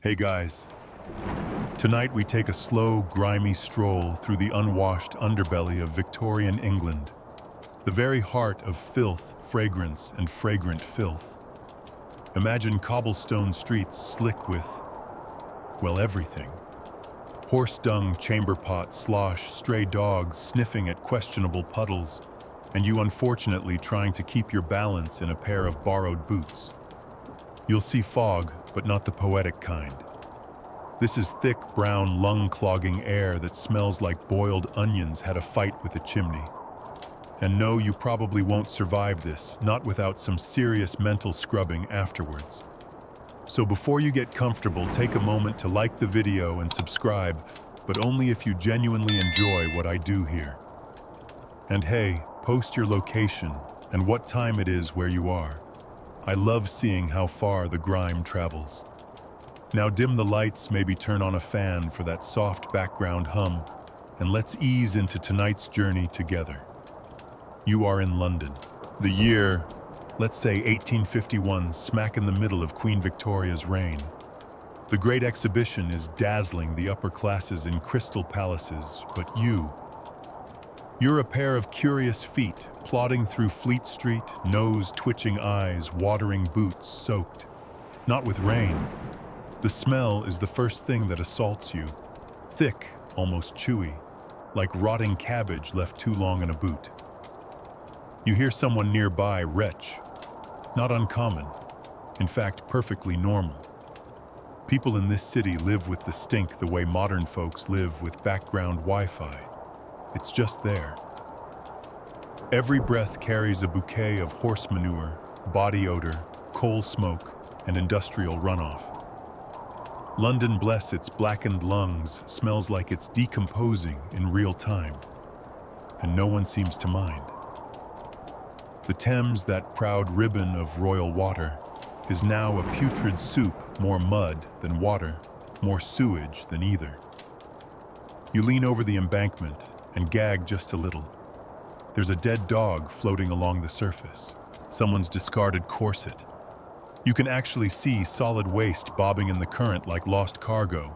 Hey guys, tonight we take a slow, grimy stroll through the unwashed underbelly of Victorian England, the very heart of filth, fragrance, and fragrant filth. Imagine cobblestone streets slick with, well, everything. Horse dung, chamber pot, slosh, stray dogs sniffing at questionable puddles, and you unfortunately trying to keep your balance in a pair of borrowed boots. You'll see fog, but not the poetic kind. This is thick, brown, lung-clogging air that smells like boiled onions had a fight with a chimney. And no, you probably won't survive this, not without some serious mental scrubbing afterwards. So before you get comfortable, take a moment to like the video and subscribe, but only if you genuinely enjoy what I do here. And hey, post your location and what time it is where you are. I love seeing how far the grime travels. Now dim the lights, maybe turn on a fan for that soft background hum, and let's ease into tonight's journey together. You are in London. The year, let's say 1851, smack in the middle of Queen Victoria's reign. The Great Exhibition is dazzling the upper classes in crystal palaces, but you're a pair of curious feet, plodding through Fleet Street, nose-twitching eyes, watering boots soaked. Not with rain. The smell is the first thing that assaults you. Thick, almost chewy, like rotting cabbage left too long in a boot. You hear someone nearby retch. Not uncommon. In fact, perfectly normal. People in this city live with the stink the way modern folks live with background Wi-Fi. It's just there. Every breath carries a bouquet of horse manure, body odor, coal smoke, and industrial runoff. London, bless its blackened lungs, smells like it's decomposing in real time, and no one seems to mind. The Thames, that proud ribbon of royal water, is now a putrid soup, more mud than water, more sewage than either. You lean over the embankment and gag just a little. There's a dead dog floating along the surface, someone's discarded corset. You can actually see solid waste bobbing in the current like lost cargo.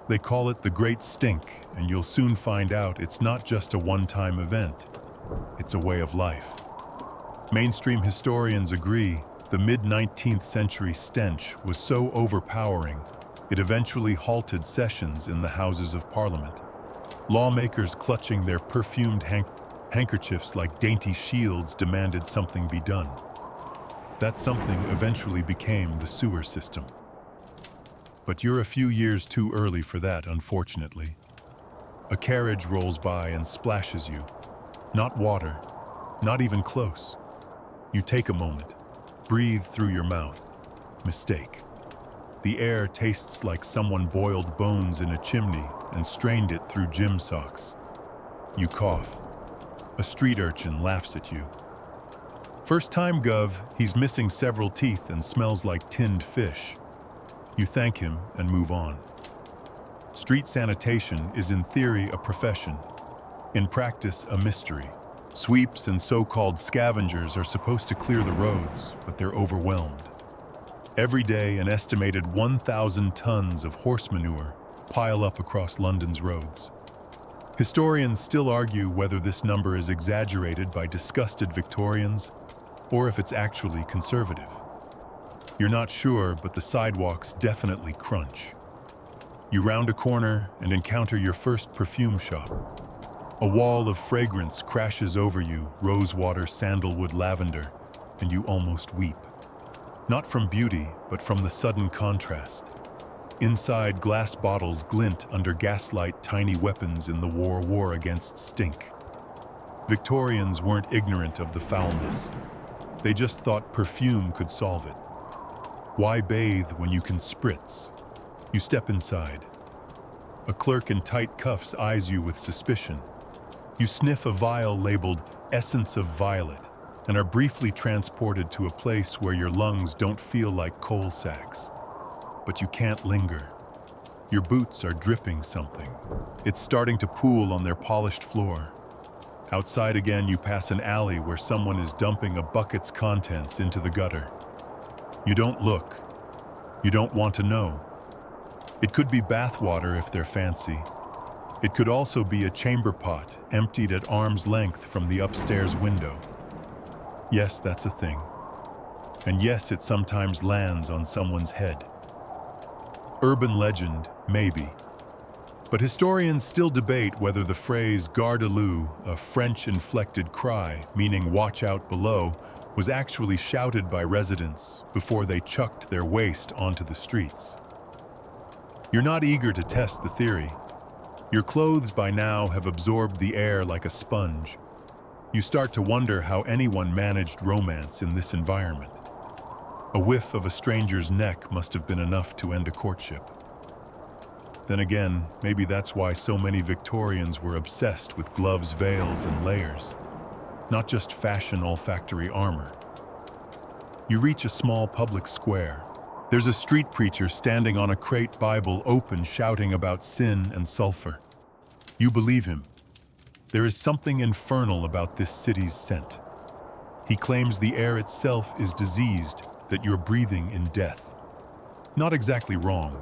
They call it the Great Stink, and you'll soon find out it's not just a one-time event. It's a way of life. Mainstream historians agree the mid-19th century stench was so overpowering, it eventually halted sessions in the Houses of Parliament. Lawmakers clutching their perfumed handkerchiefs like dainty shields demanded something be done. That something eventually became the sewer system. But you're a few years too early for that, unfortunately. A carriage rolls by and splashes you. Not water, not even close. You take a moment, breathe through your mouth. Mistake. The air tastes like someone boiled bones in a chimney and strained it through gym socks. You cough. A street urchin laughs at you. First time, Gov, he's missing several teeth and smells like tinned fish. You thank him and move on. Street sanitation is in theory a profession, in practice a mystery. Sweeps and so-called scavengers are supposed to clear the roads, but they're overwhelmed. Every day, an estimated 1,000 tons of horse manure pile up across London's roads. Historians still argue whether this number is exaggerated by disgusted Victorians or if it's actually conservative. You're not sure, but the sidewalks definitely crunch. You round a corner and encounter your first perfume shop. A wall of fragrance crashes over you, rosewater, sandalwood, lavender, and you almost weep. Not from beauty, but from the sudden contrast. Inside, glass bottles glint under gaslight, tiny weapons in the war against stink. Victorians weren't ignorant of the foulness. They just thought perfume could solve it. Why bathe when you can spritz? You step inside. A clerk in tight cuffs eyes you with suspicion. You sniff a vial labeled Essence of Violet and are briefly transported to a place where your lungs don't feel like coal sacks. But you can't linger. Your boots are dripping something. It's starting to pool on their polished floor. Outside again, you pass an alley where someone is dumping a bucket's contents into the gutter. You don't look. You don't want to know. It could be bathwater if they're fancy. It could also be a chamber pot emptied at arm's length from the upstairs window. Yes, that's a thing. And yes, it sometimes lands on someone's head. Urban legend, maybe. But historians still debate whether the phrase garde-à-l'eau, a French-inflected cry meaning watch out below, was actually shouted by residents before they chucked their waste onto the streets. You're not eager to test the theory. Your clothes by now have absorbed the air like a sponge. You start to wonder how anyone managed romance in this environment. A whiff of a stranger's neck must have been enough to end a courtship. Then again, maybe that's why so many Victorians were obsessed with gloves, veils, and layers, not just fashion olfactory armor. You reach a small public square. There's a street preacher standing on a crate Bible open shouting about sin and sulfur. You believe him. There is something infernal about this city's scent. He claims the air itself is diseased, that you're breathing in death. Not exactly wrong.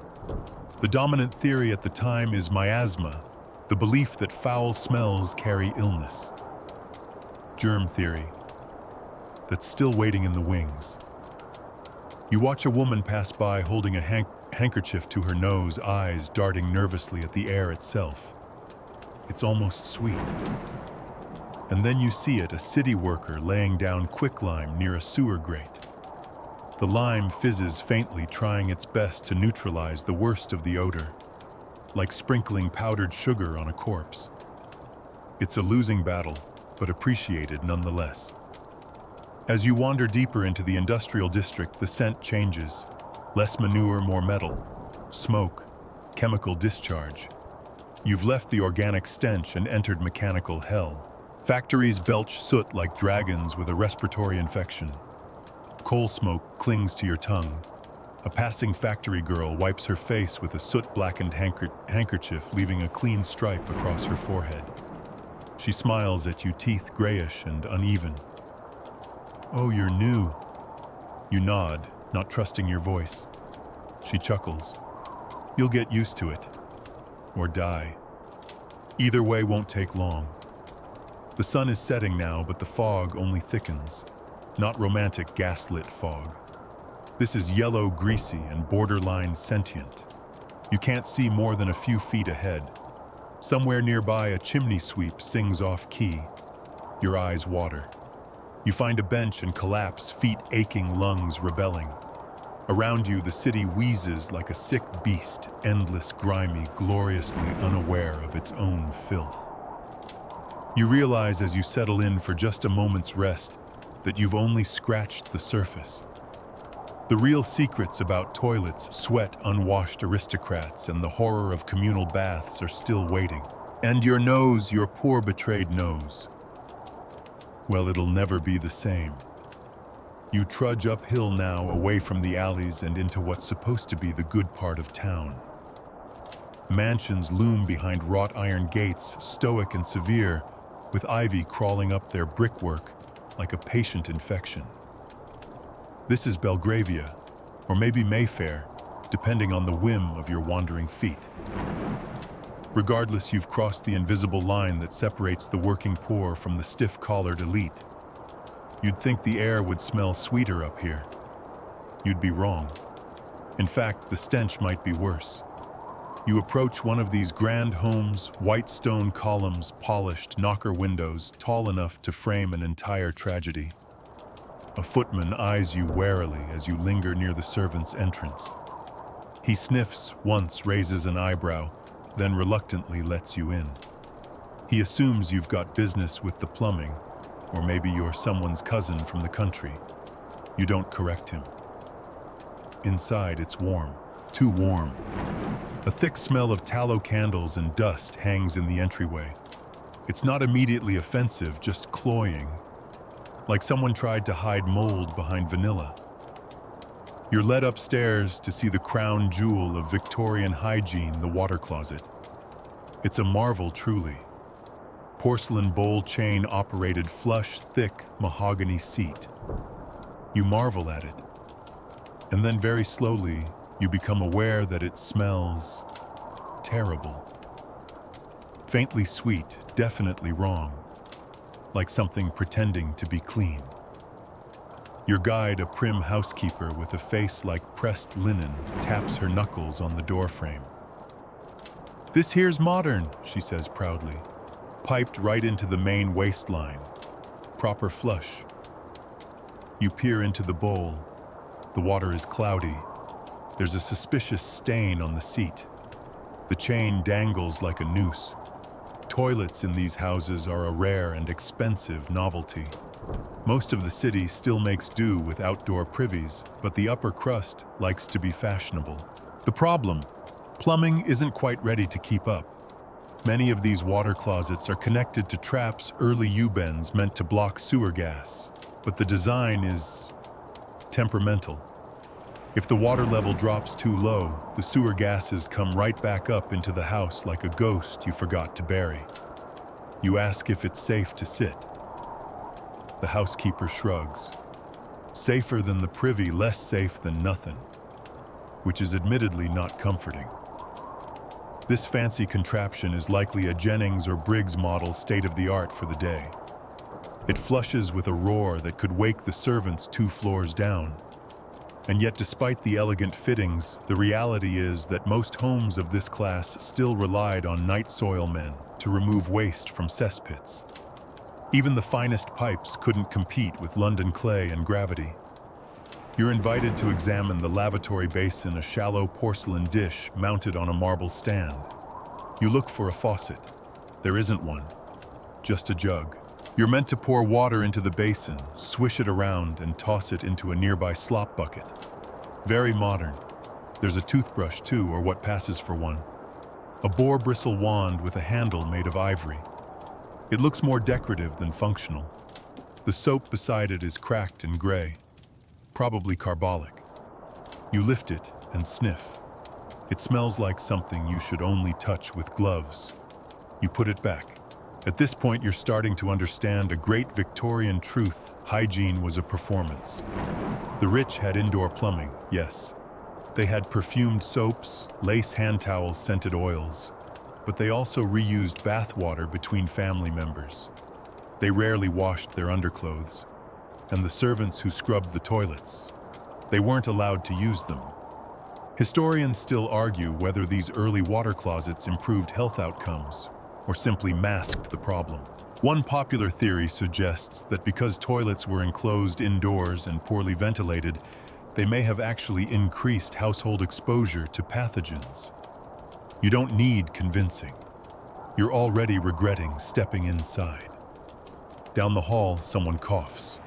The dominant theory at the time is miasma, the belief that foul smells carry illness. Germ theory, that's still waiting in the wings. You watch a woman pass by holding a handkerchief to her nose, eyes darting nervously at the air itself. It's almost sweet. And then you see it, a city worker laying down quicklime near a sewer grate. The lime fizzes faintly, trying its best to neutralize the worst of the odor, like sprinkling powdered sugar on a corpse. It's a losing battle, but appreciated nonetheless. As you wander deeper into the industrial district, the scent changes. Less manure, more metal, smoke, chemical discharge. You've left the organic stench and entered mechanical hell. Factories belch soot like dragons with a respiratory infection. Coal smoke clings to your tongue. A passing factory girl wipes her face with a soot-blackened handkerchief, leaving a clean stripe across her forehead. She smiles at you, teeth grayish and uneven. "Oh, you're new." You nod, not trusting your voice. She chuckles. "You'll get used to it. Or die. Either way won't take long." The sun is setting now, but the fog only thickens. Not romantic gaslit fog. This is yellow, greasy, and borderline sentient. You can't see more than a few feet ahead. Somewhere nearby, a chimney sweep sings off key. Your eyes water. You find a bench and collapse, feet aching, lungs rebelling. Around you, the city wheezes like a sick beast, endless, grimy, gloriously unaware of its own filth. You realize as you settle in for just a moment's rest that you've only scratched the surface. The real secrets about toilets, sweat, unwashed aristocrats, and the horror of communal baths are still waiting. And your nose, your poor betrayed nose. Well, it'll never be the same. You trudge uphill now, away from the alleys and into what's supposed to be the good part of town. Mansions loom behind wrought iron gates, stoic and severe, with ivy crawling up their brickwork like a patient infection. This is Belgravia, or maybe Mayfair, depending on the whim of your wandering feet. Regardless, you've crossed the invisible line that separates the working poor from the stiff-collared elite. You'd think the air would smell sweeter up here. You'd be wrong. In fact, the stench might be worse. You approach one of these grand homes, white stone columns, polished knocker windows, tall enough to frame an entire tragedy. A footman eyes you warily as you linger near the servants' entrance. He sniffs once, raises an eyebrow, then reluctantly lets you in. He assumes you've got business with the plumbing, or maybe you're someone's cousin from the country. You don't correct him. Inside, it's warm, too warm. A thick smell of tallow candles and dust hangs in the entryway. It's not immediately offensive, just cloying, like someone tried to hide mold behind vanilla. You're led upstairs to see the crown jewel of Victorian Hygiene, the water closet. It's a marvel, truly. Porcelain bowl chain operated flush, thick mahogany seat. You marvel at it. And then very slowly, you become aware that it smells terrible. Faintly sweet, definitely wrong, like something pretending to be clean. Your guide, a prim housekeeper with a face like pressed linen, taps her knuckles on the doorframe. "This here's modern," she says proudly, piped right into the main waistline. Proper flush. You peer into the bowl. The water is cloudy. There's a suspicious stain on the seat. The chain dangles like a noose. Toilets in these houses are a rare and expensive novelty. Most of the city still makes do with outdoor privies, but the upper crust likes to be fashionable. The problem: plumbing isn't quite ready to keep up. Many of these water closets are connected to traps, early U-bends meant to block sewer gas, but the design is temperamental. If the water level drops too low, the sewer gases come right back up into the house like a ghost you forgot to bury. You ask if it's safe to sit. The housekeeper shrugs. Safer than the privy, less safe than nothing, which is admittedly not comforting. This fancy contraption is likely a Jennings or Briggs model, state-of-the-art for the day. It flushes with a roar that could wake the servants 2 floors down. And yet, despite the elegant fittings, the reality is that most homes of this class still relied on night soil men to remove waste from cesspits. Even the finest pipes couldn't compete with London clay and gravity. You're invited to examine the lavatory basin, a shallow porcelain dish mounted on a marble stand. You look for a faucet. There isn't one, just a jug. You're meant to pour water into the basin, swish it around, and toss it into a nearby slop bucket. Very modern. There's a toothbrush too, or what passes for one. A boar bristle wand with a handle made of ivory. It looks more decorative than functional. The soap beside it is cracked and gray, probably carbolic. You lift it and sniff. It smells like something you should only touch with gloves. You put it back. At this point, you're starting to understand a great Victorian truth: hygiene was a performance. The rich had indoor plumbing, yes. They had perfumed soaps, lace hand towels, scented oils. But they also reused bath water between family members. They rarely washed their underclothes. And the servants who scrubbed the toilets, they weren't allowed to use them. Historians still argue whether these early water closets improved health outcomes or simply masked the problem. One popular theory suggests that because toilets were enclosed indoors and poorly ventilated, they may have actually increased household exposure to pathogens. You don't need convincing. You're already regretting stepping inside. Down the hall, someone coughs.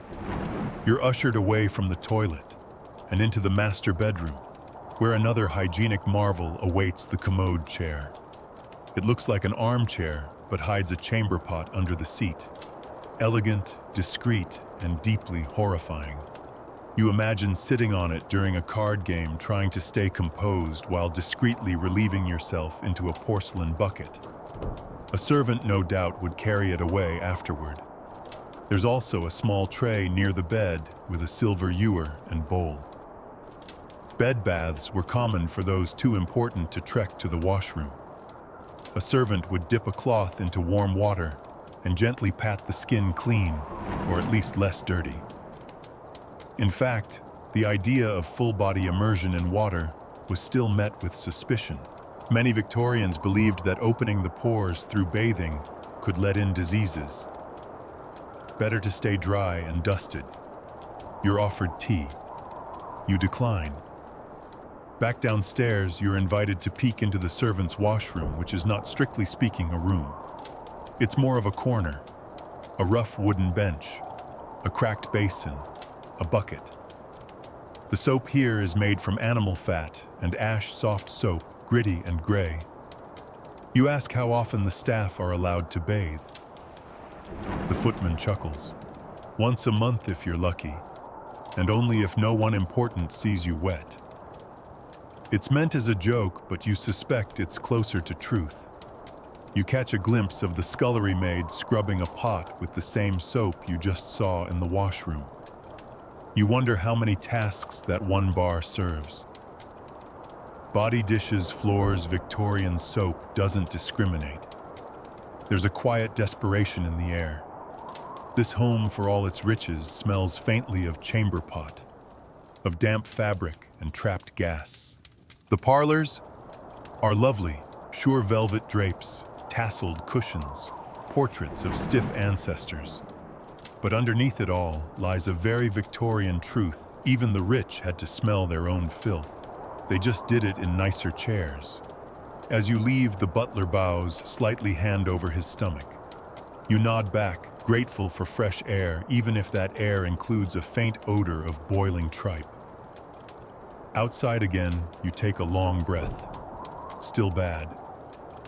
You're ushered away from the toilet and into the master bedroom, where another hygienic marvel awaits: the commode chair. It looks like an armchair, but hides a chamber pot under the seat. Elegant, discreet, and deeply horrifying. You imagine sitting on it during a card game, trying to stay composed while discreetly relieving yourself into a porcelain bucket. A servant, no doubt, would carry it away afterward. There's also a small tray near the bed with a silver ewer and bowl. Bed baths were common for those too important to trek to the washroom. A servant would dip a cloth into warm water and gently pat the skin clean, or at least less dirty. In fact, the idea of full-body immersion in water was still met with suspicion. Many Victorians believed that opening the pores through bathing could let in diseases. Better to stay dry and dusted. You're offered tea. You decline. Back downstairs, you're invited to peek into the servants' washroom, which is not strictly speaking a room. It's more of a corner, a rough wooden bench, a cracked basin, a bucket. The soap here is made from animal fat and ash soft soap, gritty and gray. You ask how often the staff are allowed to bathe. The footman chuckles. Once a month if you're lucky, and only if no one important sees you wet. It's meant as a joke, but you suspect it's closer to truth. You catch a glimpse of the scullery maid scrubbing a pot with the same soap you just saw in the washroom. You wonder how many tasks that one bar serves. Body dishes, floors, Victorian soap doesn't discriminate. There's a quiet desperation in the air. This home, for all its riches, smells faintly of chamber pot, of damp fabric and trapped gas. The parlors are lovely, sure velvet drapes, tasseled cushions, portraits of stiff ancestors. But underneath it all lies a very Victorian truth. Even the rich had to smell their own filth. They just did it in nicer chairs. As you leave, the butler bows, slightly hand over his stomach. You nod back, grateful for fresh air, even if that air includes a faint odor of boiling tripe. Outside again, you take a long breath. Still bad,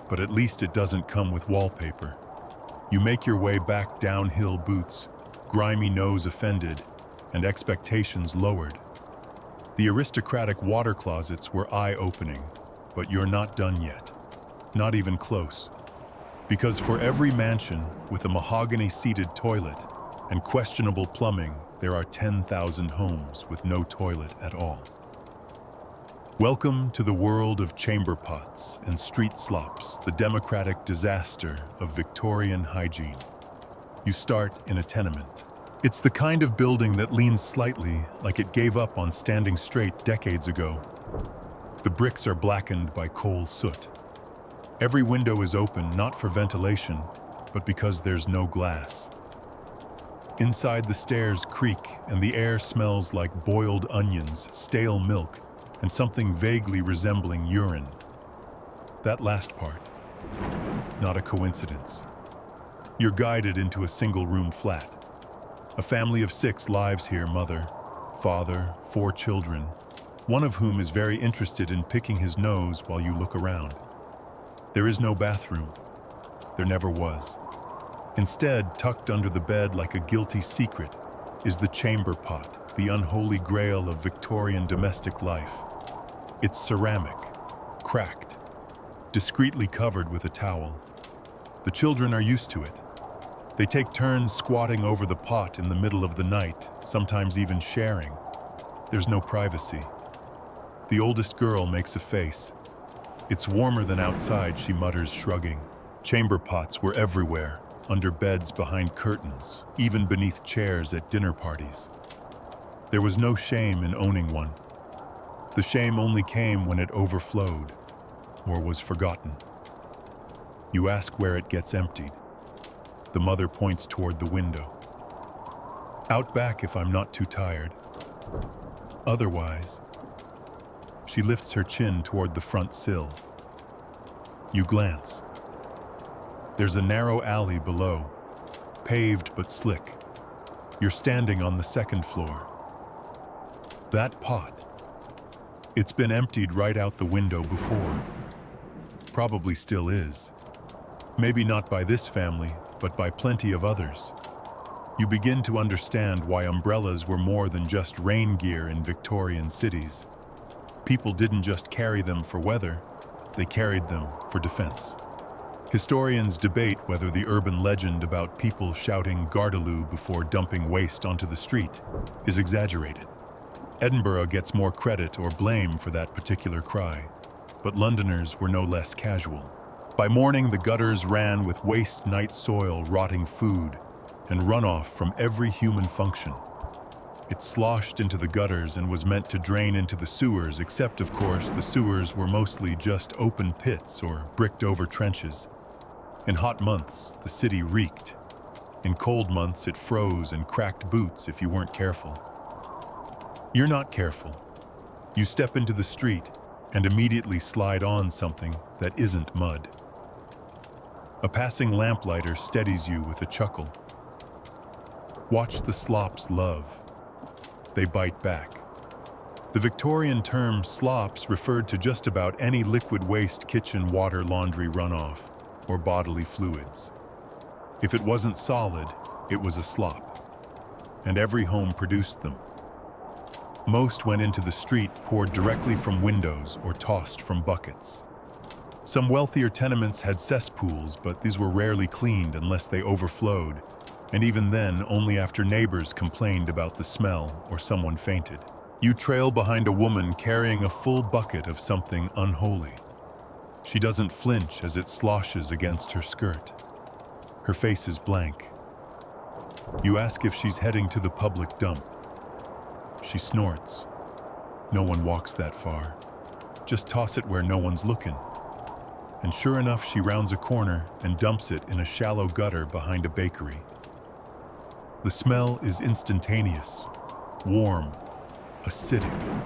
but at least it doesn't come with wallpaper. You make your way back downhill, boots, grimy nose offended, and expectations lowered. The aristocratic water closets were eye-opening, but you're not done yet. Not even close. Because for every mansion with a mahogany-seated toilet and questionable plumbing, there are 10,000 homes with no toilet at all. Welcome to the world of chamber pots and street slops, the democratic disaster of Victorian hygiene. You start in a tenement. It's the kind of building that leans slightly, like it gave up on standing straight decades ago. The bricks are blackened by coal soot. Every window is open, not for ventilation, but because there's no glass. Inside, the stairs creak and the air smells like boiled onions, stale milk, and something vaguely resembling urine. That last part, not a coincidence. You're guided into a single-room flat. A family of 6 lives here: mother, father, 4 children, one of whom is very interested in picking his nose while you look around. There is no bathroom. There never was. Instead, tucked under the bed like a guilty secret, is the chamber pot, the unholy grail of Victorian domestic life. It's ceramic, cracked, discreetly covered with a towel. The children are used to it. They take turns squatting over the pot in the middle of the night, sometimes even sharing. There's no privacy. The oldest girl makes a face. "It's warmer than outside," she mutters, shrugging. Chamber pots were everywhere, under beds, behind curtains, even beneath chairs at dinner parties. There was no shame in owning one. The shame only came when it overflowed, or was forgotten. You ask where it gets emptied. The mother points toward the window. "Out back if I'm not too tired. Otherwise..." She lifts her chin toward the front sill. You glance. There's a narrow alley below, paved but slick. You're standing on the 2nd floor. That pot, it's been emptied right out the window before. Probably still is. Maybe not by this family, but by plenty of others. You begin to understand why umbrellas were more than just rain gear in Victorian cities. People didn't just carry them for weather, they carried them for defense. Historians debate whether the urban legend about people shouting Gardaloo before dumping waste onto the street is exaggerated. Edinburgh gets more credit or blame for that particular cry, but Londoners were no less casual. By morning, the gutters ran with waste night soil, rotting food, and runoff from every human function. It sloshed into the gutters and was meant to drain into the sewers, except, of course, the sewers were mostly just open pits or bricked-over trenches. In hot months, the city reeked. In cold months, it froze and cracked boots if you weren't careful. You're not careful. You step into the street and immediately slide on something that isn't mud. A passing lamplighter steadies you with a chuckle. Watch the slops love. They bite back. The Victorian term slops referred to just about any liquid waste, kitchen water, laundry runoff, or bodily fluids. If it wasn't solid, it was a slop, and every home produced them. Most went into the street, poured directly from windows or tossed from buckets. Some wealthier tenements had cesspools, but these were rarely cleaned unless they overflowed, and even then only after neighbors complained about the smell or someone fainted. You trail behind a woman carrying a full bucket of something unholy. She doesn't flinch as it sloshes against her skirt. Her face is blank. You ask if she's heading to the public dump. She snorts. No one walks that far. Just toss it where no one's looking. And sure enough, she rounds a corner and dumps it in a shallow gutter behind a bakery. The smell is instantaneous, warm, acidic.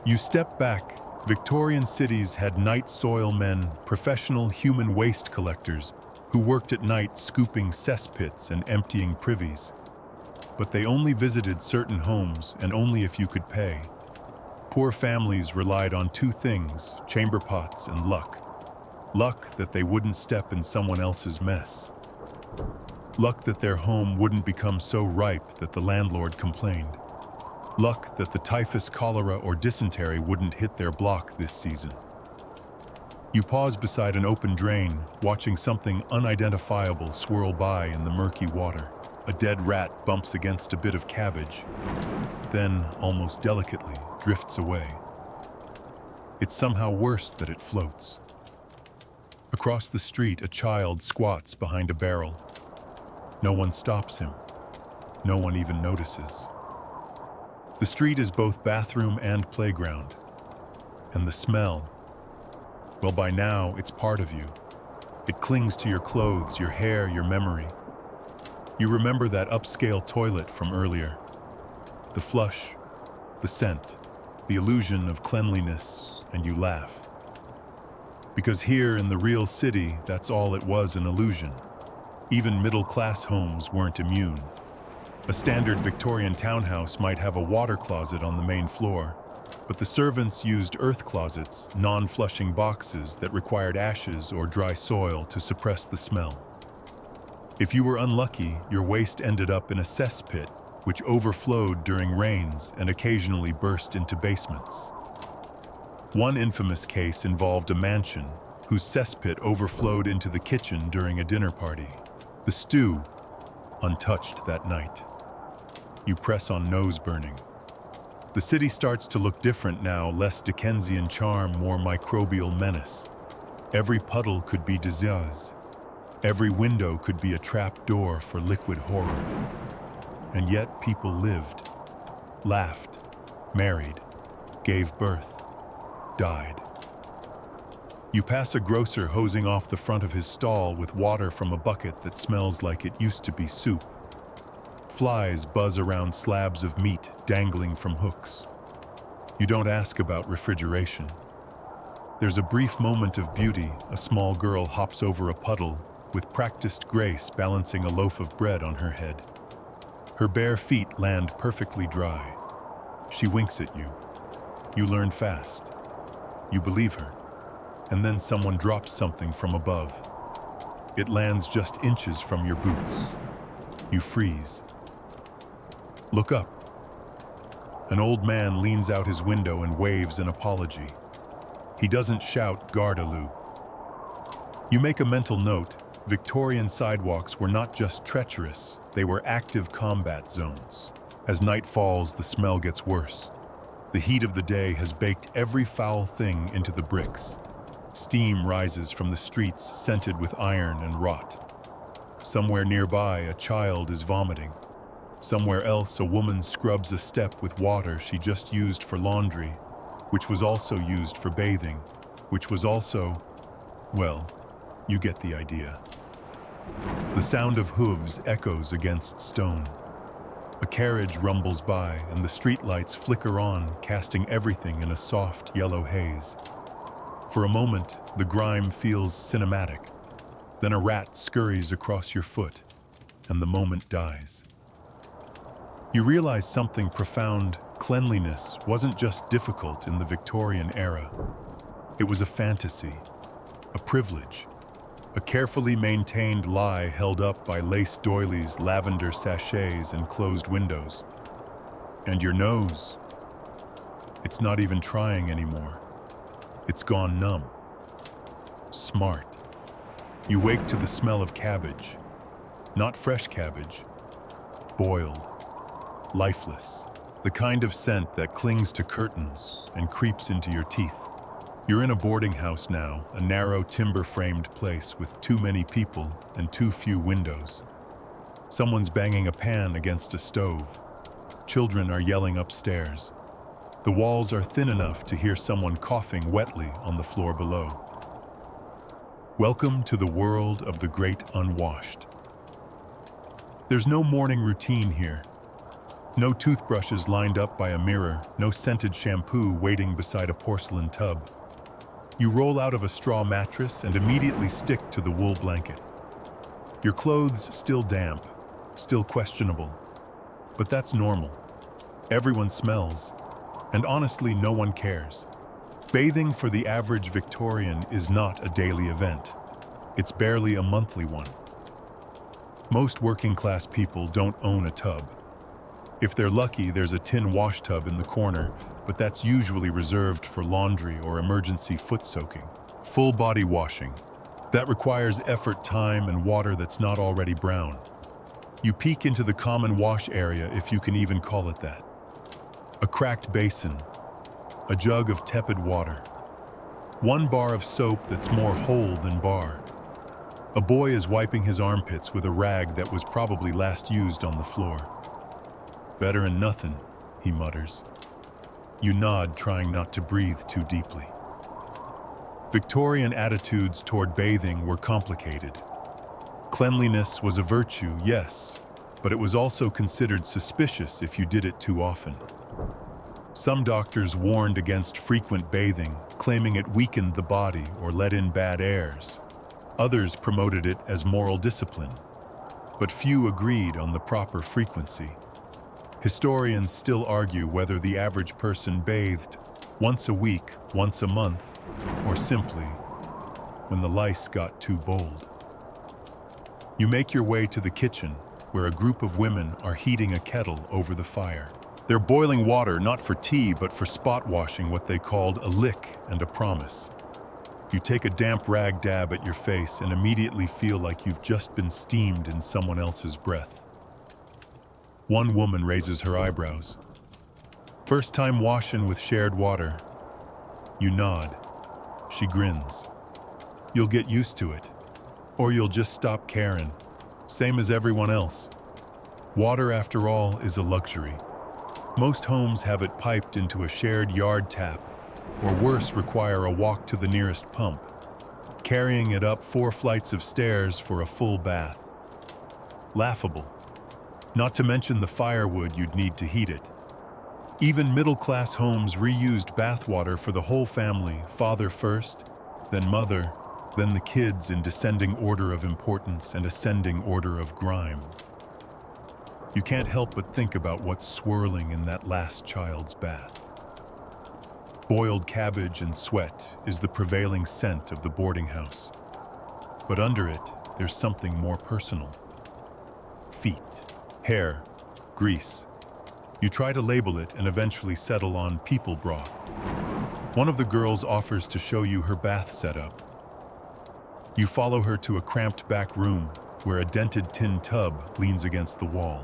You step back. Victorian cities had night soil men, professional human waste collectors, who worked at night scooping cesspits and emptying privies. But they only visited certain homes, and only if you could pay. Poor families relied on two things, chamber pots and luck. Luck that they wouldn't step in someone else's mess. Luck that their home wouldn't become so ripe that the landlord complained. Luck that the typhus, cholera, or dysentery wouldn't hit their block this season. You pause beside an open drain, watching something unidentifiable swirl by in the murky water. A dead rat bumps against a bit of cabbage, then, almost delicately, drifts away. It's somehow worse that it floats. Across the street, a child squats behind a barrel. No one stops him. No one even notices. The street is both bathroom and playground. And the smell, well, by now, it's part of you. It clings to your clothes, your hair, your memory. You remember that upscale toilet from earlier. The flush, the scent, the illusion of cleanliness, and you laugh. Because here in the real city, that's all it was, an illusion. Even middle-class homes weren't immune. A standard Victorian townhouse might have a water closet on the main floor, but the servants used earth closets, non-flushing boxes that required ashes or dry soil to suppress the smell. If you were unlucky, your waste ended up in a cesspit, which overflowed during rains and occasionally burst into basements. One infamous case involved a mansion whose cesspit overflowed into the kitchen during a dinner party. The stew, untouched that night. You press on nose burning. The city starts to look different now, less Dickensian charm, more microbial menace. Every puddle could be disease. Every window could be a trap door for liquid horror. And yet people lived, laughed, married, gave birth, died. You pass a grocer hosing off the front of his stall with water from a bucket that smells like it used to be soup. Flies buzz around slabs of meat dangling from hooks. You don't ask about refrigeration. There's a brief moment of beauty. A small girl hops over a puddle, with practiced grace balancing a loaf of bread on her head. Her bare feet land perfectly dry. She winks at you. You learn fast. You believe her. And then someone drops something from above. It lands just inches from your boots. You freeze. Look up. An old man leans out his window and waves an apology. He doesn't shout "Gardaloo." You make a mental note. Victorian sidewalks were not just treacherous, they were active combat zones. As night falls, the smell gets worse. The heat of the day has baked every foul thing into the bricks. Steam rises from the streets, scented with iron and rot. Somewhere nearby, a child is vomiting. Somewhere else, a woman scrubs a step with water she just used for laundry, which was also used for bathing, which was also, well, you get the idea. The sound of hooves echoes against stone. A carriage rumbles by, and the streetlights flicker on, casting everything in a soft yellow haze. For a moment, the grime feels cinematic. Then a rat scurries across your foot, and the moment dies. You realize something profound. Cleanliness wasn't just difficult in the Victorian era. It was a fantasy, a privilege, a carefully maintained lie held up by lace doilies, lavender sachets, and closed windows. And your nose, it's not even trying anymore. It's gone numb. Smart. You wake to the smell of cabbage. Not fresh cabbage. Boiled. Lifeless. The kind of scent that clings to curtains and creeps into your teeth. You're in a boarding house now, a narrow timber-framed place with too many people and too few windows. Someone's banging a pan against a stove. Children are yelling upstairs. The walls are thin enough to hear someone coughing wetly on the floor below. Welcome to the world of the great unwashed. There's no morning routine here. No toothbrushes lined up by a mirror, no scented shampoo waiting beside a porcelain tub. You roll out of a straw mattress and immediately stick to the wool blanket. Your clothes still damp, still questionable. But that's normal. Everyone smells, and honestly, no one cares. Bathing for the average Victorian is not a daily event. It's barely a monthly one. Most working-class people don't own a tub. If they're lucky, there's a tin wash tub in the corner, but that's usually reserved for laundry or emergency foot soaking. Full body washing. That requires effort, time, and water that's not already brown. You peek into the common wash area, if you can even call it that. A cracked basin. A jug of tepid water. One bar of soap that's more hole than bar. A boy is wiping his armpits with a rag that was probably last used on the floor. "Better than nothing," he mutters. You nod, trying not to breathe too deeply. Victorian attitudes toward bathing were complicated. Cleanliness was a virtue, yes, but it was also considered suspicious if you did it too often. Some doctors warned against frequent bathing, claiming it weakened the body or let in bad airs. Others promoted it as moral discipline, but few agreed on the proper frequency. Historians still argue whether the average person bathed once a week, once a month, or simply when the lice got too bold. You make your way to the kitchen, where a group of women are heating a kettle over the fire. They're boiling water not for tea, but for spot washing, what they called a lick and a promise. You take a damp rag dab at your face and immediately feel like you've just been steamed in someone else's breath. One woman raises her eyebrows. "First time washing with shared water." You nod. She grins. "You'll get used to it. Or you'll just stop caring. Same as everyone else." Water, after all, is a luxury. Most homes have it piped into a shared yard tap, or worse, require a walk to the nearest pump, carrying it up 4 flights of stairs for a full bath. Laughable. Not to mention the firewood you'd need to heat it. Even middle-class homes reused bathwater for the whole family, father first, then mother, then the kids, in descending order of importance and ascending order of grime. You can't help but think about what's swirling in that last child's bath. Boiled cabbage and sweat is the prevailing scent of the boarding house. But under it, there's something more personal. Feet. Hair, grease. You try to label it and eventually settle on people broth. One of the girls offers to show you her bath setup. You follow her to a cramped back room where a dented tin tub leans against the wall.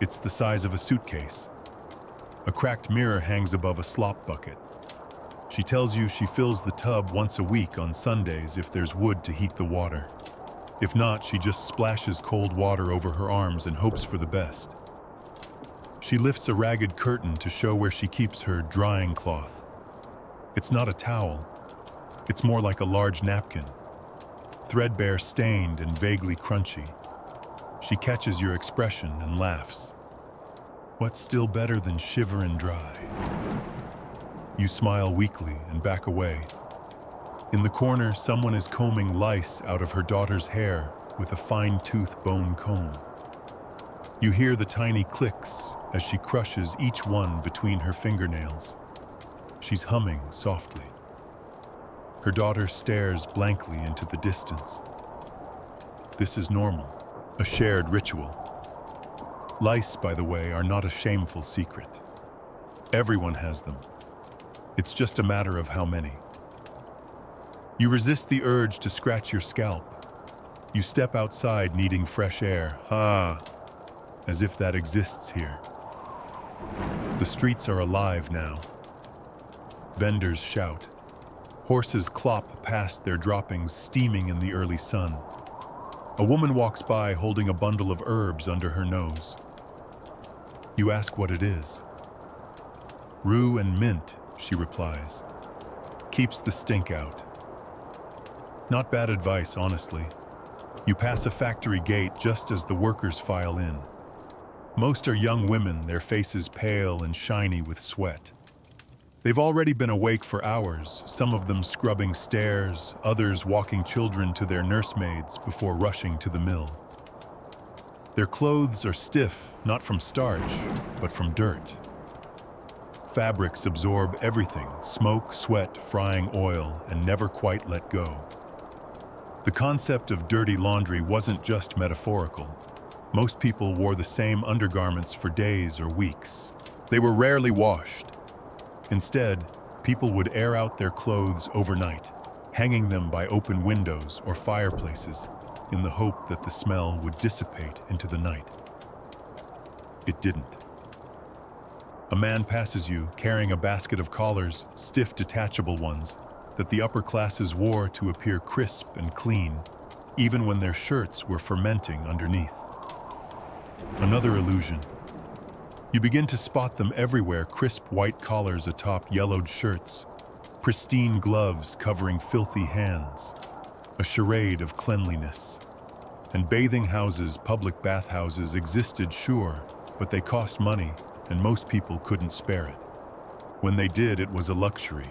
It's the size of a suitcase. A cracked mirror hangs above a slop bucket. She tells you she fills the tub once a week on Sundays if there's wood to heat the water. If not, she just splashes cold water over her arms and hopes for the best. She lifts a ragged curtain to show where she keeps her drying cloth. It's not a towel. It's more like a large napkin, threadbare, stained, and vaguely crunchy. She catches your expression and laughs. What's still better than shiver and dry? You smile weakly and back away. In the corner, someone is combing lice out of her daughter's hair with a fine-tooth bone comb. You hear the tiny clicks as she crushes each one between her fingernails. She's humming softly. Her daughter stares blankly into the distance. This is normal, a shared ritual. Lice, by the way, are not a shameful secret. Everyone has them. It's just a matter of how many. You resist the urge to scratch your scalp. You step outside needing fresh air. As if that exists here. The streets are alive now. Vendors shout. Horses clop past their droppings, steaming in the early sun. A woman walks by holding a bundle of herbs under her nose. You ask what it is. Rue and mint, she replies. Keeps the stink out. Not bad advice, honestly. You pass a factory gate just as the workers file in. Most are young women, their faces pale and shiny with sweat. They've already been awake for hours, some of them scrubbing stairs, others walking children to their nursemaids before rushing to the mill. Their clothes are stiff, not from starch, but from dirt. Fabrics absorb everything, smoke, sweat, frying oil, and never quite let go. The concept of dirty laundry wasn't just metaphorical. Most people wore the same undergarments for days or weeks. They were rarely washed. Instead, people would air out their clothes overnight, hanging them by open windows or fireplaces in the hope that the smell would dissipate into the night. It didn't. A man passes you carrying a basket of collars, stiff detachable ones, that the upper classes wore to appear crisp and clean, even when their shirts were fermenting underneath. Another illusion. You begin to spot them everywhere, crisp white collars atop yellowed shirts, pristine gloves covering filthy hands, a charade of cleanliness. And bathing houses, public bathhouses existed, sure, but they cost money, and most people couldn't spare it. When they did, it was a luxury.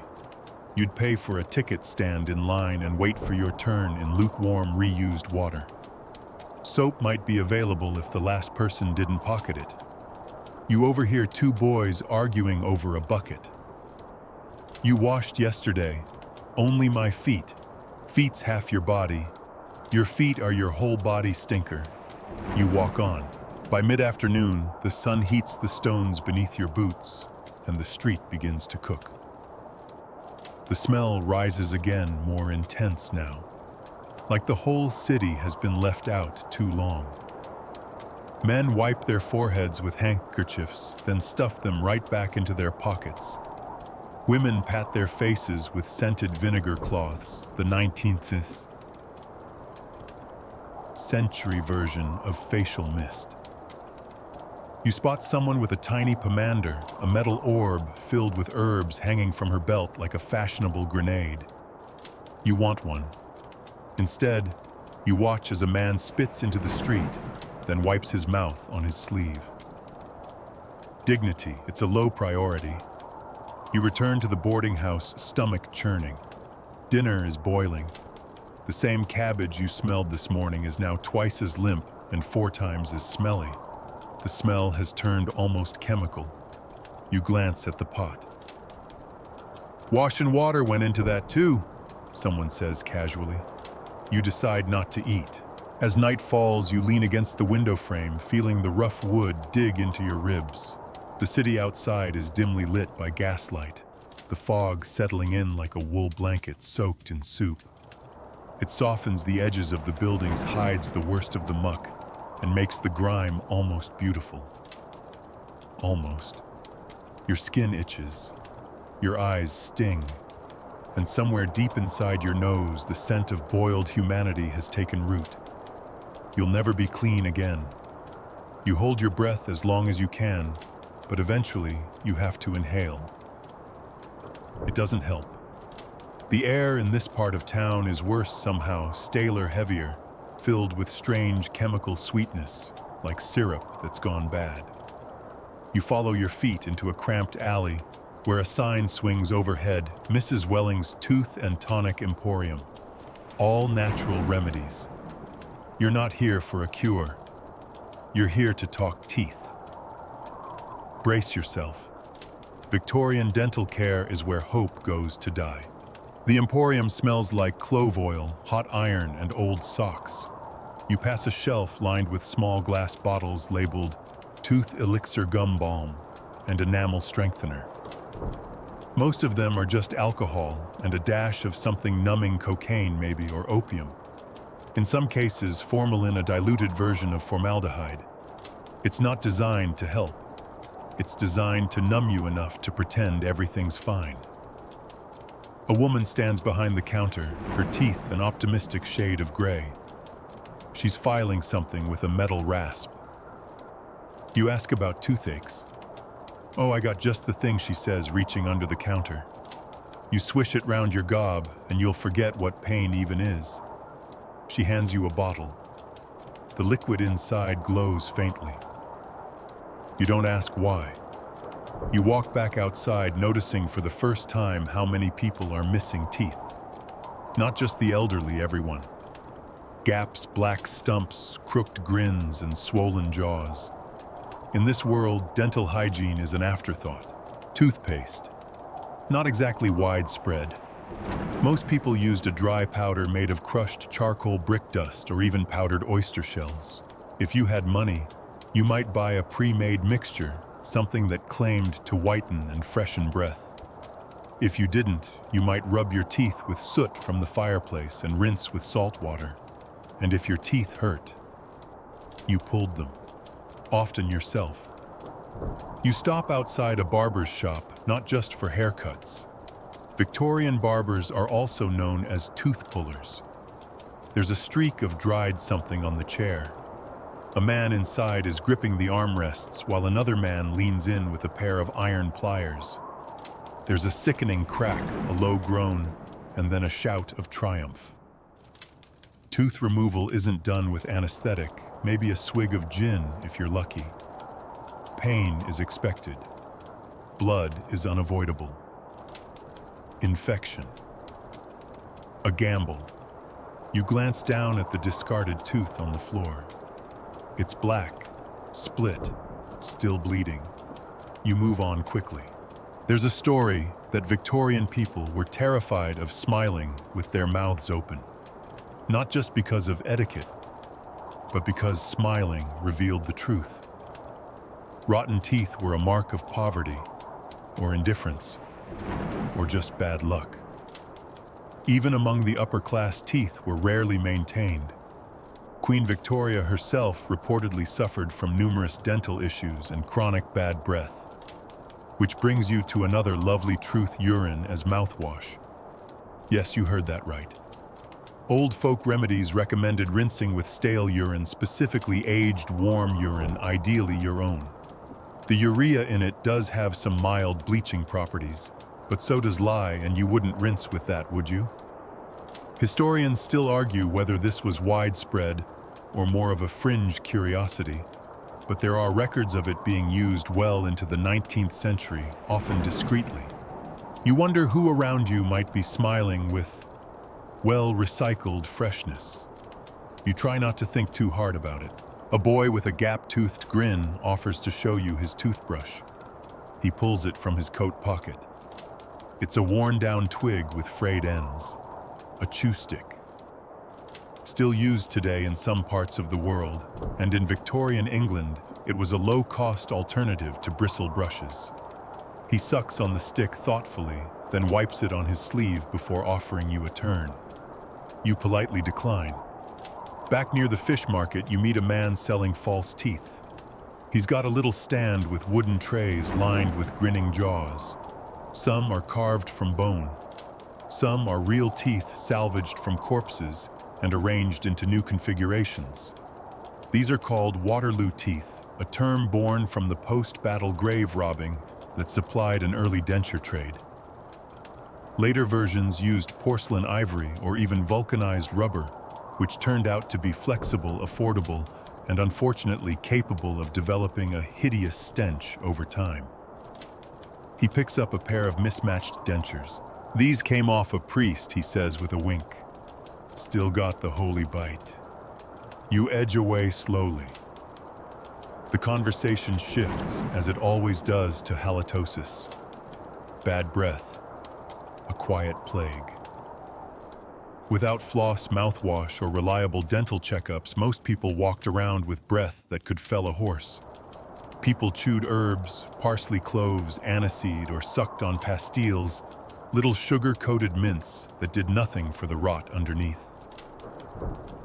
You'd pay for a ticket, stand in line, and wait for your turn in lukewarm, reused water. Soap might be available if the last person didn't pocket it. You overhear two boys arguing over a bucket. You washed yesterday. Only my feet. Feet's half your body. Your feet are your whole body stinker. You walk on. By mid-afternoon, the sun heats the stones beneath your boots, and the street begins to cook. The smell rises again, more intense now, like the whole city has been left out too long. Men wipe their foreheads with handkerchiefs, then stuff them right back into their pockets. Women pat their faces with scented vinegar cloths, the 19th century version of facial mist. You spot someone with a tiny pomander, a metal orb filled with herbs hanging from her belt like a fashionable grenade. You want one. Instead, you watch as a man spits into the street, then wipes his mouth on his sleeve. Dignity, it's a low priority. You return to the boarding house, stomach churning. Dinner is boiling. The same cabbage you smelled this morning is now twice as limp and 4 times as smelly. The smell has turned almost chemical. You glance at the pot. Wash and water went into that too, someone says casually. You decide not to eat. As night falls, you lean against the window frame, feeling the rough wood dig into your ribs. The city outside is dimly lit by gaslight, the fog settling in like a wool blanket soaked in soup. It softens the edges of the buildings, hides the worst of the muck, and makes the grime almost beautiful. Almost. Your skin itches. Your eyes sting. And somewhere deep inside your nose, the scent of boiled humanity has taken root. You'll never be clean again. You hold your breath as long as you can, but eventually you have to inhale. It doesn't help. The air in this part of town is worse somehow, staler, heavier, filled with strange chemical sweetness, like syrup that's gone bad. You follow your feet into a cramped alley where a sign swings overhead, Mrs. Welling's Tooth and Tonic Emporium. All natural remedies. You're not here for a cure. You're here to talk teeth. Brace yourself. Victorian dental care is where hope goes to die. The Emporium smells like clove oil, hot iron, and old socks. You pass a shelf lined with small glass bottles labeled Tooth Elixir Gum Balm and Enamel Strengthener. Most of them are just alcohol and a dash of something numbing, cocaine maybe, or opium. In some cases, formalin, a diluted version of formaldehyde. It's not designed to help. It's designed to numb you enough to pretend everything's fine. A woman stands behind the counter, her teeth an optimistic shade of gray. She's filing something with a metal rasp. You ask about toothaches. "Oh, I got just the thing," she says, reaching under the counter. You swish it round your gob, and you'll forget what pain even is. She hands you a bottle. The liquid inside glows faintly. You don't ask why. You walk back outside, noticing for the first time how many people are missing teeth. Not just the elderly, everyone. Gaps, black stumps, crooked grins, and swollen jaws. In this world, dental hygiene is an afterthought. Toothpaste. Not exactly widespread. Most people used a dry powder made of crushed charcoal brick dust or even powdered oyster shells. If you had money, you might buy a pre-made mixture, something that claimed to whiten and freshen breath. If you didn't, you might rub your teeth with soot from the fireplace and rinse with salt water. And if your teeth hurt, you pulled them, often yourself. You stop outside a barber's shop, not just for haircuts. Victorian barbers are also known as tooth pullers. There's a streak of dried something on the chair. A man inside is gripping the armrests while another man leans in with a pair of iron pliers. There's a sickening crack, a low groan, and then a shout of triumph. Tooth removal isn't done with anesthetic, maybe a swig of gin if you're lucky. Pain is expected. Blood is unavoidable. Infection. A gamble. You glance down at the discarded tooth on the floor. It's black, split, still bleeding. You move on quickly. There's a story that Victorian people were terrified of smiling with their mouths open. Not just because of etiquette, but because smiling revealed the truth. Rotten teeth were a mark of poverty, or indifference, or just bad luck. Even among the upper-class, teeth were rarely maintained. Queen Victoria herself reportedly suffered from numerous dental issues and chronic bad breath. Which brings you to another lovely truth: urine as mouthwash. Yes, you heard that right. Old folk remedies recommended rinsing with stale urine, specifically aged warm urine, ideally your own. The urea in it does have some mild bleaching properties, but so does lye, and you wouldn't rinse with that, would you? Historians still argue whether this was widespread or more of a fringe curiosity, but there are records of it being used well into the 19th century, often discreetly. You wonder who around you might be smiling with, well, recycled freshness. You try not to think too hard about it. A boy with a gap-toothed grin offers to show you his toothbrush. He pulls it from his coat pocket. It's a worn-down twig with frayed ends, a chew stick. Still used today in some parts of the world, and in Victorian England, it was a low-cost alternative to bristle brushes. He sucks on the stick thoughtfully, then wipes it on his sleeve before offering you a turn. You politely decline. Back near the fish market, you meet a man selling false teeth. He's got a little stand with wooden trays lined with grinning jaws. Some are carved from bone. Some are real teeth salvaged from corpses and arranged into new configurations. These are called Waterloo teeth, a term born from the post-battle grave robbing that supplied an early denture trade. Later versions used porcelain ivory or even vulcanized rubber, which turned out to be flexible, affordable, and unfortunately capable of developing a hideous stench over time. He picks up a pair of mismatched dentures. "These came off a priest," he says with a wink. "Still got the holy bite." You edge away slowly. The conversation shifts, as it always does, to halitosis. Bad breath. A quiet plague. Without floss, mouthwash, or reliable dental checkups, most people walked around with breath that could fell a horse. People chewed herbs, parsley cloves, aniseed, or sucked on pastilles, little sugar-coated mints that did nothing for the rot underneath.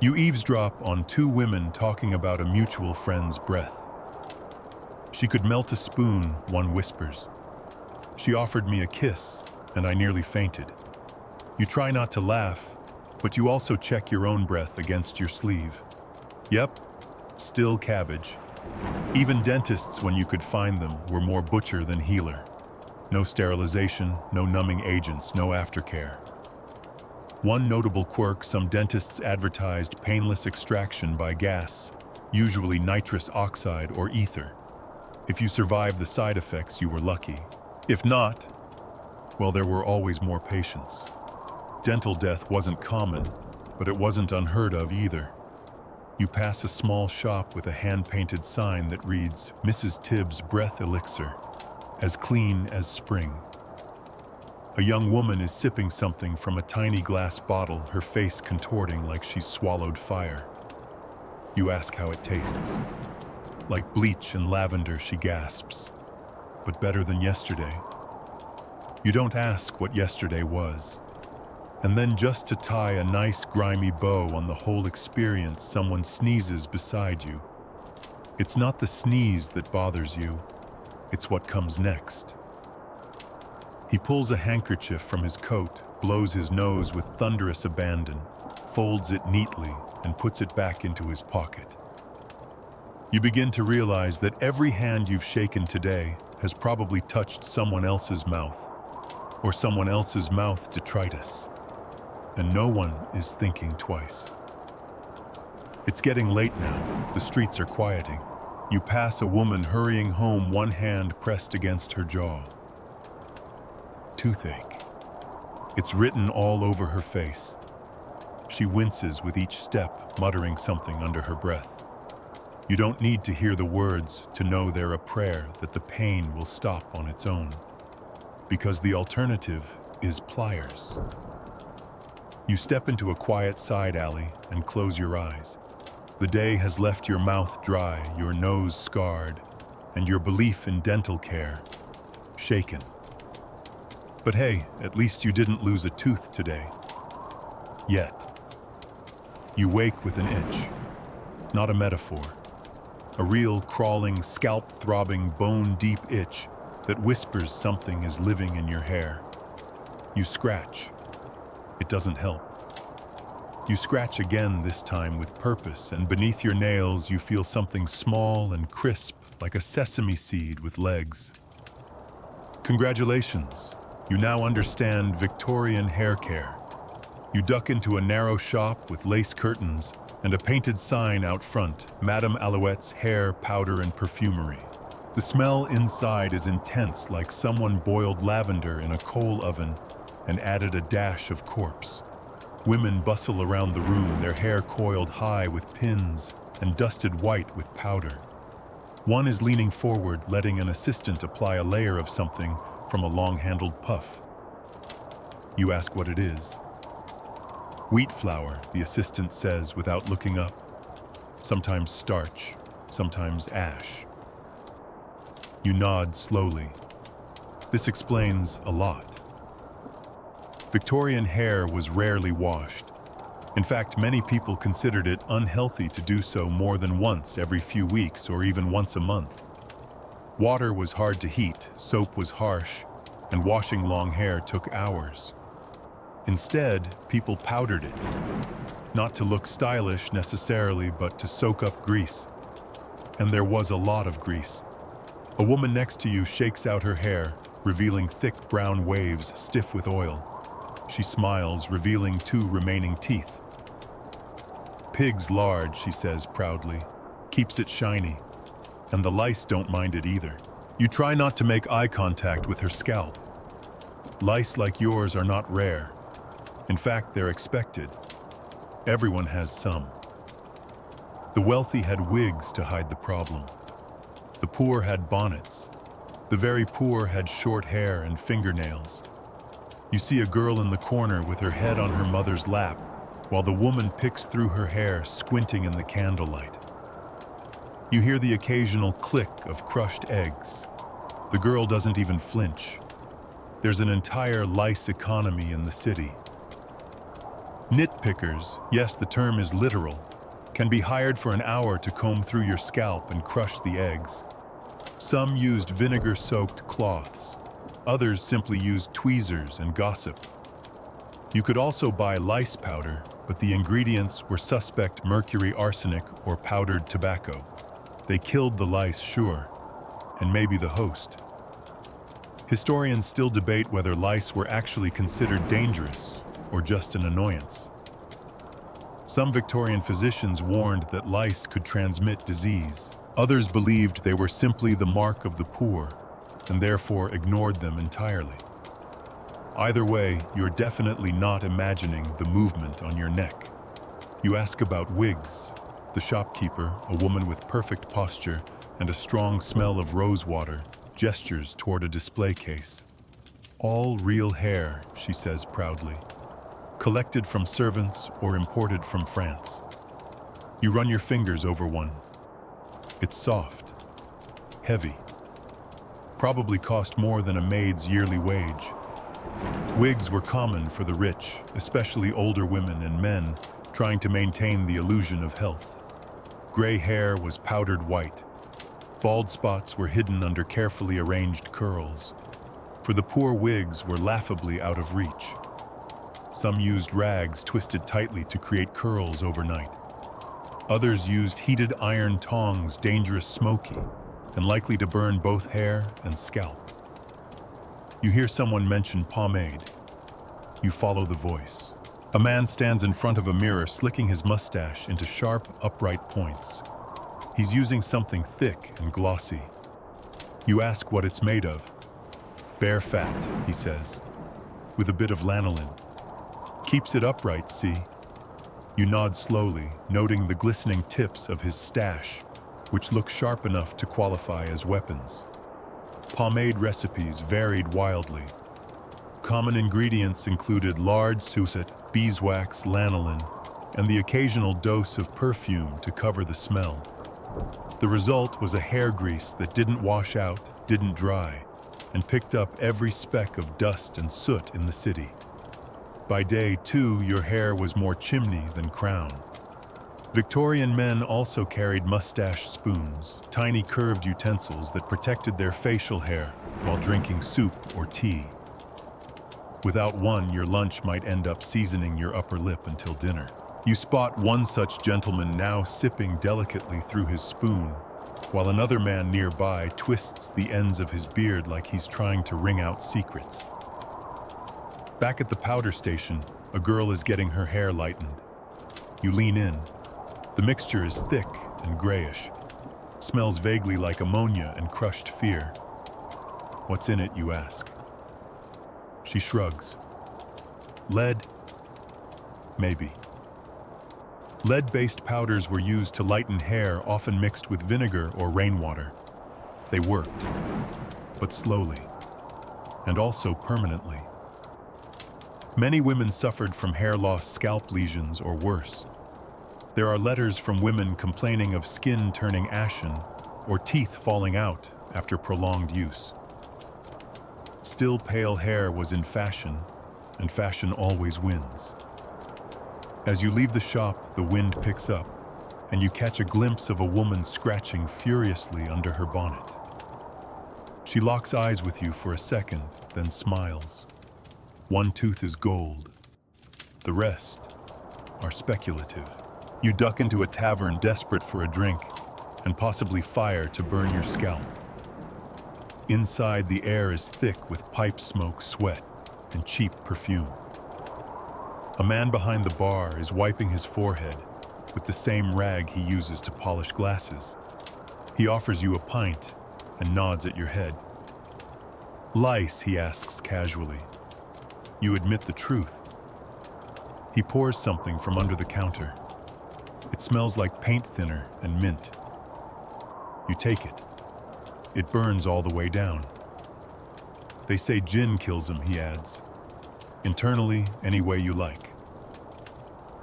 You eavesdrop on two women talking about a mutual friend's breath. She could melt a spoon, one whispers. She offered me a kiss, and I nearly fainted. You try not to laugh, but you also check your own breath against your sleeve. Yep, still cabbage. Even dentists, when you could find them, were more butcher than healer. No sterilization, no numbing agents, no aftercare. One notable quirk: some dentists advertised painless extraction by gas, usually nitrous oxide or ether. If you survived the side effects, you were lucky. If not, well, there were always more patients. Dental death wasn't common, but it wasn't unheard of either. You pass a small shop with a hand-painted sign that reads, "Mrs. Tibbs' Breath Elixir, as clean as spring." A young woman is sipping something from a tiny glass bottle, her face contorting like she's swallowed fire. You ask how it tastes. "Like bleach and lavender," she gasps. "But better than yesterday." You don't ask what yesterday was. And then, just to tie a nice grimy bow on the whole experience, someone sneezes beside you. It's not the sneeze that bothers you, it's what comes next. He pulls a handkerchief from his coat, blows his nose with thunderous abandon, folds it neatly, and puts it back into his pocket. You begin to realize that every hand you've shaken today has probably touched someone else's mouth, or someone else's mouth detritus. And no one is thinking twice. It's getting late now. The streets are quieting. You pass a woman hurrying home, one hand pressed against her jaw. Toothache. It's written all over her face. She winces with each step, muttering something under her breath. You don't need to hear the words to know they're a prayer that the pain will stop on its own. Because the alternative is pliers. You step into a quiet side alley and close your eyes. The day has left your mouth dry, your nose scarred, and your belief in dental care shaken. But hey, at least you didn't lose a tooth today. Yet. You wake with an itch. Not a metaphor. A real, crawling, scalp-throbbing, bone-deep itch that whispers something is living in your hair. You scratch. It doesn't help. You scratch again, this time with purpose, and beneath your nails you feel something small and crisp, like a sesame seed with legs. Congratulations! You now understand Victorian hair care. You duck into a narrow shop with lace curtains and a painted sign out front, Madame Alouette's Hair, Powder and Perfumery. The smell inside is intense, like someone boiled lavender in a coal oven and added a dash of corpse. Women bustle around the room, their hair coiled high with pins and dusted white with powder. One is leaning forward, letting an assistant apply a layer of something from a long-handled puff. You ask what it is. Wheat flour, the assistant says without looking up. Sometimes starch, sometimes ash. You nod slowly. This explains a lot. Victorian hair was rarely washed. In fact, many people considered it unhealthy to do so more than once every few weeks or even once a month. Water was hard to heat, soap was harsh, and washing long hair took hours. Instead, people powdered it. Not to look stylish necessarily, but to soak up grease. And there was a lot of grease. A woman next to you shakes out her hair, revealing thick brown waves stiff with oil. She smiles, revealing 2 remaining teeth. "Pig's lard," she says proudly. "Keeps it shiny. And the lice don't mind it either." You try not to make eye contact with her scalp. Lice like yours are not rare. In fact, they're expected. Everyone has some. The wealthy had wigs to hide the problem. The poor had bonnets. The very poor had short hair and fingernails. You see a girl in the corner with her head on her mother's lap, while the woman picks through her hair, squinting in the candlelight. You hear the occasional click of crushed eggs. The girl doesn't even flinch. There's an entire lice economy in the city. Nitpickers, yes, the term is literal, can be hired for an hour to comb through your scalp and crush the eggs. Some used vinegar-soaked cloths. Others simply used tweezers and gossip. You could also buy lice powder, but the ingredients were suspect mercury arsenic or powdered tobacco. They killed the lice, sure, and maybe the host. Historians still debate whether lice were actually considered dangerous or just an annoyance. Some Victorian physicians warned that lice could transmit disease. Others believed they were simply the mark of the poor and therefore ignored them entirely. Either way, you're definitely not imagining the movement on your neck. You ask about wigs. The shopkeeper, a woman with perfect posture and a strong smell of rosewater, gestures toward a display case. All real hair, she says proudly. Collected from servants or imported from France. You run your fingers over one. It's soft, heavy. Probably cost more than a maid's yearly wage. Wigs were common for the rich, especially older women and men trying to maintain the illusion of health. Gray hair was powdered white. Bald spots were hidden under carefully arranged curls. For the poor, wigs were laughably out of reach. Some used rags twisted tightly to create curls overnight. Others used heated iron tongs, dangerous, smoky, and likely to burn both hair and scalp. You hear someone mention pomade. You follow the voice. A man stands in front of a mirror, slicking his mustache into sharp, upright points. He's using something thick and glossy. You ask what it's made of. Bear fat, he says, with a bit of lanolin. Keeps it upright, see? You nod slowly, noting the glistening tips of his stash, which look sharp enough to qualify as weapons. Pomade recipes varied wildly. Common ingredients included lard, suet, beeswax, lanolin, and the occasional dose of perfume to cover the smell. The result was a hair grease that didn't wash out, didn't dry, and picked up every speck of dust and soot in the city. By day, too, your hair was more chimney than crown. Victorian men also carried mustache spoons, tiny curved utensils that protected their facial hair while drinking soup or tea. Without one, your lunch might end up seasoning your upper lip until dinner. You spot one such gentleman now sipping delicately through his spoon, while another man nearby twists the ends of his beard like he's trying to wring out secrets. Back at the powder station, a girl is getting her hair lightened. You lean in. The mixture is thick and grayish. Smells vaguely like ammonia and crushed fear. What's in it, you ask? She shrugs. Lead? Maybe. Lead-based powders were used to lighten hair, often mixed with vinegar or rainwater. They worked, but slowly, and also permanently. Many women suffered from hair loss, scalp lesions, or worse. There are letters from women complaining of skin turning ashen or teeth falling out after prolonged use. Still, pale hair was in fashion, and fashion always wins. As you leave the shop, the wind picks up, and you catch a glimpse of a woman scratching furiously under her bonnet. She locks eyes with you for a second, then smiles. One tooth is gold. The rest are speculative. You duck into a tavern desperate for a drink, and possibly fire to burn your scalp. Inside, the air is thick with pipe smoke, sweat, and cheap perfume. A man behind the bar is wiping his forehead with the same rag he uses to polish glasses. He offers you a pint and nods at your head. Lice, he asks casually. You admit the truth. He pours something from under the counter. It smells like paint thinner and mint. You take it. It burns all the way down. They say gin kills him, he adds. Internally, any way you like.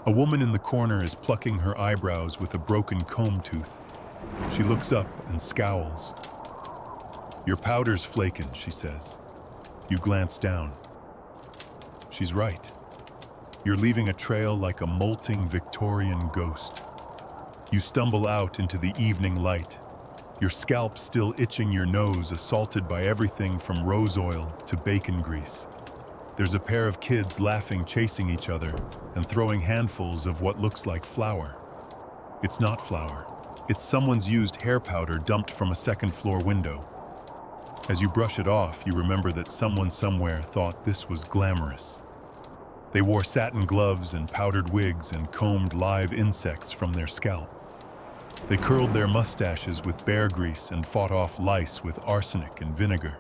A woman in the corner is plucking her eyebrows with a broken comb tooth. She looks up and scowls. Your powder's flaking, she says. You glance down. She's right. You're leaving a trail like a molting Victorian ghost. You stumble out into the evening light, your scalp still itching, your nose assaulted by everything from rose oil to bacon grease. There's a pair of kids laughing, chasing each other, and throwing handfuls of what looks like flour. It's not flour. It's someone's used hair powder dumped from a second-floor window. As you brush it off, you remember that someone somewhere thought this was glamorous. They wore satin gloves and powdered wigs and combed live insects from their scalp. They curled their mustaches with bear grease and fought off lice with arsenic and vinegar.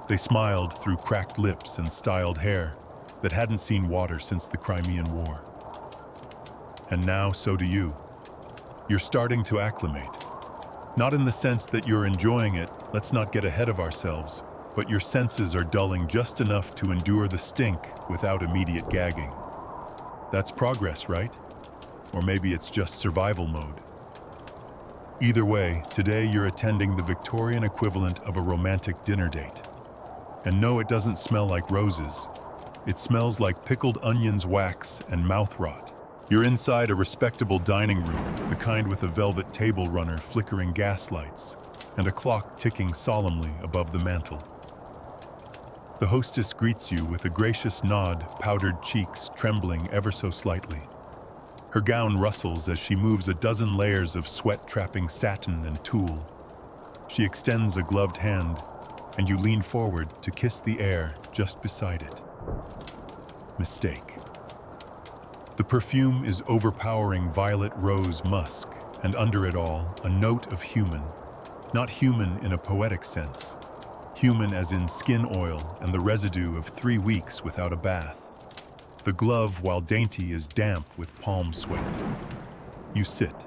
They smiled through cracked lips and styled hair that hadn't seen water since the Crimean War. And now, so do you. You're starting to acclimate. Not in the sense that you're enjoying it, let's not get ahead of ourselves, but your senses are dulling just enough to endure the stink without immediate gagging. That's progress, right? Or maybe it's just survival mode. Either way, today you're attending the Victorian equivalent of a romantic dinner date. And no, it doesn't smell like roses. It smells like pickled onions, wax, and mouth rot. You're inside a respectable dining room, the kind with a velvet table runner flickering gas lights, and a clock ticking solemnly above the mantel. The hostess greets you with a gracious nod, powdered cheeks trembling ever so slightly. Her gown rustles as she moves a dozen layers of sweat-trapping satin and tulle. She extends a gloved hand, and you lean forward to kiss the air just beside it. Mistake. The perfume is overpowering violet rose musk, and under it all, a note of human. Not human in a poetic sense. Human as in skin oil and the residue of 3 weeks without a bath. The glove, while dainty, is damp with palm sweat. You sit.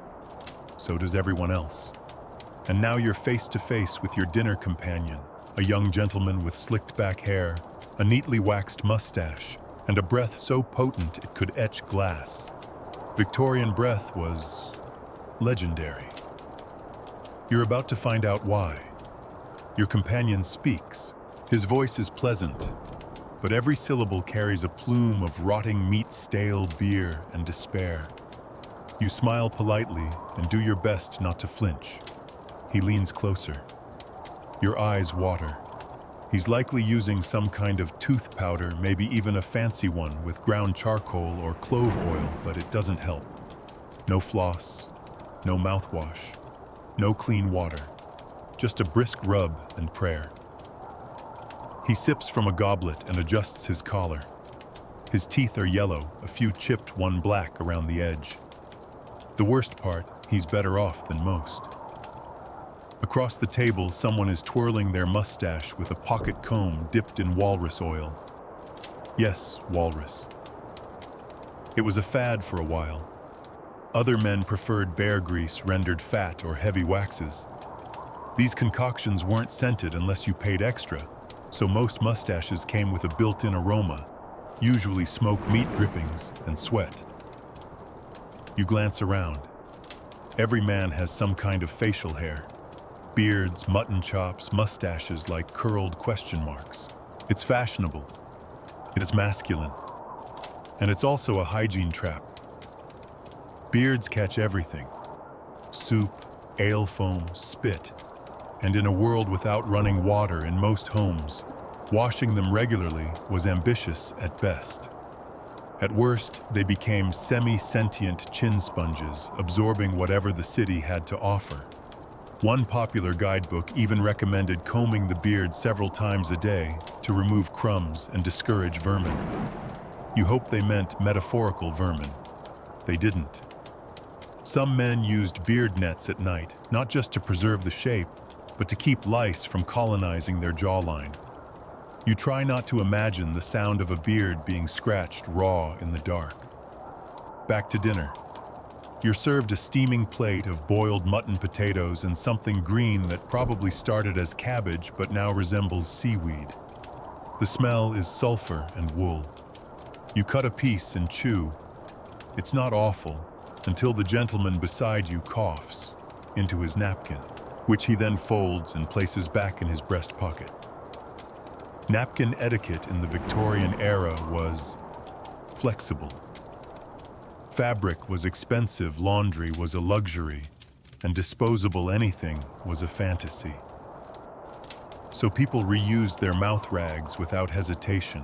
So does everyone else. And now you're face to face with your dinner companion, a young gentleman with slicked back hair, a neatly waxed mustache, and a breath so potent it could etch glass. Victorian breath was legendary. You're about to find out why. Your companion speaks. His voice is pleasant, but every syllable carries a plume of rotting meat, stale beer, and despair. You smile politely and do your best not to flinch. He leans closer. Your eyes water. He's likely using some kind of tooth powder, maybe even a fancy one with ground charcoal or clove oil, but it doesn't help. No floss, no mouthwash, no clean water, just a brisk rub and prayer. He sips from a goblet and adjusts his collar. His teeth are yellow, a few chipped, one black around the edge. The worst part, he's better off than most. Across the table, someone is twirling their mustache with a pocket comb dipped in walrus oil. Yes, walrus. It was a fad for a while. Other men preferred bear grease rendered fat or heavy waxes. These concoctions weren't scented unless you paid extra, so most mustaches came with a built-in aroma, usually smoked meat drippings and sweat. You glance around. Every man has some kind of facial hair. Beards, mutton chops, mustaches like curled question marks. It's fashionable. It is masculine. And it's also a hygiene trap. Beards catch everything. Soup, ale foam, spit. And in a world without running water in most homes, washing them regularly was ambitious at best. At worst, they became semi-sentient chin sponges, absorbing whatever the city had to offer. One popular guidebook even recommended combing the beard several times a day to remove crumbs and discourage vermin. You hope they meant metaphorical vermin. They didn't. Some men used beard nets at night, not just to preserve the shape, but to keep lice from colonizing their jawline. You try not to imagine the sound of a beard being scratched raw in the dark. Back to dinner. You're served a steaming plate of boiled mutton potatoes and something green that probably started as cabbage but now resembles seaweed. The smell is sulfur and wool. You cut a piece and chew. It's not awful until the gentleman beside you coughs into his napkin, which he then folds and places back in his breast pocket. Napkin etiquette in the Victorian era was flexible. Fabric was expensive, laundry was a luxury, and disposable anything was a fantasy. So people reused their mouth rags without hesitation.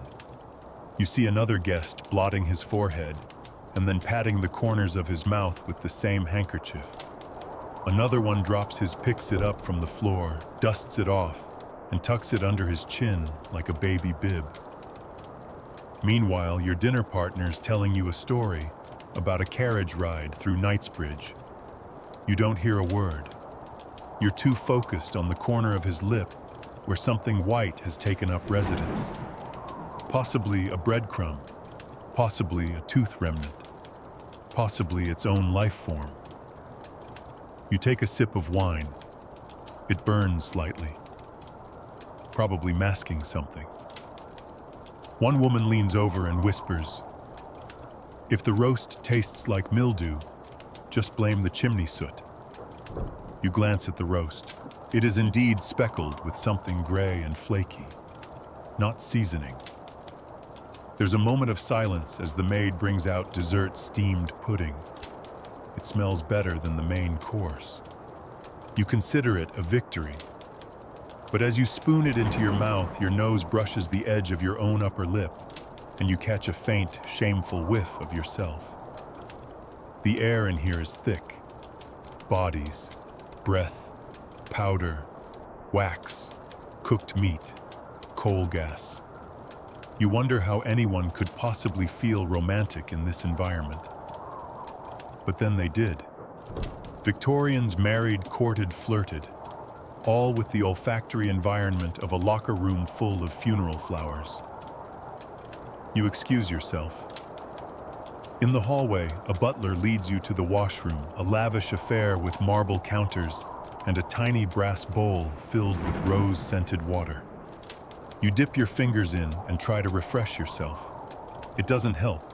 You see another guest blotting his forehead and then patting the corners of his mouth with the same handkerchief. Another one picks it up from the floor, dusts it off, and tucks it under his chin like a baby bib. Meanwhile, your dinner partner's telling you a story about a carriage ride through Knightsbridge. You don't hear a word. You're too focused on the corner of his lip where something white has taken up residence. Possibly a breadcrumb, possibly a tooth remnant, possibly its own life form. You take a sip of wine. It burns slightly, probably masking something. One woman leans over and whispers, "If the roast tastes like mildew, just blame the chimney soot." You glance at the roast. It is indeed speckled with something gray and flaky, not seasoning. There's a moment of silence as the maid brings out dessert steamed pudding. It smells better than the main course. You consider it a victory. But as you spoon it into your mouth, your nose brushes the edge of your own upper lip, and you catch a faint, shameful whiff of yourself. The air in here is thick. Bodies, breath, powder, wax, cooked meat, coal gas. You wonder how anyone could possibly feel romantic in this environment. But then they did. Victorians married, courted, flirted, all with the olfactory environment of a locker room full of funeral flowers. You excuse yourself. In the hallway, a butler leads you to the washroom, a lavish affair with marble counters and a tiny brass bowl filled with rose-scented water. You dip your fingers in and try to refresh yourself. It doesn't help.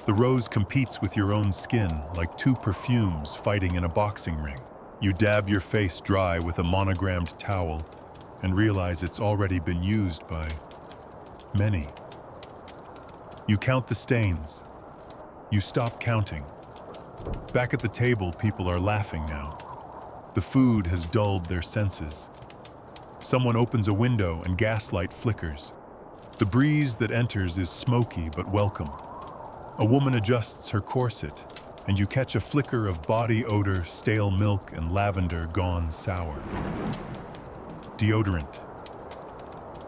The rose competes with your own skin like two perfumes fighting in a boxing ring. You dab your face dry with a monogrammed towel and realize it's already been used by many. You count the stains. You stop counting. Back at the table, people are laughing now. The food has dulled their senses. Someone opens a window and gaslight flickers. The breeze that enters is smoky but welcome. A woman adjusts her corset, and you catch a flicker of body odor, stale milk, and lavender gone sour. Deodorant.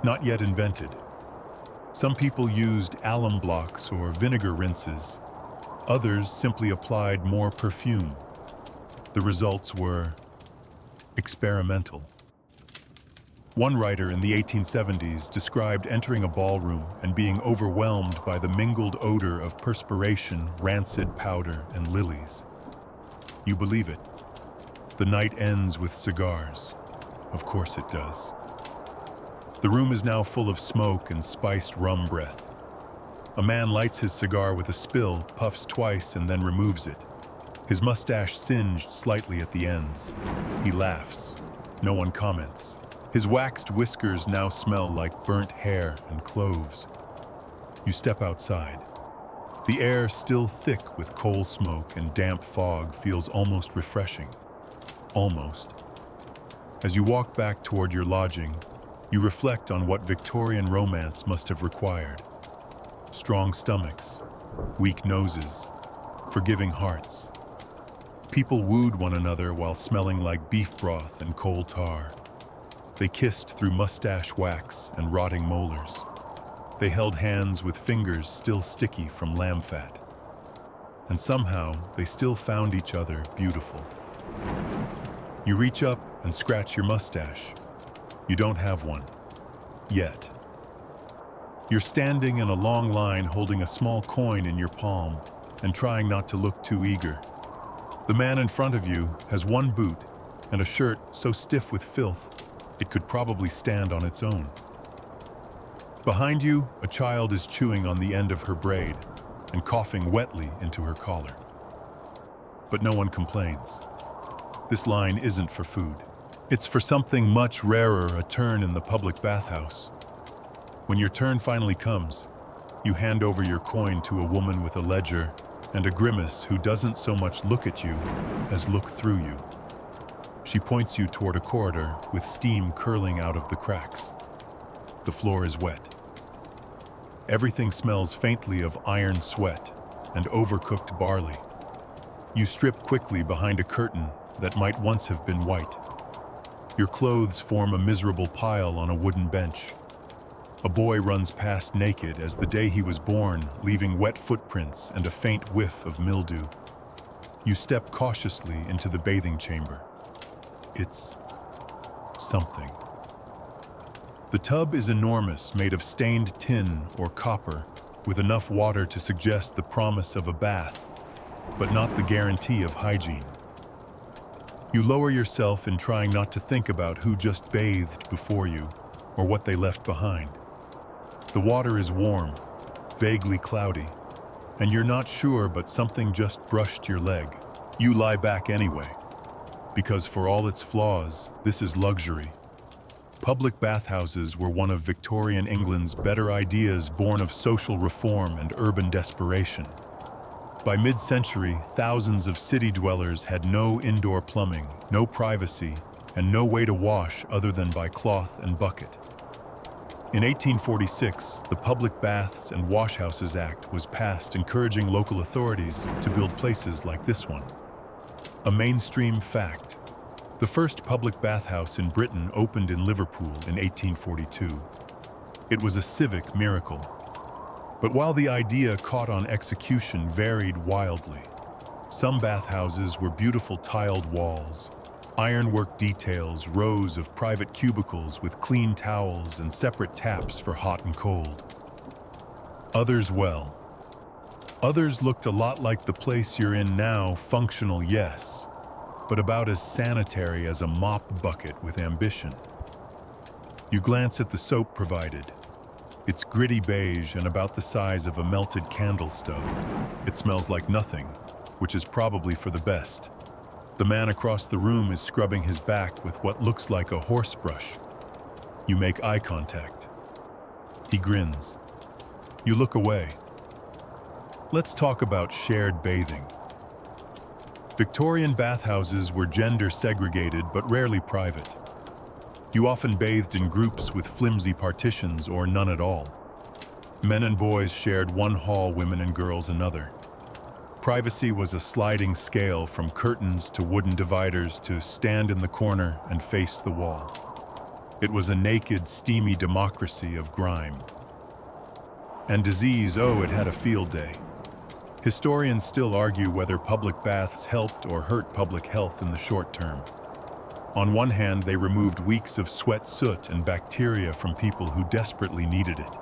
Not yet invented. Some people used alum blocks or vinegar rinses. Others simply applied more perfume. The results were experimental. One writer in the 1870s described entering a ballroom and being overwhelmed by the mingled odor of perspiration, rancid powder, and lilies. You believe it. The night ends with cigars. Of course it does. The room is now full of smoke and spiced rum breath. A man lights his cigar with a spill, puffs twice, and then removes it. His mustache singed slightly at the ends. He laughs. No one comments. His waxed whiskers now smell like burnt hair and cloves. You step outside. The air, still thick with coal smoke and damp fog, feels almost refreshing. Almost. As you walk back toward your lodging, you reflect on what Victorian romance must have required. Strong stomachs, weak noses, forgiving hearts. People wooed one another while smelling like beef broth and coal tar. They kissed through mustache wax and rotting molars. They held hands with fingers still sticky from lamb fat. And somehow, they still found each other beautiful. You reach up and scratch your mustache. You don't have one. Yet. You're standing in a long line holding a small coin in your palm and trying not to look too eager. The man in front of you has one boot and a shirt so stiff with filth it could probably stand on its own. Behind you, a child is chewing on the end of her braid and coughing wetly into her collar. But no one complains. This line isn't for food. It's for something much rarer, a turn in the public bathhouse. When your turn finally comes, you hand over your coin to a woman with a ledger and a grimace who doesn't so much look at you as look through you. She points you toward a corridor with steam curling out of the cracks. The floor is wet. Everything smells faintly of iron sweat and overcooked barley. You strip quickly behind a curtain that might once have been white. Your clothes form a miserable pile on a wooden bench. A boy runs past naked as the day he was born, leaving wet footprints and a faint whiff of mildew. You step cautiously into the bathing chamber. It's something. The tub is enormous, made of stained tin or copper, with enough water to suggest the promise of a bath, but not the guarantee of hygiene. You lower yourself in trying not to think about who just bathed before you or what they left behind. The water is warm, vaguely cloudy, and you're not sure, but something just brushed your leg. You lie back anyway, because for all its flaws, this is luxury. Public bathhouses were one of Victorian England's better ideas, born of social reform and urban desperation. By mid-century, thousands of city dwellers had no indoor plumbing, no privacy, and no way to wash other than by cloth and bucket. In 1846, the Public Baths and Washhouses Act was passed, encouraging local authorities to build places like this one. A mainstream fact: the first public bathhouse in Britain opened in Liverpool in 1842. It was a civic miracle. But while the idea caught on, execution varied wildly. Some bathhouses were beautiful tiled walls, ironwork details, rows of private cubicles with clean towels and separate taps for hot and cold. Others looked a lot like the place you're in now, functional, yes, but about as sanitary as a mop bucket with ambition. You glance at the soap provided. It's gritty beige and about the size of a melted candle stub. It smells like nothing, which is probably for the best. The man across the room is scrubbing his back with what looks like a horse brush. You make eye contact. He grins. You look away. Let's talk about shared bathing. Victorian bathhouses were gender segregated but rarely private. You often bathed in groups with flimsy partitions or none at all. Men and boys shared one hall, women and girls another. Privacy was a sliding scale, from curtains to wooden dividers to stand in the corner and face the wall. It was a naked, steamy democracy of grime. And disease, oh, it had a field day. Historians still argue whether public baths helped or hurt public health in the short term. On one hand, they removed weeks of sweat, soot, and bacteria from people who desperately needed it.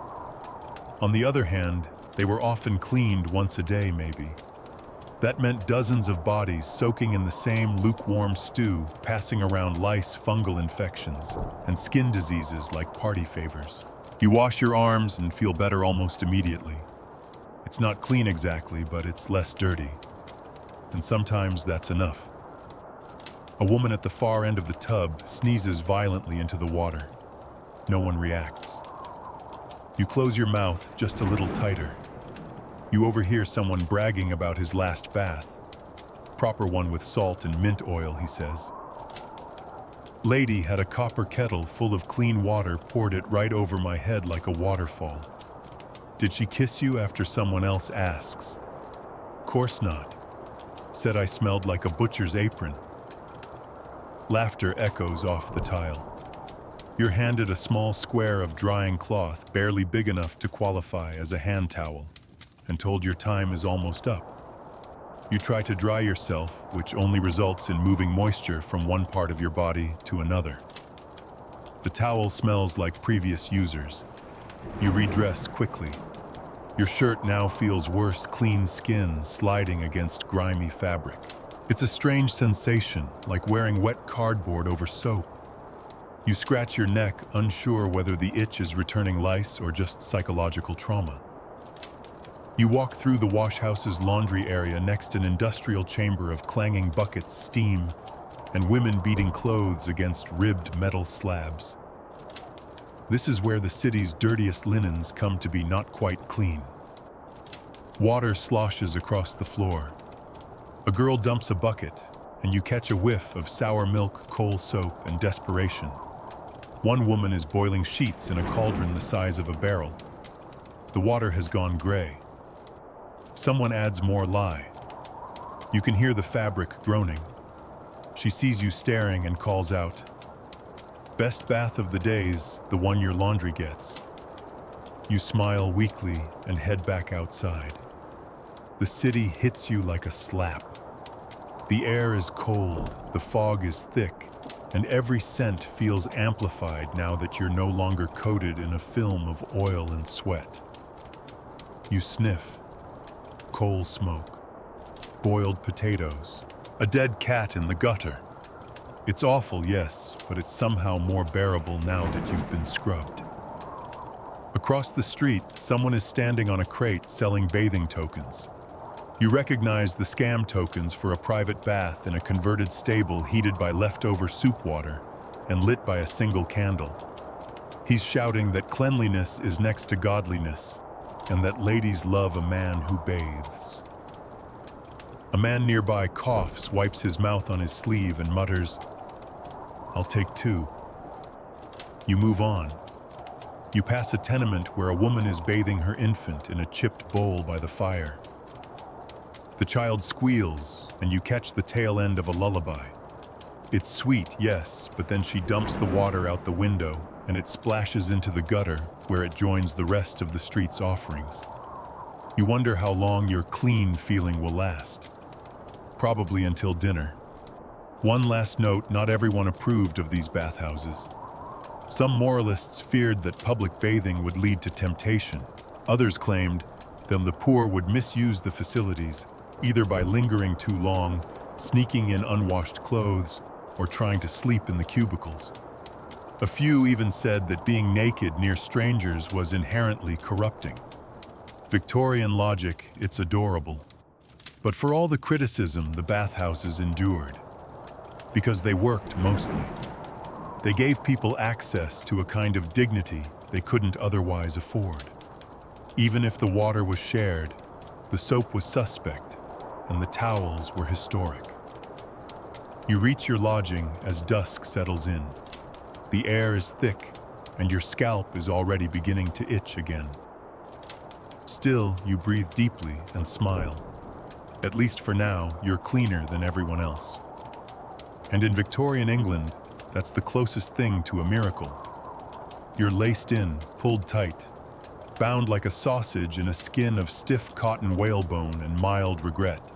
On the other hand, they were often cleaned once a day, maybe. That meant dozens of bodies soaking in the same lukewarm stew, passing around lice, fungal infections, and skin diseases like party favors. You wash your arms and feel better almost immediately. It's not clean exactly, but it's less dirty. And sometimes that's enough. A woman at the far end of the tub sneezes violently into the water. No one reacts. You close your mouth just a little tighter. You overhear someone bragging about his last bath. Proper one with salt and mint oil, he says. Lady had a copper kettle full of clean water, poured it right over my head like a waterfall. Did she kiss you after someone else asks? Course not. Said I smelled like a butcher's apron. Laughter echoes off the tile. You're handed a small square of drying cloth, barely big enough to qualify as a hand towel, and told your time is almost up. You try to dry yourself, which only results in moving moisture from one part of your body to another. The towel smells like previous users. You redress quickly. Your shirt now feels worse, clean skin sliding against grimy fabric. It's a strange sensation, like wearing wet cardboard over soap. You scratch your neck, unsure whether the itch is returning lice or just psychological trauma. You walk through the washhouse's laundry area, next an industrial chamber of clanging buckets, steam, and women beating clothes against ribbed metal slabs. This is where the city's dirtiest linens come to be not quite clean. Water sloshes across the floor. A girl dumps a bucket, and you catch a whiff of sour milk, coal soap, and desperation. One woman is boiling sheets in a cauldron the size of a barrel. The water has gone gray. Someone adds more lye. You can hear the fabric groaning. She sees you staring and calls out, "Best bath of the day's the one your laundry gets." You smile weakly and head back outside. The city hits you like a slap. The air is cold, the fog is thick, and every scent feels amplified now that you're no longer coated in a film of oil and sweat. You sniff. Coal smoke. Boiled potatoes. A dead cat in the gutter. It's awful, yes, but it's somehow more bearable now that you've been scrubbed. Across the street, someone is standing on a crate selling bathing tokens. You recognize the scam tokens for a private bath in a converted stable heated by leftover soup water and lit by a single candle. He's shouting that cleanliness is next to godliness and that ladies love a man who bathes. A man nearby coughs, wipes his mouth on his sleeve and mutters, "I'll take two." You move on. You pass a tenement where a woman is bathing her infant in a chipped bowl by the fire. The child squeals, and you catch the tail end of a lullaby. It's sweet, yes, but then she dumps the water out the window, and it splashes into the gutter, where it joins the rest of the street's offerings. You wonder how long your clean feeling will last. Probably until dinner. One last note, not everyone approved of these bathhouses. Some moralists feared that public bathing would lead to temptation. Others claimed that the poor would misuse the facilities, either by lingering too long, sneaking in unwashed clothes, or trying to sleep in the cubicles. A few even said that being naked near strangers was inherently corrupting. Victorian logic, it's adorable. But for all the criticism, the bathhouses endured. Because they worked mostly. They gave people access to a kind of dignity they couldn't otherwise afford. Even if the water was shared, the soap was suspect, and the towels were historic. You reach your lodging as dusk settles in. The air is thick, and your scalp is already beginning to itch again. Still, you breathe deeply and smile. At least for now, you're cleaner than everyone else. And in Victorian England, that's the closest thing to a miracle. You're laced in, pulled tight, bound like a sausage in a skin of stiff cotton whalebone and mild regret.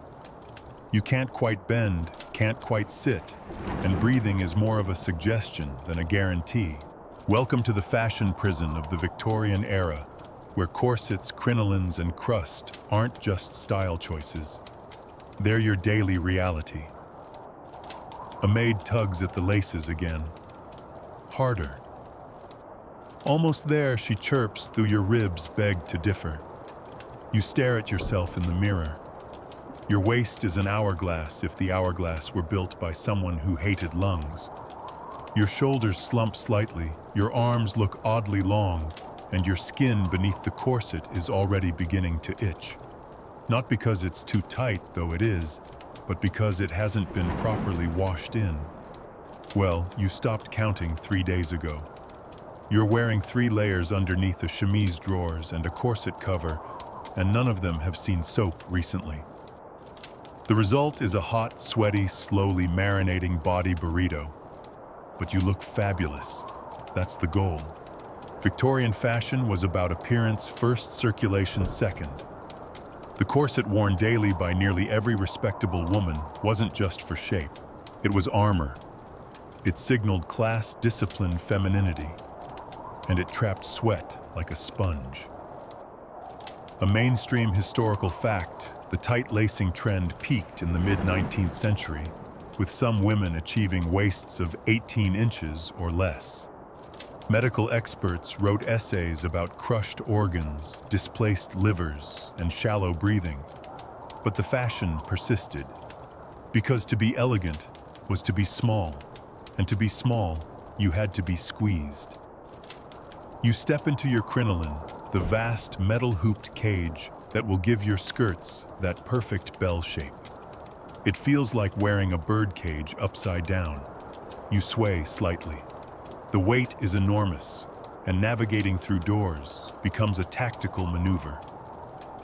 You can't quite bend, can't quite sit, and breathing is more of a suggestion than a guarantee. Welcome to the fashion prison of the Victorian era, where corsets, crinolines, and crust aren't just style choices. They're your daily reality. A maid tugs at the laces again. Harder. Almost there, she chirps, though your ribs beg to differ. You stare at yourself in the mirror. Your waist is an hourglass if the hourglass were built by someone who hated lungs. Your shoulders slump slightly, your arms look oddly long, and your skin beneath the corset is already beginning to itch. Not because it's too tight, though it is, but because it hasn't been properly washed in. Well, you stopped counting 3 days ago. You're wearing 3 layers underneath the chemise drawers and a corset cover, and none of them have seen soap recently. The result is a hot, sweaty, slowly marinating body burrito. But you look fabulous. That's the goal. Victorian fashion was about appearance first, circulation second. The corset worn daily by nearly every respectable woman wasn't just for shape. It was armor. It signaled class, discipline, femininity. And it trapped sweat like a sponge. A mainstream historical fact, the tight lacing trend peaked in the mid-19th century, with some women achieving waists of 18 inches or less. Medical experts wrote essays about crushed organs, displaced livers, and shallow breathing. But the fashion persisted. Because to be elegant was to be small, and to be small, you had to be squeezed. You step into your crinoline, the vast metal-hooped cage that will give your skirts that perfect bell shape. It feels like wearing a birdcage upside down. You sway slightly. The weight is enormous, and navigating through doors becomes a tactical maneuver.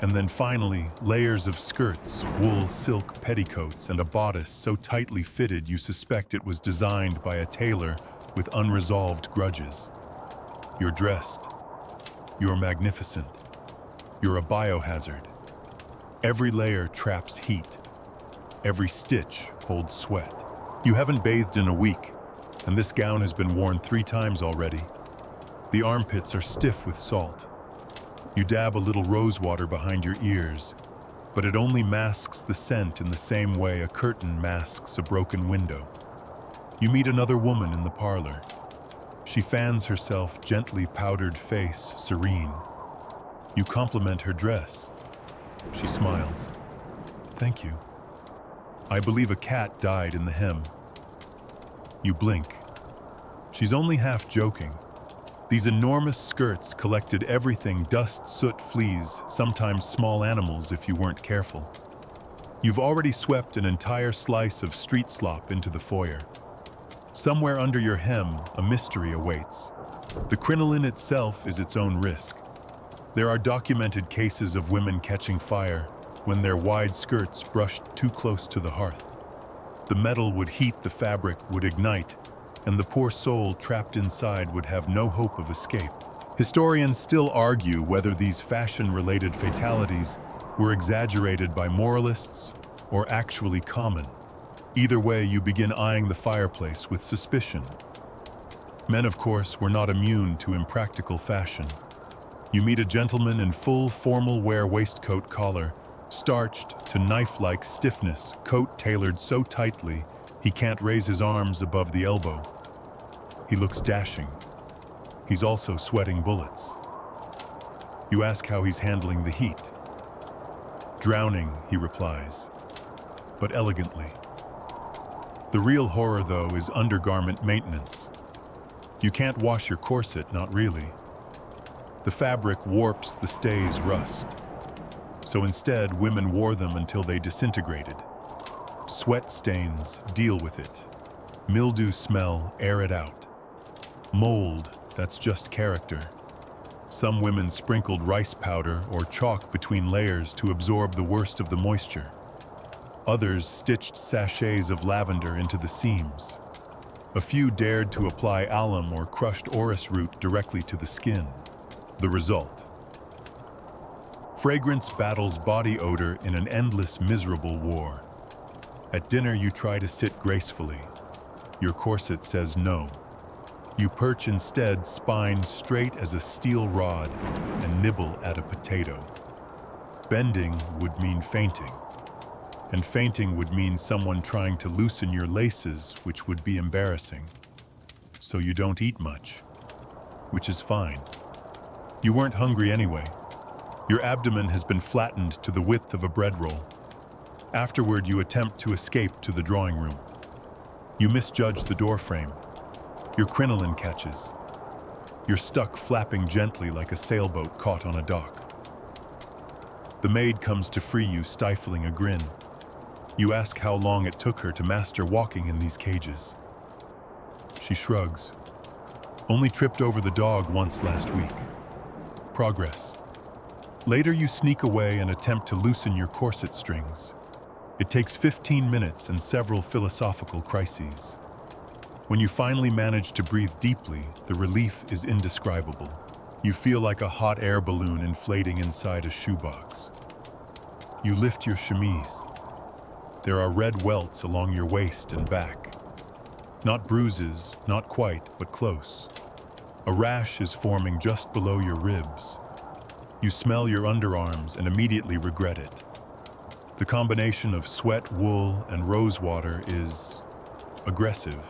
And then finally, layers of skirts, wool, silk, petticoats, and a bodice so tightly fitted you suspect it was designed by a tailor with unresolved grudges. You're dressed. You're magnificent. You're a biohazard. Every layer traps heat. Every stitch holds sweat. You haven't bathed in a week, and this gown has been worn 3 times already. The armpits are stiff with salt. You dab a little rose water behind your ears, but it only masks the scent in the same way a curtain masks a broken window. You meet another woman in the parlor. She fans herself, gently powdered face, serene. You compliment her dress. She smiles. Thank you. I believe a cat died in the hem. You blink. She's only half joking. These enormous skirts collected everything: dust, soot, fleas, sometimes small animals if you weren't careful. You've already swept an entire slice of street slop into the foyer. Somewhere under your hem, a mystery awaits. The crinoline itself is its own risk. There are documented cases of women catching fire when their wide skirts brushed too close to the hearth. The metal would heat, the fabric would ignite, and the poor soul trapped inside would have no hope of escape. Historians still argue whether these fashion-related fatalities were exaggerated by moralists or actually common. Either way, you begin eyeing the fireplace with suspicion. Men, of course, were not immune to impractical fashion. You meet a gentleman in full formal wear, waistcoat collar, starched to knife-like stiffness, coat tailored so tightly he can't raise his arms above the elbow. He looks dashing. He's also sweating bullets. You ask how he's handling the heat. Drowning, he replies, but elegantly. The real horror, though, is undergarment maintenance. You can't wash your corset, not really. The fabric warps, the stays rust. So instead, women wore them until they disintegrated. Sweat stains, deal with it. Mildew smell, air it out. Mold, that's just character. Some women sprinkled rice powder or chalk between layers to absorb the worst of the moisture. Others stitched sachets of lavender into the seams. A few dared to apply alum or crushed orris root directly to the skin. The result: fragrance battles body odor in an endless, miserable war. At dinner, you try to sit gracefully. Your corset says no. You perch instead, spine straight as a steel rod, and nibble at a potato. Bending would mean fainting. And fainting would mean someone trying to loosen your laces, which would be embarrassing. So you don't eat much, which is fine. You weren't hungry anyway. Your abdomen has been flattened to the width of a bread roll. Afterward, you attempt to escape to the drawing room. You misjudge the door frame. Your crinoline catches. You're stuck flapping gently like a sailboat caught on a dock. The maid comes to free you, stifling a grin. You ask how long it took her to master walking in these cages. She shrugs. Only tripped over the dog once last week. Progress. Later, you sneak away and attempt to loosen your corset strings. It takes 15 minutes and several philosophical crises. When you finally manage to breathe deeply, the relief is indescribable. You feel like a hot air balloon inflating inside a shoebox. You lift your chemise. There are red welts along your waist and back. Not bruises, not quite, but close. A rash is forming just below your ribs. You smell your underarms and immediately regret it. The combination of sweat, wool, and rose water is aggressive.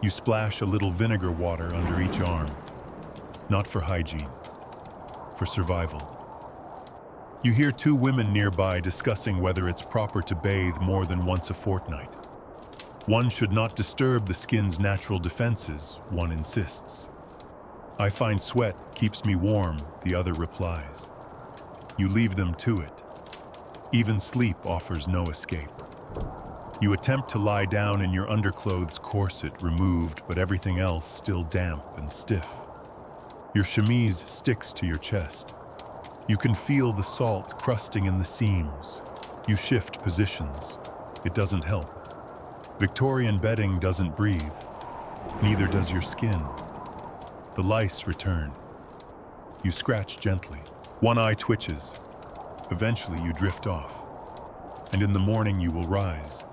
You splash a little vinegar water under each arm. Not for hygiene, for survival. You hear 2 women nearby discussing whether it's proper to bathe more than once a fortnight. One should not disturb the skin's natural defenses, one insists. I find sweat keeps me warm, the other replies. You leave them to it. Even sleep offers no escape. You attempt to lie down in your underclothes corset removed, but everything else still damp and stiff. Your chemise sticks to your chest. You can feel the salt crusting in the seams. You shift positions. It doesn't help. Victorian bedding doesn't breathe. Neither does your skin. The lice return. You scratch gently. One eye twitches. Eventually you drift off. And in the morning you will rise.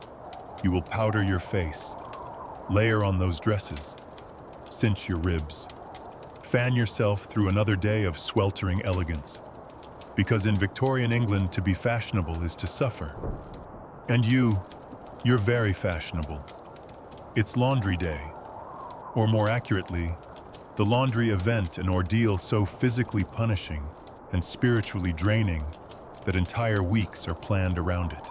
You will powder your face. Layer on those dresses. Cinch your ribs. Fan yourself through another day of sweltering elegance. Because in Victorian England, to be fashionable is to suffer. And you're very fashionable. It's laundry day. Or more accurately, the laundry event, an ordeal so physically punishing and spiritually draining that entire weeks are planned around it.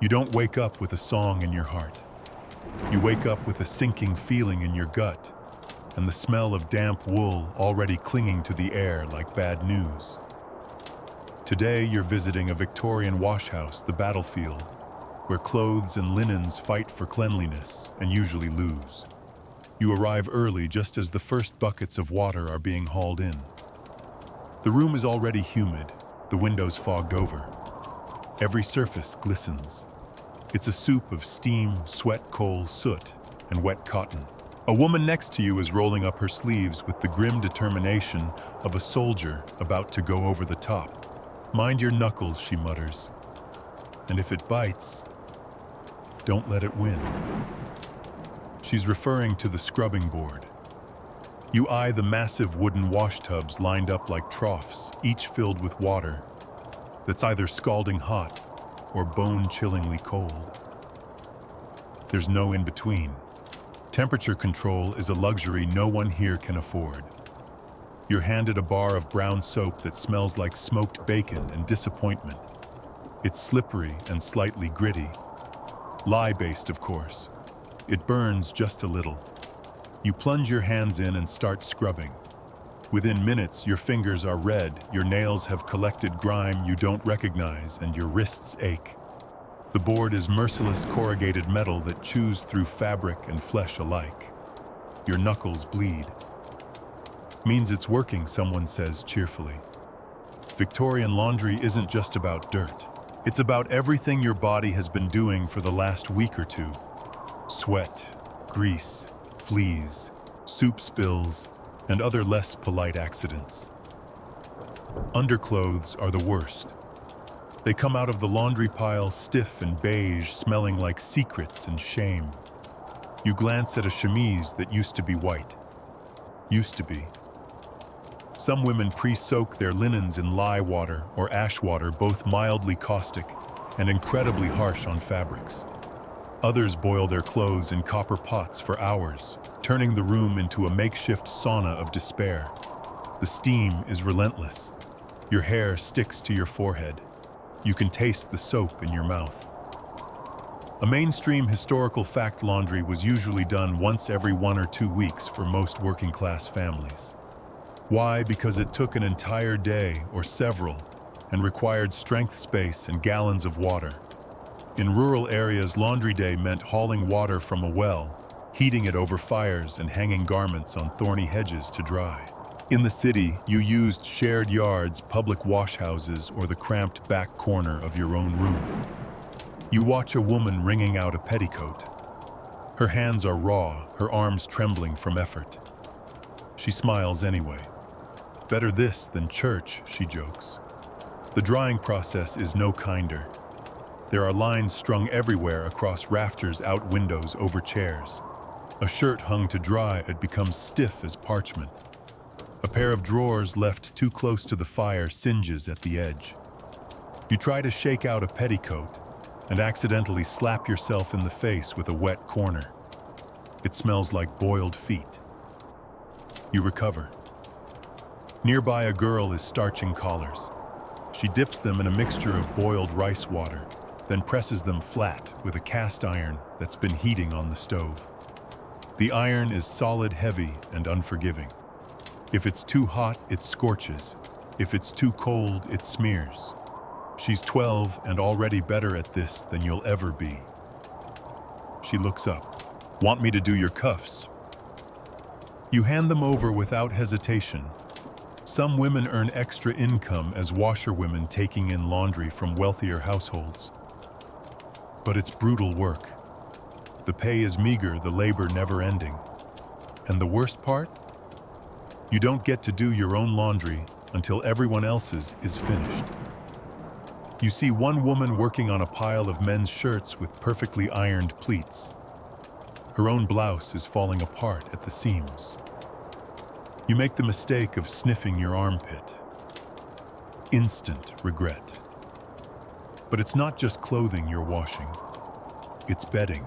You don't wake up with a song in your heart. You wake up with a sinking feeling in your gut and the smell of damp wool already clinging to the air like bad news. Today you're visiting a Victorian washhouse, the battlefield, where clothes and linens fight for cleanliness and usually lose. You arrive early just as the first buckets of water are being hauled in. The room is already humid, the windows fogged over. Every surface glistens. It's a soup of steam, sweat, coal, soot, and wet cotton. A woman next to you is rolling up her sleeves with the grim determination of a soldier about to go over the top. "Mind your knuckles," she mutters. "And if it bites, don't let it win." She's referring to the scrubbing board. You eye the massive wooden wash tubs lined up like troughs, each filled with water that's either scalding hot or bone-chillingly cold. There's no in-between. Temperature control is a luxury no one here can afford. You're handed a bar of brown soap that smells like smoked bacon and disappointment. It's slippery and slightly gritty. Lye-based, of course. It burns just a little. You plunge your hands in and start scrubbing. Within minutes, your fingers are red, your nails have collected grime you don't recognize, and your wrists ache. The board is merciless corrugated metal that chews through fabric and flesh alike. Your knuckles bleed. "Means it's working," someone says cheerfully. Victorian laundry isn't just about dirt. It's about everything your body has been doing for the last week or two. Sweat, grease, fleas, soup spills, and other less polite accidents. Underclothes are the worst. They come out of the laundry pile stiff and beige, smelling like secrets and shame. You glance at a chemise that used to be white. Used to be. Some women pre-soak their linens in lye water or ash water, both mildly caustic and incredibly harsh on fabrics. Others boil their clothes in copper pots for hours, turning the room into a makeshift sauna of despair. The steam is relentless. Your hair sticks to your forehead. You can taste the soap in your mouth. A mainstream historical fact, laundry was usually done once every 1 or 2 weeks for most working-class families. Why? Because it took an entire day or several and required strength, space, and gallons of water. In rural areas, laundry day meant hauling water from a well, heating it over fires, and hanging garments on thorny hedges to dry. In the city, you used shared yards, public washhouses, or the cramped back corner of your own room. You watch a woman wringing out a petticoat. Her hands are raw, her arms trembling from effort. She smiles anyway. "Better this than church," she jokes. The drying process is no kinder. There are lines strung everywhere across rafters, out windows, over chairs. A shirt hung to dry, it becomes stiff as parchment. A pair of drawers left too close to the fire singes at the edge. You try to shake out a petticoat and accidentally slap yourself in the face with a wet corner. It smells like boiled feet. You recover. Nearby, a girl is starching collars. She dips them in a mixture of boiled rice water, then presses them flat with a cast iron that's been heating on the stove. The iron is solid, heavy, and unforgiving. If it's too hot, it scorches. If it's too cold, it smears. She's 12 and already better at this than you'll ever be. She looks up. Want me to do your cuffs? You hand them over without hesitation. Some women earn extra income as washerwomen taking in laundry from wealthier households. But it's brutal work. The pay is meager, the labor never-ending. And the worst part? You don't get to do your own laundry until everyone else's is finished. You see one woman working on a pile of men's shirts with perfectly ironed pleats. Her own blouse is falling apart at the seams. You make the mistake of sniffing your armpit. Instant regret. But it's not just clothing you're washing. It's bedding.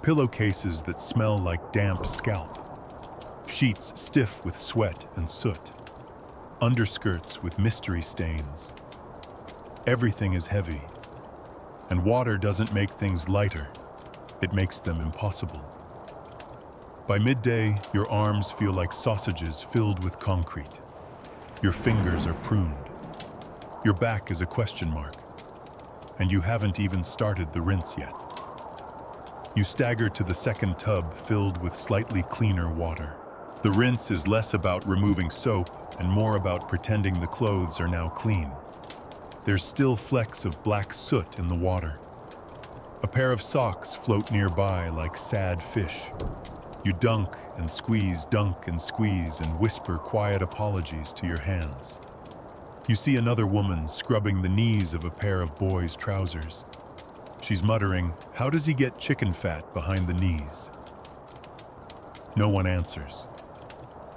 Pillowcases that smell like damp scalp. Sheets stiff with sweat and soot. Underskirts with mystery stains. Everything is heavy. And water doesn't make things lighter. It makes them impossible. By midday, your arms feel like sausages filled with concrete. Your fingers are pruned. Your back is a question mark. And you haven't even started the rinse yet. You stagger to the second tub filled with slightly cleaner water. The rinse is less about removing soap and more about pretending the clothes are now clean. There's still flecks of black soot in the water. A pair of socks float nearby like sad fish. You dunk and squeeze, and whisper quiet apologies to your hands. You see another woman scrubbing the knees of a pair of boys' trousers. She's muttering, "How does he get chicken fat behind the knees?" No one answers.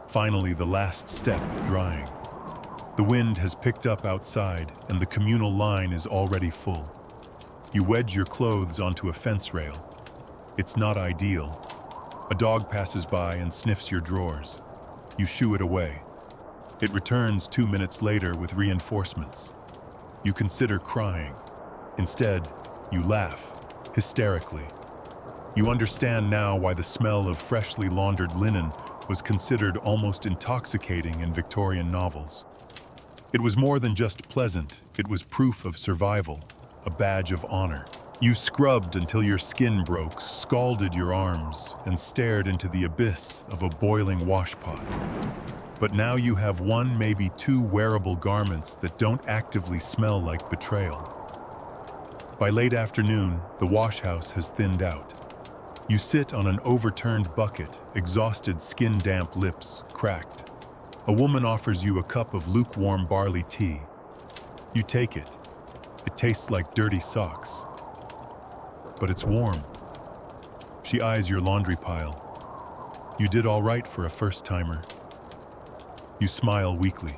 Finally, the last step, drying. The wind has picked up outside, and the communal line is already full. You wedge your clothes onto a fence rail. It's not ideal. A dog passes by and sniffs your drawers. You shoo it away. It returns 2 minutes later with reinforcements. You consider crying. Instead, you laugh, hysterically. You understand now why the smell of freshly laundered linen was considered almost intoxicating in Victorian novels. It was more than just pleasant, it was proof of survival, a badge of honor. You scrubbed until your skin broke, scalded your arms, and stared into the abyss of a boiling washpot. But now you have one, maybe two wearable garments that don't actively smell like betrayal. By late afternoon, the wash house has thinned out. You sit on an overturned bucket, exhausted, skin-damp lips cracked. A woman offers you a cup of lukewarm barley tea. You take it. It tastes like dirty socks. But it's warm. She eyes your laundry pile. You did all right for a first-timer. You smile weakly.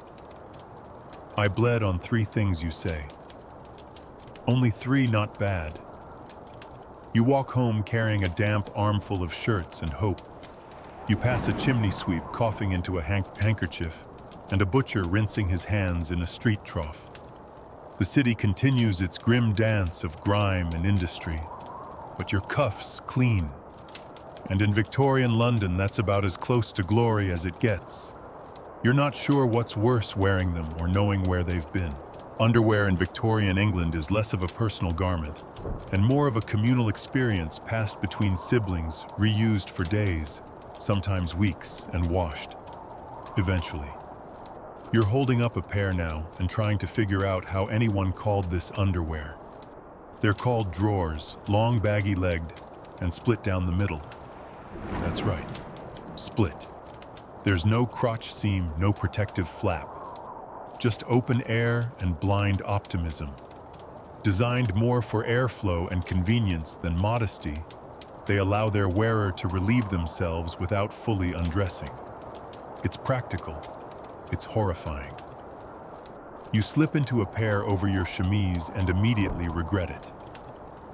I bled on 3 things, you say. Only 3, not bad. You walk home carrying a damp armful of shirts and hope. You pass a chimney sweep coughing into a handkerchief and a butcher rinsing his hands in a street trough. The city continues its grim dance of grime and industry, but your cuffs clean. And in Victorian London, that's about as close to glory as it gets. You're not sure what's worse, wearing them or knowing where they've been. Underwear in Victorian England is less of a personal garment and more of a communal experience passed between siblings, reused for days, sometimes weeks, and washed. Eventually. You're holding up a pair now and trying to figure out how anyone called this underwear. They're called drawers, long, baggy-legged, and split down the middle. That's right, split. There's no crotch seam, no protective flap. Just open air and blind optimism. Designed more for airflow and convenience than modesty, they allow their wearer to relieve themselves without fully undressing. It's practical. It's horrifying. You slip into a pair over your chemise and immediately regret it.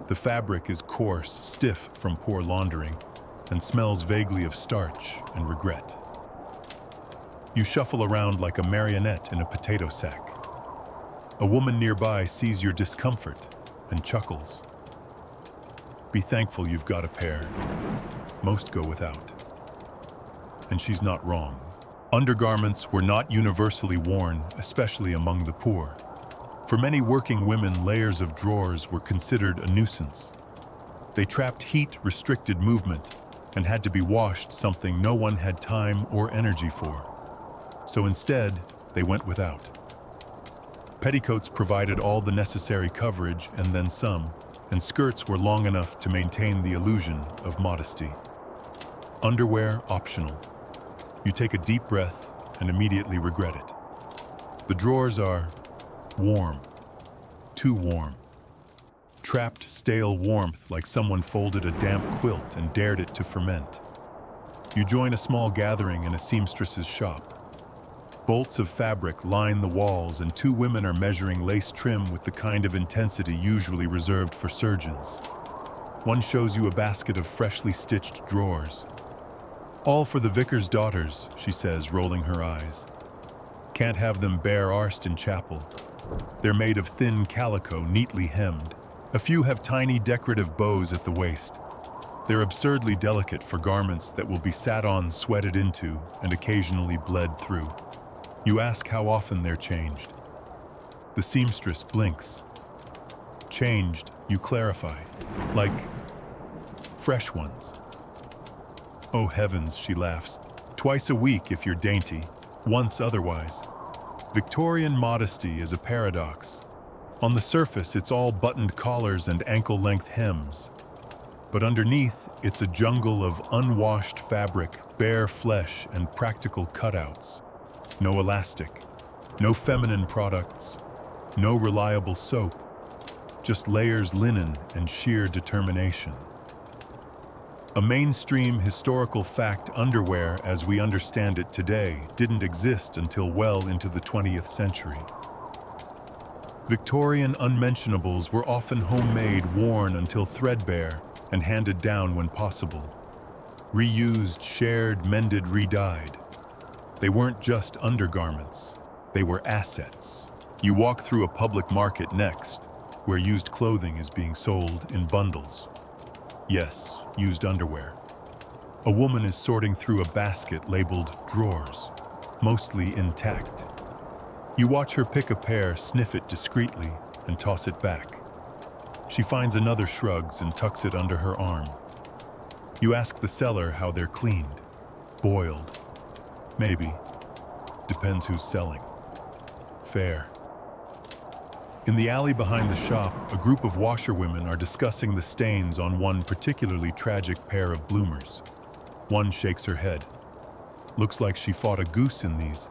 The fabric is coarse, stiff from poor laundering, and smells vaguely of starch and regret. You shuffle around like a marionette in a potato sack. A woman nearby sees your discomfort and chuckles. Be thankful you've got a pair. Most go without. And she's not wrong. Undergarments were not universally worn, especially among the poor. For many working women, layers of drawers were considered a nuisance. They trapped heat-restricted movement and had to be washed, something no one had time or energy for. So instead, they went without. Petticoats provided all the necessary coverage and then some, and skirts were long enough to maintain the illusion of modesty. Underwear optional. You take a deep breath and immediately regret it. The drawers are warm, too warm. Trapped stale warmth like someone folded a damp quilt and dared it to ferment. You join a small gathering in a seamstress's shop. Bolts of fabric line the walls and two women are measuring lace trim with the kind of intensity usually reserved for surgeons. One shows you a basket of freshly stitched drawers. "All for the vicar's daughters," she says, rolling her eyes. "Can't have them bare-arsed in chapel. They're made of thin calico, neatly hemmed. A few have tiny decorative bows at the waist. They're absurdly delicate for garments that will be sat on, sweated into, and occasionally bled through." You ask how often they're changed. The seamstress blinks. "Changed," you clarify. "Like fresh ones." "Oh heavens," she laughs. "Twice a week if you're dainty, once otherwise." Victorian modesty is a paradox. On the surface, it's all buttoned collars and ankle-length hems. But underneath, it's a jungle of unwashed fabric, bare flesh, and practical cutouts. No elastic, no feminine products, no reliable soap, just layers linen and sheer determination. A mainstream historical fact, underwear as we understand it today didn't exist until well into the 20th century. Victorian unmentionables were often homemade, worn until threadbare, and handed down when possible. Reused, shared, mended, re-dyed. They weren't just undergarments, they were assets. You walk through a public market next, where used clothing is being sold in bundles. Yes, used underwear. A woman is sorting through a basket labeled drawers, mostly intact. You watch her pick a pair, sniff it discreetly, and toss it back. She finds another, shrugs, and tucks it under her arm. You ask the seller how they're cleaned. Boiled. Maybe. Depends who's selling. Fair. In the alley behind the shop, a group of washerwomen are discussing the stains on one particularly tragic pair of bloomers. One shakes her head. "Looks like she fought a goose in these."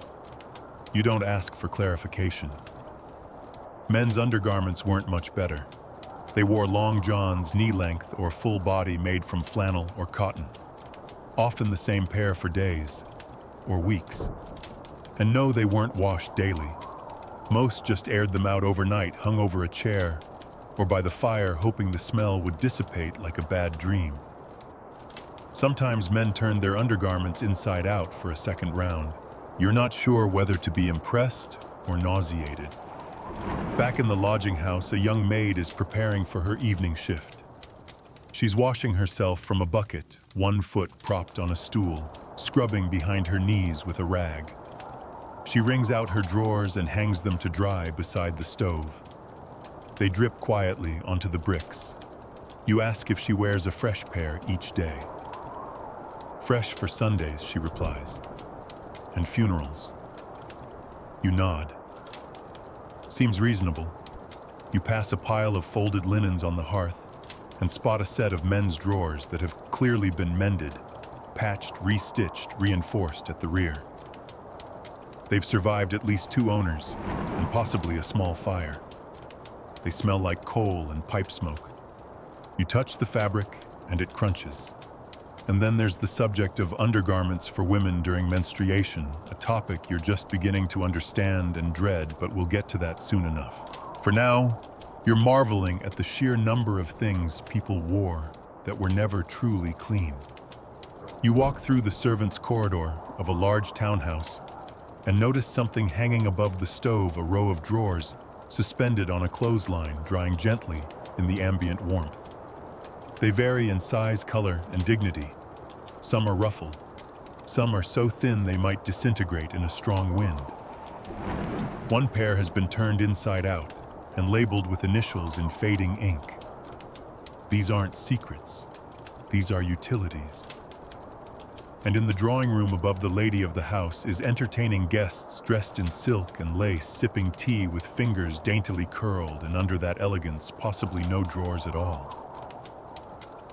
You don't ask for clarification. Men's undergarments weren't much better. They wore long johns, knee-length, or full body made from flannel or cotton. Often the same pair for days, or weeks. And no, they weren't washed daily. Most just aired them out overnight, hung over a chair, or by the fire, hoping the smell would dissipate like a bad dream. Sometimes men turned their undergarments inside out for a second round. You're not sure whether to be impressed or nauseated. Back in the lodging house, a young maid is preparing for her evening shift. She's washing herself from a bucket, one foot propped on a stool, scrubbing behind her knees with a rag. She wrings out her drawers and hangs them to dry beside the stove. They drip quietly onto the bricks. You ask if she wears a fresh pair each day. "Fresh for Sundays," she replies. "And funerals." You nod. Seems reasonable. You pass a pile of folded linens on the hearth and spot a set of men's drawers that have clearly been mended, patched, restitched, reinforced at the rear. They've survived at least 2 owners and possibly a small fire. They smell like coal and pipe smoke. You touch the fabric and it crunches. And then there's the subject of undergarments for women during menstruation, a topic you're just beginning to understand and dread, but we'll get to that soon enough. For now, you're marveling at the sheer number of things people wore that were never truly clean. You walk through the servants' corridor of a large townhouse and notice something hanging above the stove, a row of drawers suspended on a clothesline, drying gently in the ambient warmth. They vary in size, color, and dignity. Some are ruffled. Some are so thin they might disintegrate in a strong wind. One pair has been turned inside out, and labeled with initials in fading ink. These aren't secrets. These are utilities. And in the drawing room above the lady of the house is entertaining guests dressed in silk and lace, sipping tea with fingers daintily curled, and under that elegance, possibly no drawers at all.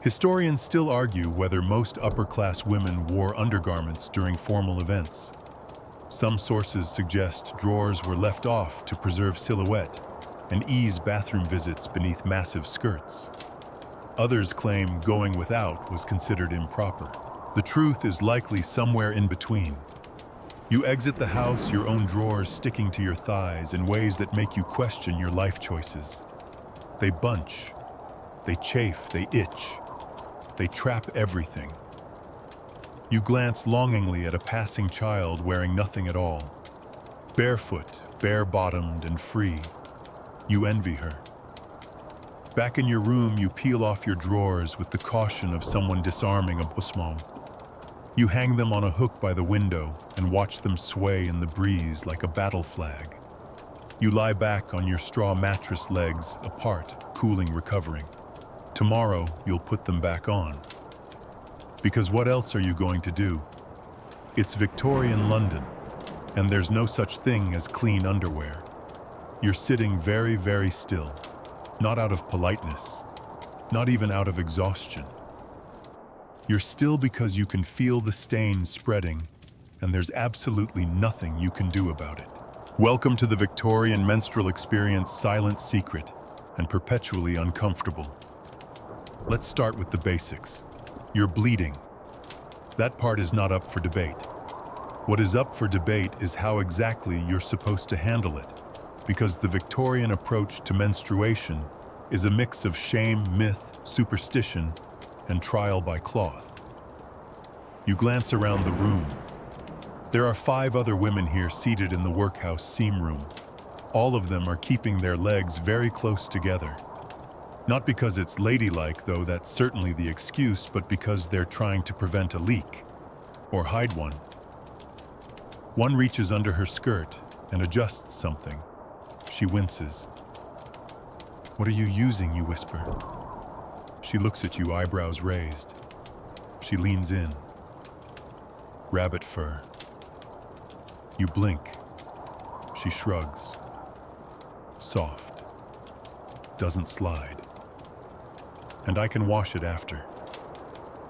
Historians still argue whether most upper-class women wore undergarments during formal events. Some sources suggest drawers were left off to preserve silhouette and ease bathroom visits beneath massive skirts. Others claim going without was considered improper. The truth is likely somewhere in between. You exit the house, your own drawers sticking to your thighs in ways that make you question your life choices. They bunch, they chafe, they itch, they trap everything. You glance longingly at a passing child wearing nothing at all. Barefoot, bare-bottomed, and free. You envy her. Back in your room, you peel off your drawers with the caution of someone disarming a busman. You hang them on a hook by the window and watch them sway in the breeze like a battle flag. You lie back on your straw mattress, legs apart, cooling, recovering. Tomorrow, you'll put them back on. Because what else are you going to do? It's Victorian London, and there's no such thing as clean underwear. You're sitting very, very still, not out of politeness, not even out of exhaustion. You're still because you can feel the stain spreading, and there's absolutely nothing you can do about it. Welcome to the Victorian menstrual experience, silent, secret, and perpetually uncomfortable. Let's start with the basics. You're bleeding. That part is not up for debate. What is up for debate is how exactly you're supposed to handle it, because the Victorian approach to menstruation is a mix of shame, myth, superstition, and trial by cloth. You glance around the room. There are 5 other women here seated in the workhouse seam room. All of them are keeping their legs very close together. Not because it's ladylike, though that's certainly the excuse, but because they're trying to prevent a leak, or hide one. One reaches under her skirt and adjusts something. She winces. "What are you using?" you whisper. She looks at you, eyebrows raised. She leans in. "Rabbit fur." You blink. She shrugs. "Soft. Doesn't slide. And I can wash it after."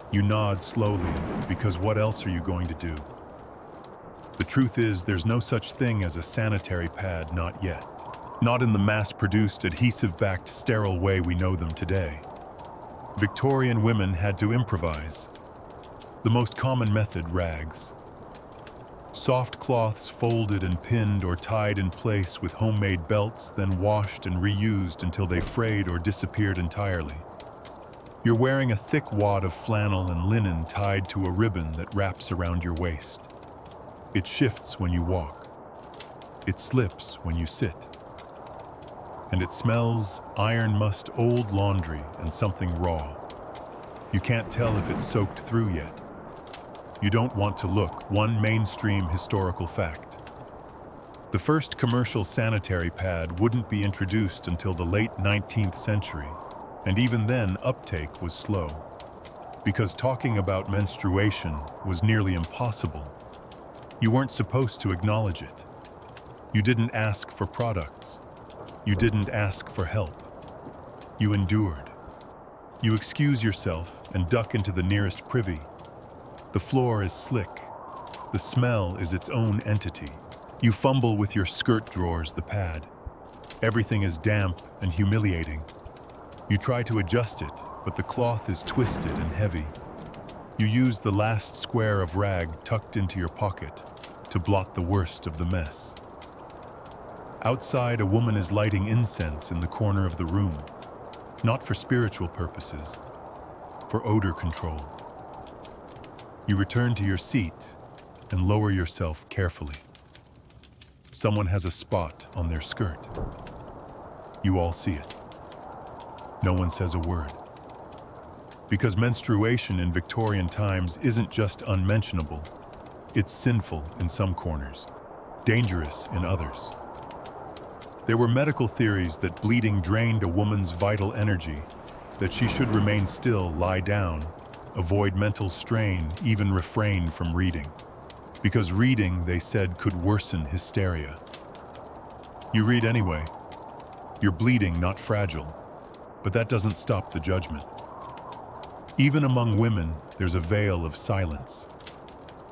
You nod slowly, because what else are you going to do? The truth is, there's no such thing as a sanitary pad, not yet. Not in the mass-produced, adhesive-backed, sterile way we know them today. Victorian women had to improvise. The most common method, rags. Soft cloths folded and pinned or tied in place with homemade belts, then washed and reused until they frayed or disappeared entirely. You're wearing a thick wad of flannel and linen tied to a ribbon that wraps around your waist. It shifts when you walk. It slips when you sit. And it smells iron must, old laundry, and something raw. You can't tell if it's soaked through yet. You don't want to look. One mainstream historical fact. The first commercial sanitary pad wouldn't be introduced until the late 19th century, and even then uptake was slow, because talking about menstruation was nearly impossible. You weren't supposed to acknowledge it. You didn't ask for products. You didn't ask for help. You endured. You excuse yourself and duck into the nearest privy. The floor is slick. The smell is its own entity. You fumble with your skirt drawers, the pad. Everything is damp and humiliating. You try to adjust it, but the cloth is twisted and heavy. You use the last square of rag tucked into your pocket to blot the worst of the mess. Outside, a woman is lighting incense in the corner of the room, not for spiritual purposes, for odor control. You return to your seat and lower yourself carefully. Someone has a spot on their skirt. You all see it. No one says a word. Because menstruation in Victorian times isn't just unmentionable, it's sinful in some corners, dangerous in others. There were medical theories that bleeding drained a woman's vital energy, that she should remain still, lie down, avoid mental strain, even refrain from reading. Because reading, they said, could worsen hysteria. You read anyway. You're bleeding, not fragile. But that doesn't stop the judgment. Even among women, there's a veil of silence.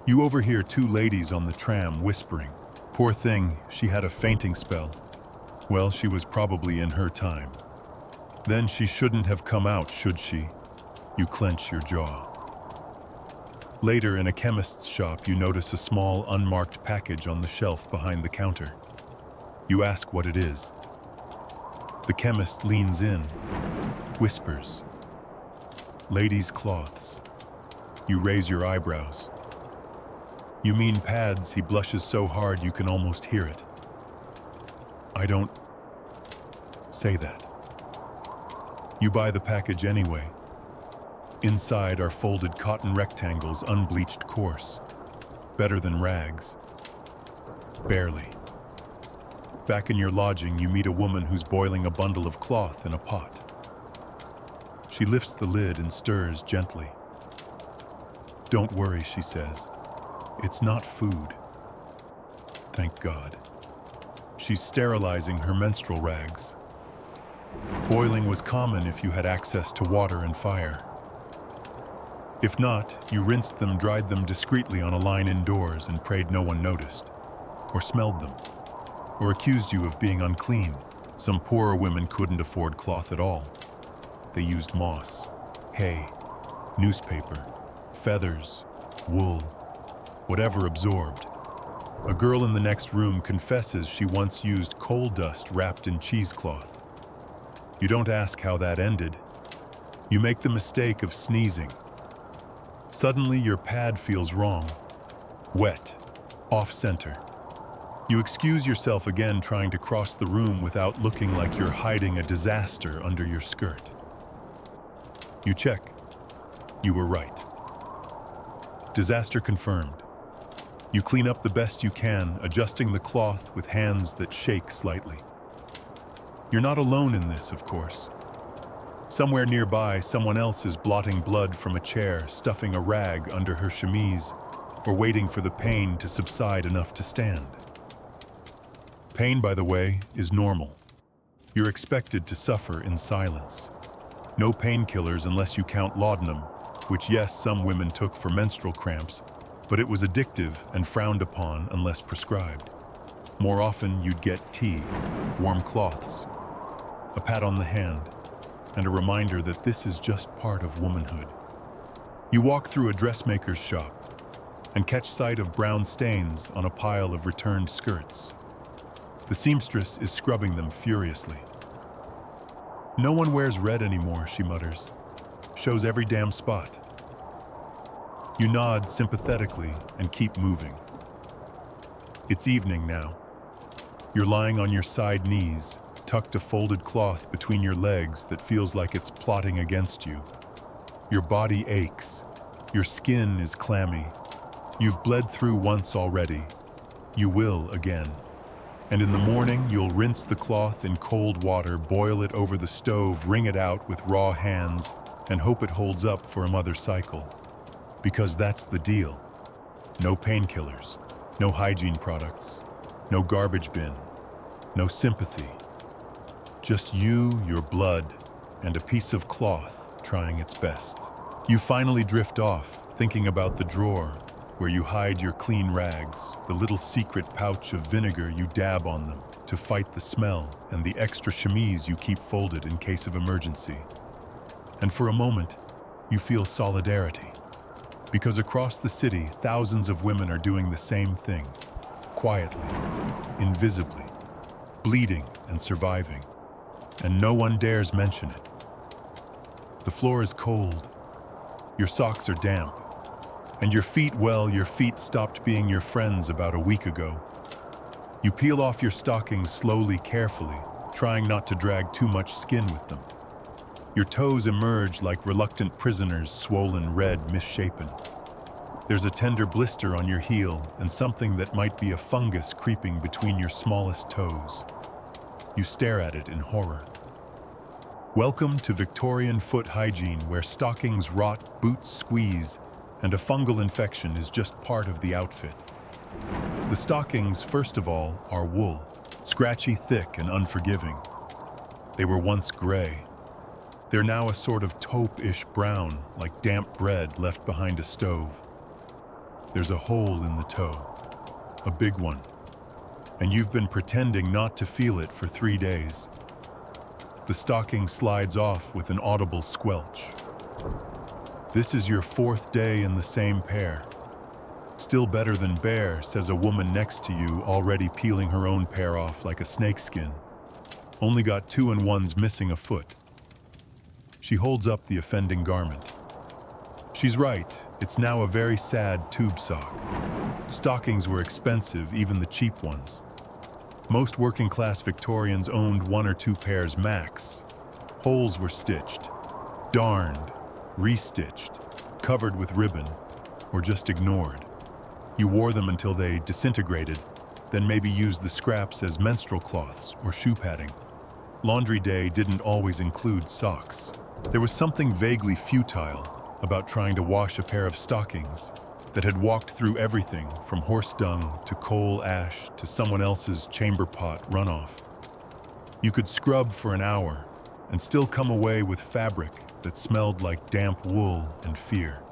You overhear two ladies on the tram whispering, "Poor thing, she had a fainting spell." Well, she was probably in her time. Then she shouldn't have come out, should she? You clench your jaw. Later, in a chemist's shop, you notice a small, unmarked package on the shelf behind the counter. You ask what it is. The chemist leans in, whispers, "Ladies' cloths." You raise your eyebrows. "You mean pads?" He blushes so hard you can almost hear it. "I don't say that." You buy the package anyway. Inside are folded cotton rectangles, unbleached coarse. Better than rags. Barely. Back in your lodging, you meet a woman who's boiling a bundle of cloth in a pot. She lifts the lid and stirs gently. "Don't worry," she says. "It's not food." Thank God. She's sterilizing her menstrual rags. Boiling was common if you had access to water and fire. If not, you rinsed them, dried them discreetly on a line indoors and prayed no one noticed, or smelled them, or accused you of being unclean. Some poorer women couldn't afford cloth at all. They used moss, hay, newspaper, feathers, wool, whatever absorbed. A girl in the next room confesses she once used coal dust wrapped in cheesecloth. You don't ask how that ended. You make the mistake of sneezing. Suddenly your pad feels wrong, wet, off-center. You excuse yourself again, trying to cross the room without looking like you're hiding a disaster under your skirt. You check. You were right. Disaster confirmed. You clean up the best you can, adjusting the cloth with hands that shake slightly. You're not alone in this, of course. Somewhere nearby, someone else is blotting blood from a chair, stuffing a rag under her chemise, or waiting for the pain to subside enough to stand. Pain, by the way, is normal. You're expected to suffer in silence. No painkillers unless you count laudanum, which, yes, some women took for menstrual cramps, but it was addictive and frowned upon unless prescribed. More often, you'd get tea, warm cloths, a pat on the hand, and a reminder that this is just part of womanhood. You walk through a dressmaker's shop and catch sight of brown stains on a pile of returned skirts. The seamstress is scrubbing them furiously. "No one wears red anymore," she mutters. "Shows every damn spot." You nod sympathetically and keep moving. It's evening now. You're lying on your side knees, tucked a folded cloth between your legs that feels like it's plotting against you. Your body aches. Your skin is clammy. You've bled through once already. You will again. And in the morning, you'll rinse the cloth in cold water, boil it over the stove, wring it out with raw hands, and hope it holds up for another cycle. Because that's the deal. No painkillers, no hygiene products, no garbage bin, no sympathy. Just you, your blood, and a piece of cloth trying its best. You finally drift off, thinking about the drawer where you hide your clean rags, the little secret pouch of vinegar you dab on them to fight the smell, and the extra chemise you keep folded in case of emergency. And for a moment, you feel solidarity. Because across the city, thousands of women are doing the same thing, quietly, invisibly, bleeding and surviving. And no one dares mention it. The floor is cold. Your socks are damp. And your feet stopped being your friends about a week ago. You peel off your stockings slowly, carefully, trying not to drag too much skin with them. Your toes emerge like reluctant prisoners, swollen, red, misshapen. There's a tender blister on your heel and something that might be a fungus creeping between your smallest toes. You stare at it in horror. Welcome to Victorian foot hygiene, where stockings rot, boots squeeze, and a fungal infection is just part of the outfit. The stockings, first of all, are wool, scratchy, thick, and unforgiving. They were once gray. They're now a sort of taupe-ish brown, like damp bread left behind a stove. There's a hole in the toe, a big one, and you've been pretending not to feel it for 3 days. The stocking slides off with an audible squelch. This is your 4th day in the same pair. Still better than bare, says a woman next to you, already peeling her own pair off like a snakeskin. Only got 2 and 1's missing a foot. She holds up the offending garment. She's right, it's now a very sad tube sock. Stockings were expensive, even the cheap ones. Most working-class Victorians owned 1 or 2 pairs max. Holes were stitched, darned, restitched, covered with ribbon, or just ignored. You wore them until they disintegrated, then maybe used the scraps as menstrual cloths or shoe padding. Laundry day didn't always include socks. There was something vaguely futile about trying to wash a pair of stockings that had walked through everything from horse dung to coal ash to someone else's chamber pot runoff. You could scrub for an hour and still come away with fabric that smelled like damp wool and fear.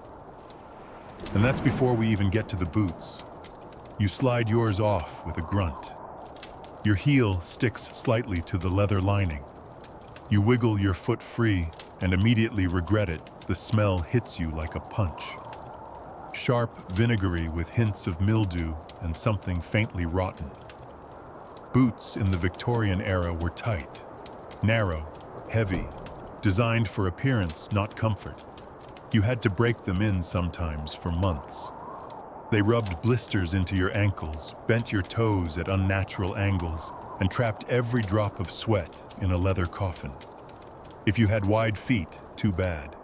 And that's before we even get to the boots. You slide yours off with a grunt. Your heel sticks slightly to the leather lining. You wiggle your foot free and immediately regret it. The smell hits you like a punch. Sharp, vinegary with hints of mildew and something faintly rotten. Boots in the Victorian era were tight, narrow, heavy, designed for appearance, not comfort. You had to break them in sometimes for months. They rubbed blisters into your ankles, bent your toes at unnatural angles, and trapped every drop of sweat in a leather coffin. If you had wide feet, too bad.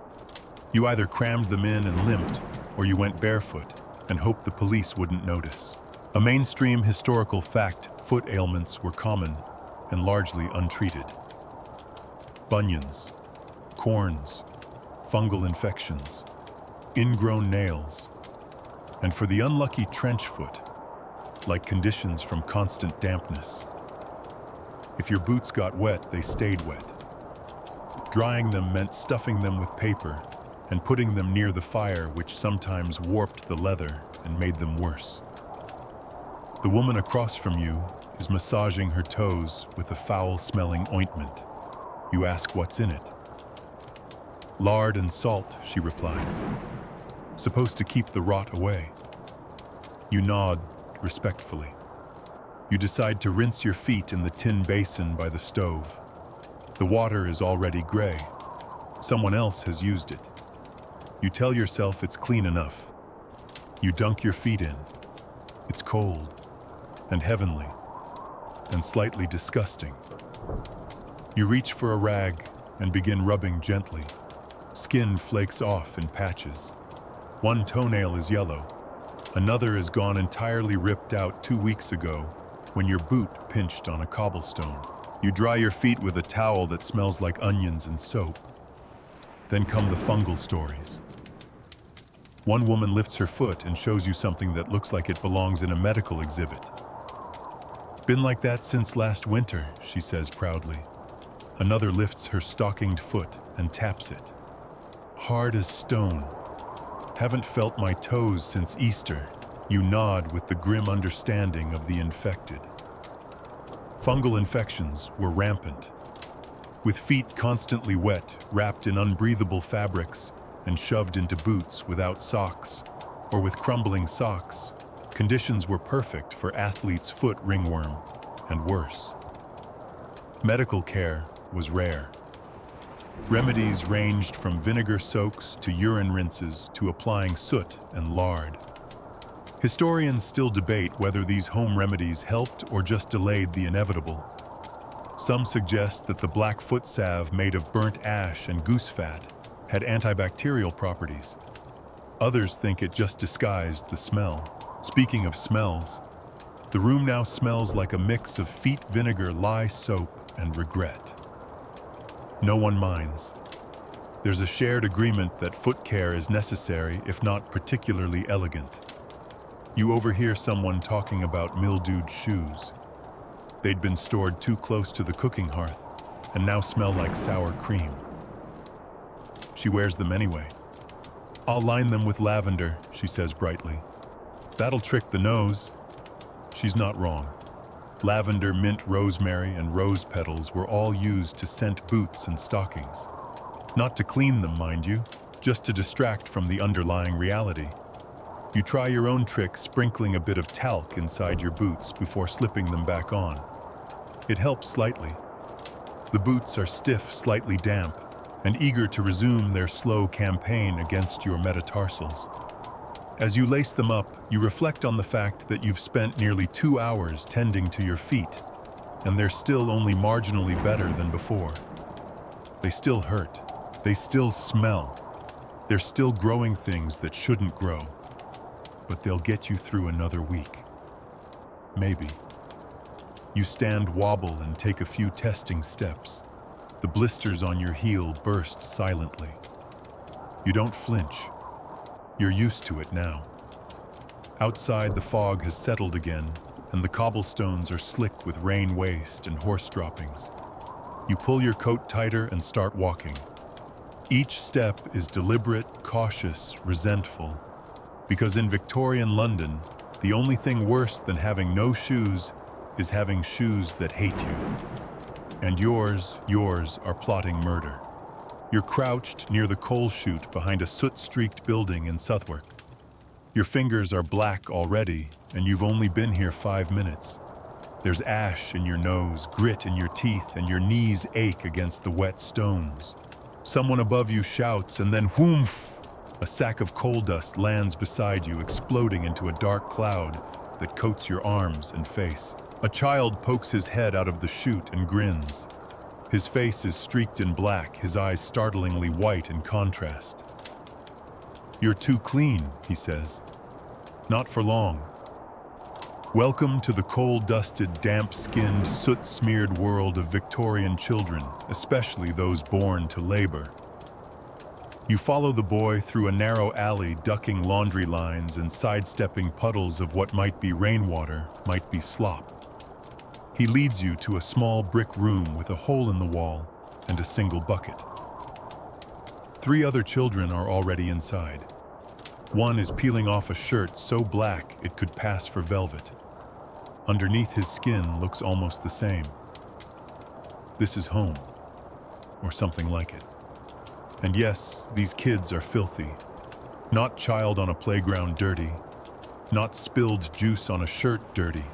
You either crammed them in and limped, or you went barefoot and hoped the police wouldn't notice. A mainstream historical fact, foot ailments were common and largely untreated. Bunions, corns, fungal infections, ingrown nails, and for the unlucky trench foot, like conditions from constant dampness. If your boots got wet, they stayed wet. Drying them meant stuffing them with paper and putting them near the fire, which sometimes warped the leather and made them worse. The woman across from you is massaging her toes with a foul-smelling ointment. You ask what's in it. Lard and salt, she replies. Supposed to keep the rot away. You nod respectfully. You decide to rinse your feet in the tin basin by the stove. The water is already gray. Someone else has used it. You tell yourself it's clean enough. You dunk your feet in. It's cold and heavenly and slightly disgusting. You reach for a rag and begin rubbing gently. Skin flakes off in patches. One toenail is yellow. Another is gone, entirely ripped out 2 weeks ago when your boot pinched on a cobblestone. You dry your feet with a towel that smells like onions and soap. Then come the fungal stories. One woman lifts her foot and shows you something that looks like it belongs in a medical exhibit. Been like that since last winter, she says proudly. Another lifts her stockinged foot and taps it. Hard as stone. Haven't felt my toes since Easter. You nod with the grim understanding of the infected. Fungal infections were rampant. With feet constantly wet, wrapped in unbreathable fabrics, and shoved into boots without socks, or with crumbling socks, conditions were perfect for athlete's foot ringworm, and worse. Medical care was rare. Remedies ranged from vinegar soaks to urine rinses to applying soot and lard. Historians still debate whether these home remedies helped or just delayed the inevitable. Some suggest that the black foot salve made of burnt ash and goose fat had antibacterial properties. Others think it just disguised the smell. Speaking of smells, the room now smells like a mix of feet vinegar, lye soap, and regret. No one minds. There's a shared agreement that foot care is necessary, if not particularly elegant. You overhear someone talking about mildewed shoes. They'd been stored too close to the cooking hearth and now smell like sour cream. She wears them anyway. "I'll line them with lavender," she says brightly. "That'll trick the nose." She's not wrong. Lavender, mint, rosemary, and rose petals were all used to scent boots and stockings. Not to clean them, mind you, just to distract from the underlying reality. You try your own trick, sprinkling a bit of talc inside your boots before slipping them back on. It helps slightly. The boots are stiff, slightly damp, and eager to resume their slow campaign against your metatarsals. As you lace them up, you reflect on the fact that you've spent nearly 2 hours tending to your feet, and they're still only marginally better than before. They still hurt. They still smell. They're still growing things that shouldn't grow. But they'll get you through another week. Maybe. You stand, wobble, and take a few testing steps. The blisters on your heel burst silently. You don't flinch. You're used to it now. Outside, the fog has settled again, and the cobblestones are slick with rain waste and horse droppings. You pull your coat tighter and start walking. Each step is deliberate, cautious, resentful. Because in Victorian London, the only thing worse than having no shoes is having shoes that hate you. And yours are plotting murder. You're crouched near the coal chute behind a soot-streaked building in Southwark. Your fingers are black already, and you've only been here 5 minutes. There's ash in your nose, grit in your teeth, and your knees ache against the wet stones. Someone above you shouts, and then whoomph! A sack of coal dust lands beside you, exploding into a dark cloud that coats your arms and face. A child pokes his head out of the chute and grins. His face is streaked in black, his eyes startlingly white in contrast. "You're too clean," he says. "Not for long." Welcome to the coal-dusted, damp-skinned, soot-smeared world of Victorian children, especially those born to labor. You follow the boy through a narrow alley, ducking laundry lines and sidestepping puddles of what might be rainwater, might be slop. He leads you to a small brick room with a hole in the wall and a single bucket. 3 other children are already inside. One is peeling off a shirt so black it could pass for velvet. Underneath, his skin looks almost the same. This is home, or something like it. And yes, these kids are filthy. Not child on a playground dirty. Not spilled juice on a shirt dirty.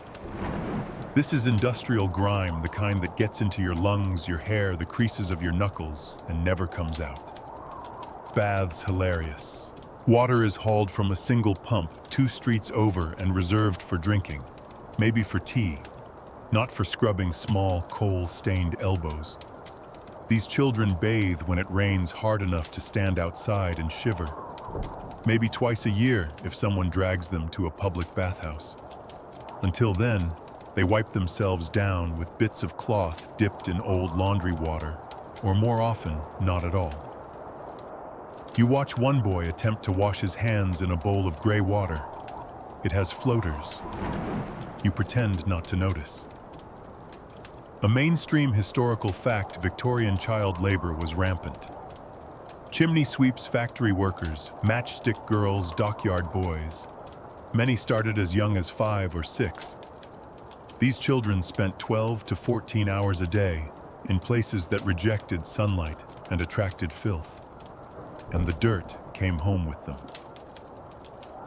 This is industrial grime, the kind that gets into your lungs, your hair, the creases of your knuckles, and never comes out. Baths hilarious. Water is hauled from a single pump 2 streets over and reserved for drinking. Maybe for tea, not for scrubbing small, coal-stained elbows. These children bathe when it rains hard enough to stand outside and shiver. Maybe twice a year if someone drags them to a public bathhouse. Until then, they wipe themselves down with bits of cloth dipped in old laundry water, or more often, not at all. You watch one boy attempt to wash his hands in a bowl of gray water. It has floaters. You pretend not to notice. A mainstream historical fact: Victorian child labor was rampant. Chimney sweeps, factory workers, matchstick girls, dockyard boys. Many started as young as 5 or 6. These children spent 12 to 14 hours a day in places that rejected sunlight and attracted filth. And the dirt came home with them.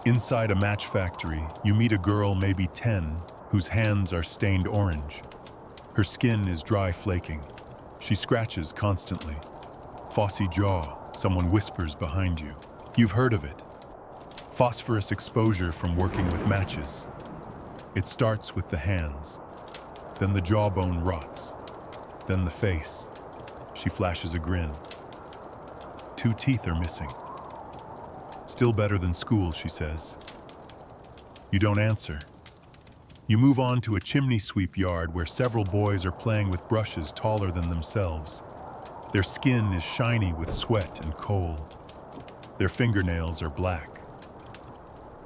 Inside a match factory, you meet a girl, maybe 10, whose hands are stained orange. Her skin is dry, flaking. She scratches constantly. Phossy jaw, someone whispers behind you. You've heard of it. Phosphorus exposure from working with matches. It starts with the hands. Then the jawbone rots. Then the face. She flashes a grin. 2 teeth are missing. Still better than school, she says. You don't answer. You move on to a chimney sweep yard where several boys are playing with brushes taller than themselves. Their skin is shiny with sweat and coal. Their fingernails are black.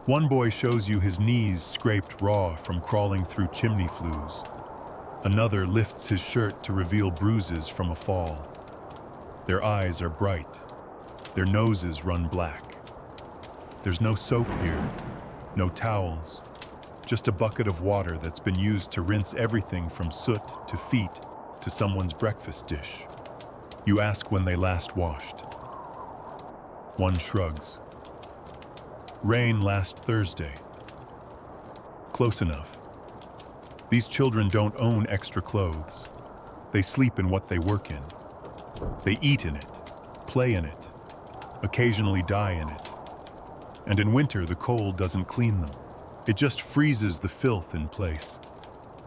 One boy shows you his knees scraped raw from crawling through chimney flues. Another lifts his shirt to reveal bruises from a fall. Their eyes are bright. Their noses run black. There's no soap here, no towels, just a bucket of water that's been used to rinse everything from soot to feet to someone's breakfast dish. You ask when they last washed. One shrugs. Rain last Thursday. Close enough. These children don't own extra clothes. They sleep in what they work in. They eat in it, play in it, occasionally die in it. And in winter, the cold doesn't clean them. It just freezes the filth in place.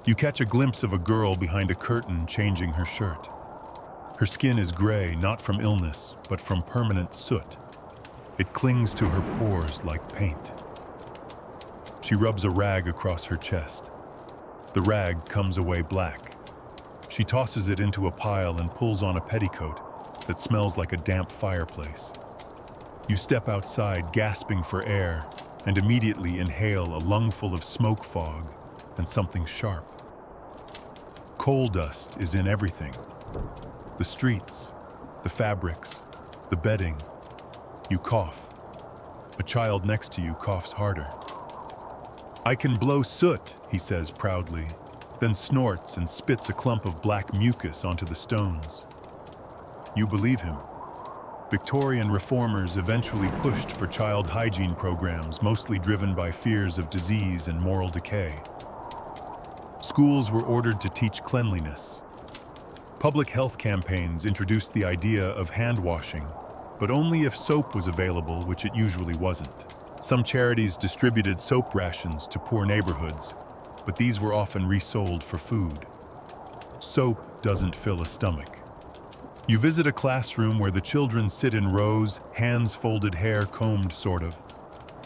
You catch a glimpse of a girl behind a curtain changing her shirt. Her skin is gray, not from illness, but from permanent soot. It clings to her pores like paint. She rubs a rag across her chest. The rag comes away black. She tosses it into a pile and pulls on a petticoat that smells like a damp fireplace. You step outside, gasping for air, and immediately inhale a lungful of smoke fog and something sharp. Coal dust is in everything. The streets, the fabrics, the bedding. You cough. A child next to you coughs harder. "I can blow soot," he says proudly, then snorts and spits a clump of black mucus onto the stones. You believe him. Victorian reformers eventually pushed for child hygiene programs, mostly driven by fears of disease and moral decay. Schools were ordered to teach cleanliness. Public health campaigns introduced the idea of hand washing, but only if soap was available, which it usually wasn't. Some charities distributed soap rations to poor neighborhoods, but these were often resold for food. Soap doesn't fill a stomach. You visit a classroom where the children sit in rows, hands folded, hair combed, sort of.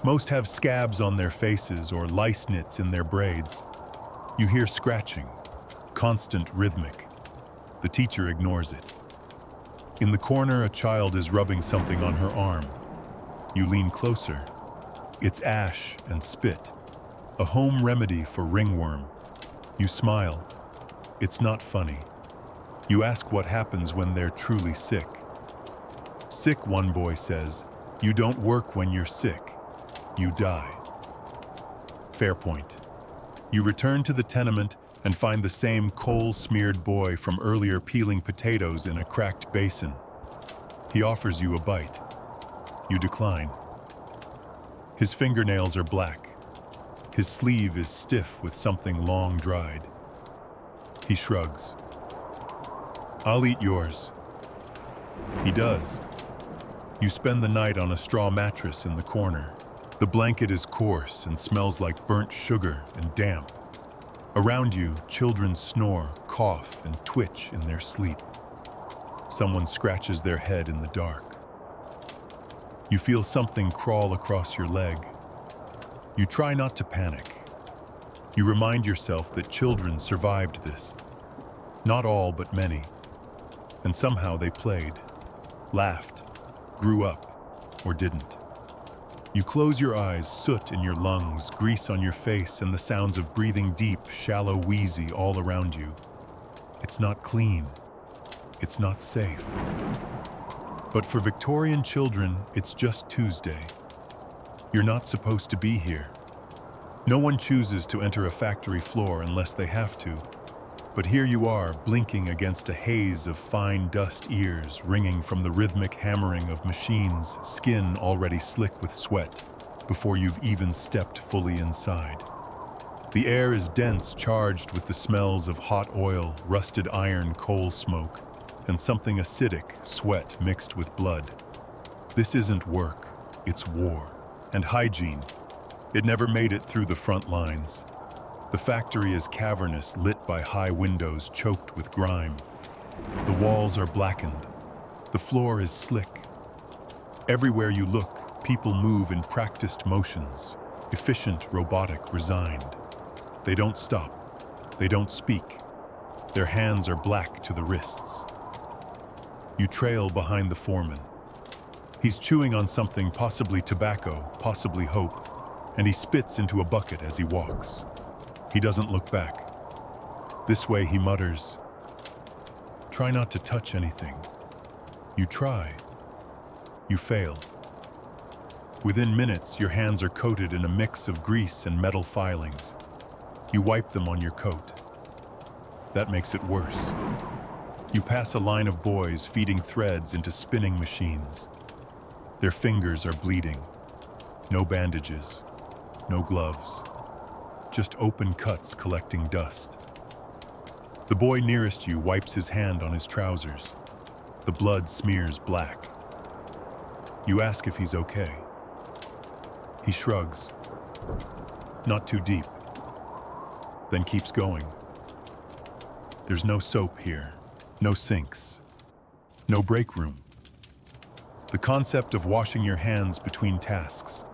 Most have scabs on their faces or lice nits in their braids. You hear scratching, constant, rhythmic. The teacher ignores it. In the corner, a child is rubbing something on her arm. You lean closer. It's ash and spit, a home remedy for ringworm. You smile. It's not funny. You ask what happens when they're truly sick. "Sick," one boy says. "You don't work when you're sick. You die." Fair point. You return to the tenement and find the same coal-smeared boy from earlier peeling potatoes in a cracked basin. He offers you a bite. You decline. His fingernails are black. His sleeve is stiff with something long dried. He shrugs. "I'll eat yours." He does. You spend the night on a straw mattress in the corner. The blanket is coarse and smells like burnt sugar and damp. Around you, children snore, cough, and twitch in their sleep. Someone scratches their head in the dark. You feel something crawl across your leg. You try not to panic. You remind yourself that children survived this. Not all, but many. And somehow they played, laughed, grew up, or didn't. You close your eyes, soot in your lungs, grease on your face, and the sounds of breathing deep, shallow, wheezy all around you. It's not clean. It's not safe. But for Victorian children, it's just Tuesday. You're not supposed to be here. No one chooses to enter a factory floor unless they have to. But here you are, blinking against a haze of fine dust, ears ringing from the rhythmic hammering of machines, skin already slick with sweat, before you've even stepped fully inside. The air is dense, charged with the smells of hot oil, rusted iron, coal smoke, and something acidic, sweat mixed with blood. This isn't work, it's war. And hygiene. It never made it through the front lines. The factory is cavernous, lit by high windows choked with grime. The walls are blackened. The floor is slick. Everywhere you look, people move in practiced motions, efficient, robotic, resigned. They don't stop. They don't speak. Their hands are black to the wrists. You trail behind the foreman. He's chewing on something, possibly tobacco, possibly hope, and he spits into a bucket as he walks. He doesn't look back. This way, he mutters, "Try not to touch anything." You try. You fail. Within minutes, your hands are coated in a mix of grease and metal filings. You wipe them on your coat. That makes it worse. You pass a line of boys feeding threads into spinning machines. Their fingers are bleeding. No bandages, no gloves, just open cuts collecting dust. The boy nearest you wipes his hand on his trousers. The blood smears black. You ask if he's okay. He shrugs. Not too deep. Then keeps going. There's no soap here, no sinks, no break room. The concept of washing your hands between tasks.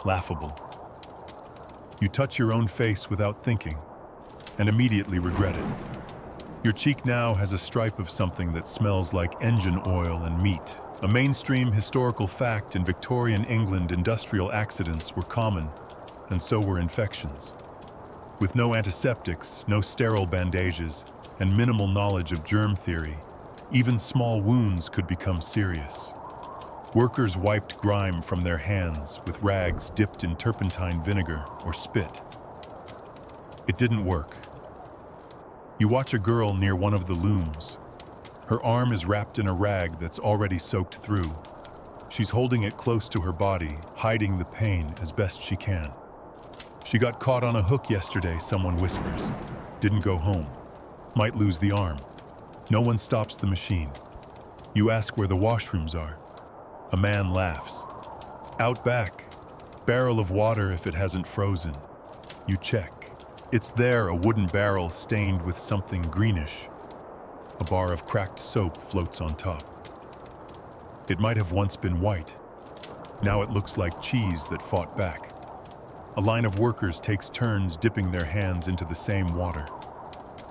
Laughable. You touch your own face without thinking, and immediately regret it. Your cheek now has a stripe of something that smells like engine oil and meat. A mainstream historical fact: in Victorian England, industrial accidents were common, and so were infections. With no antiseptics, no sterile bandages, and minimal knowledge of germ theory, even small wounds could become serious. Workers wiped grime from their hands with rags dipped in turpentine vinegar or spit. It didn't work. You watch a girl near one of the looms. Her arm is wrapped in a rag that's already soaked through. She's holding it close to her body, hiding the pain as best she can. "She got caught on a hook yesterday," someone whispers. "Didn't go home. Might lose the arm." No one stops the machine. You ask where the washrooms are. A man laughs. "Out back. Barrel of water if it hasn't frozen." You check. It's there, a wooden barrel stained with something greenish. A bar of cracked soap floats on top. It might have once been white. Now it looks like cheese that fought back. A line of workers takes turns dipping their hands into the same water.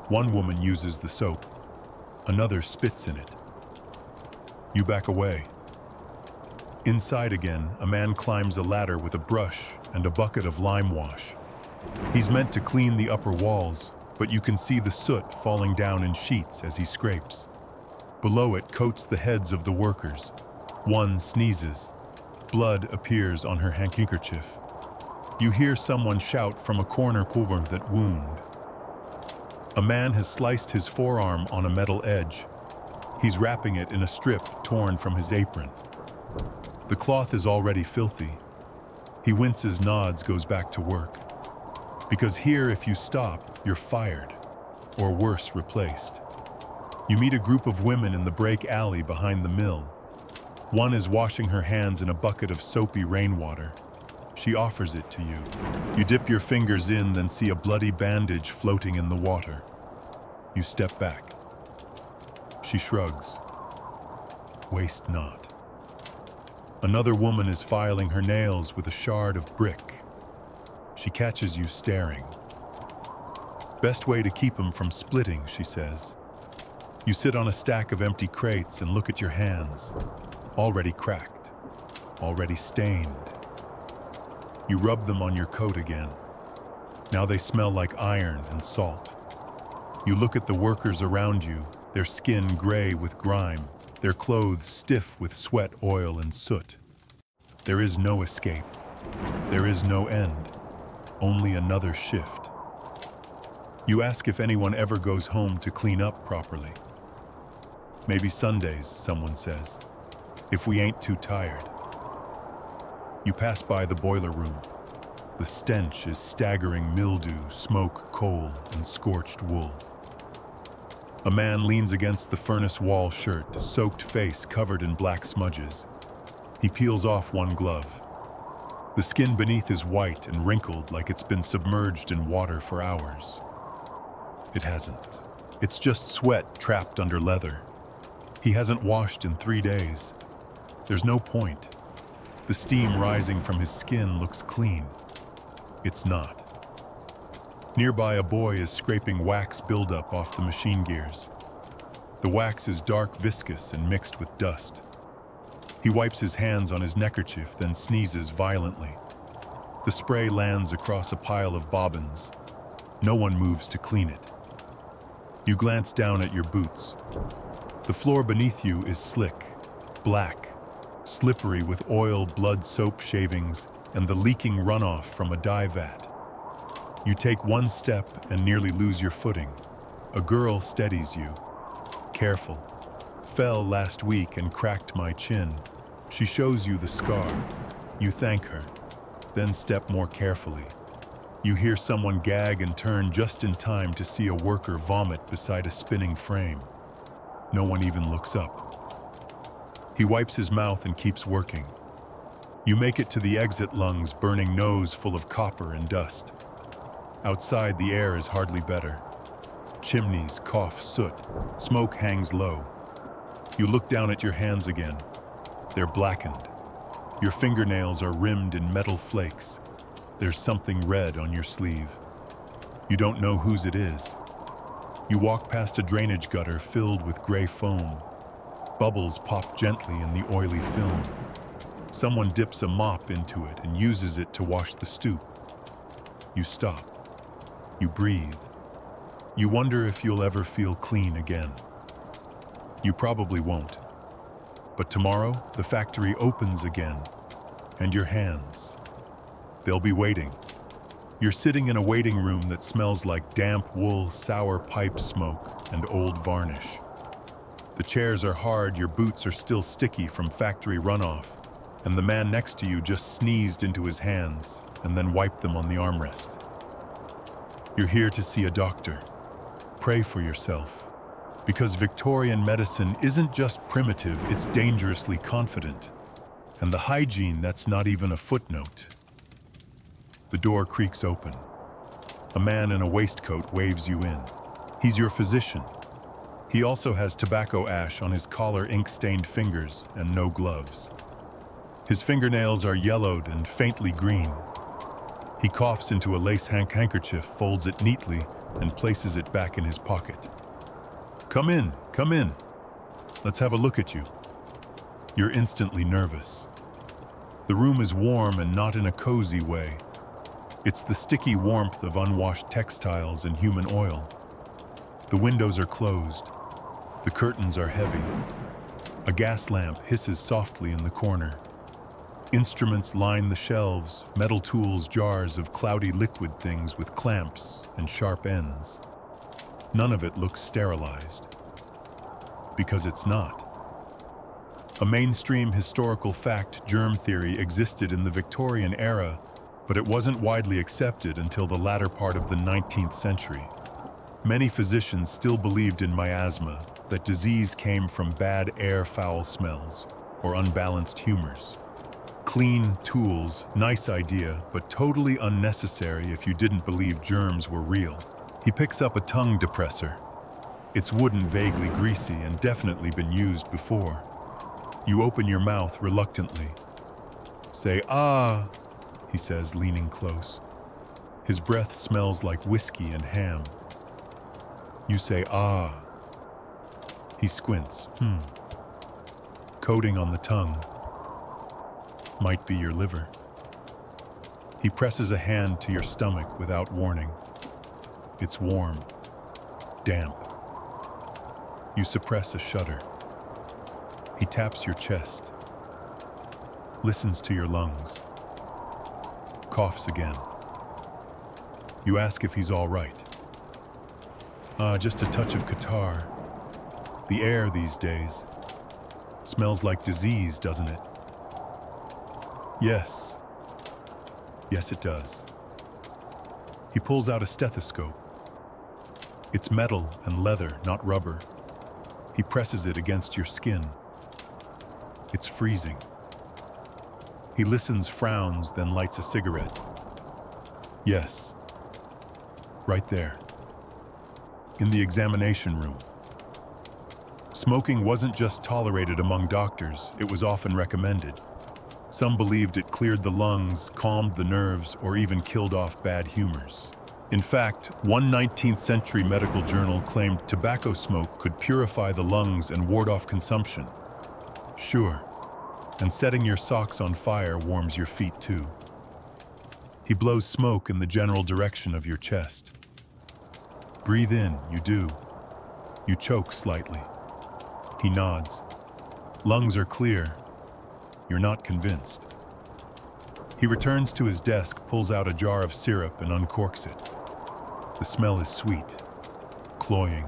One woman uses the soap. Another spits in it. You back away. Inside again, a man climbs a ladder with a brush and a bucket of lime wash. He's meant to clean the upper walls, but you can see the soot falling down in sheets as he scrapes. Below it coats the heads of the workers. One sneezes. Blood appears on her handkerchief. You hear someone shout from a corner cover that wound. A man has sliced his forearm on a metal edge. He's wrapping it in a strip torn from his apron. The cloth is already filthy. He winces, nods, goes back to work. Because here, if you stop, you're fired, or worse, replaced. You meet a group of women in the break alley behind the mill. One is washing her hands in a bucket of soapy rainwater. She offers it to you. You dip your fingers in, then see a bloody bandage floating in the water. You step back. She shrugs. Waste not. Another woman is filing her nails with a shard of brick. She catches you staring. Best way to keep them from splitting, she says. You sit on a stack of empty crates and look at your hands. Already cracked. Already stained. You rub them on your coat again. Now they smell like iron and salt. You look at the workers around you, their skin gray with grime, their clothes stiff with sweat, oil, and soot. There is no escape. There is no end. Only another shift. You ask if anyone ever goes home to clean up properly. Maybe Sundays, someone says, if we ain't too tired. You pass by the boiler room. The stench is staggering: mildew, smoke, coal, and scorched wool. A man leans against the furnace wall, shirt, soaked face covered in black smudges. He peels off one glove. The skin beneath is white and wrinkled, like it's been submerged in water for hours. It hasn't. It's just sweat trapped under leather. He hasn't washed in 3 days. There's no point. The steam rising from his skin looks clean. It's not. Nearby, a boy is scraping wax buildup off the machine gears. The wax is dark, viscous, and mixed with dust. He wipes his hands on his neckerchief, then sneezes violently. The spray lands across a pile of bobbins. No one moves to clean it. You glance down at your boots. The floor beneath you is slick, black, slippery with oil, blood, soap shavings, and the leaking runoff from a dye vat. You take one step and nearly lose your footing. A girl steadies you. Careful. Fell last week and cracked my chin. She shows you the scar. You thank her, then step more carefully. You hear someone gag and turn just in time to see a worker vomit beside a spinning frame. No one even looks up. He wipes his mouth and keeps working. You make it to the exit lungs, burning nose full of copper and dust. Outside, the air is hardly better. Chimneys cough soot. Smoke hangs low. You look down at your hands again. They're blackened. Your fingernails are rimmed in metal flakes. There's something red on your sleeve. You don't know whose it is. You walk past a drainage gutter filled with gray foam. Bubbles pop gently in the oily film. Someone dips a mop into it and uses it to wash the stoop. You stop. You breathe. You wonder if you'll ever feel clean again. You probably won't. But tomorrow, the factory opens again, and your hands, they'll be waiting. You're sitting in a waiting room that smells like damp wool, sour pipe smoke, and old varnish. The chairs are hard, your boots are still sticky from factory runoff, and the man next to you just sneezed into his hands and then wiped them on the armrest. You're here to see a doctor. Pray for yourself. Because Victorian medicine isn't just primitive, it's dangerously confident. And the hygiene, that's not even a footnote. The door creaks open. A man in a waistcoat waves you in. He's your physician. He also has tobacco ash on his collar, ink-stained fingers, and no gloves. His fingernails are yellowed and faintly green. He coughs into a lace handkerchief, folds it neatly, and places it back in his pocket. Come in, come in. Let's have a look at you. You're instantly nervous. The room is warm and not in a cozy way. It's the sticky warmth of unwashed textiles and human oil. The windows are closed. The curtains are heavy. A gas lamp hisses softly in the corner. Instruments line the shelves, metal tools, jars of cloudy liquid things with clamps and sharp ends. None of it looks sterilized. Because it's not. A mainstream historical fact, germ theory, existed in the Victorian era, but it wasn't widely accepted until the latter part of the 19th century. Many physicians still believed in miasma, that disease came from bad air, foul smells, or unbalanced humors. Clean tools, nice idea, but totally unnecessary if you didn't believe germs were real. He picks up a tongue depressor. It's wooden, vaguely greasy, and definitely been used before. You open your mouth reluctantly. Say, "Ah," he says, leaning close. His breath smells like whiskey and ham. You say, "Ah." He squints. Coating on the tongue. Might be your liver. He presses a hand to your stomach without warning. It's warm, damp. You suppress a shudder. He taps your chest, listens to your lungs, coughs again. You ask if he's all right. Just a touch of catarrh. The air these days smells like disease, doesn't it? Yes. Yes, it does. He pulls out a stethoscope. It's metal and leather, not rubber. He presses it against your skin. It's freezing. He listens, frowns, then lights a cigarette. Yes. Right there. In the examination room. Smoking wasn't just tolerated among doctors, it was often recommended. Some believed it cleared the lungs, calmed the nerves, or even killed off bad humors. In fact, one 19th century medical journal claimed tobacco smoke could purify the lungs and ward off consumption. Sure, and setting your socks on fire warms your feet too. He blows smoke in the general direction of your chest. Breathe in, you do. You choke slightly. He nods. Lungs are clear. You're not convinced. He returns to his desk, pulls out a jar of syrup and uncorks it. The smell is sweet, cloying.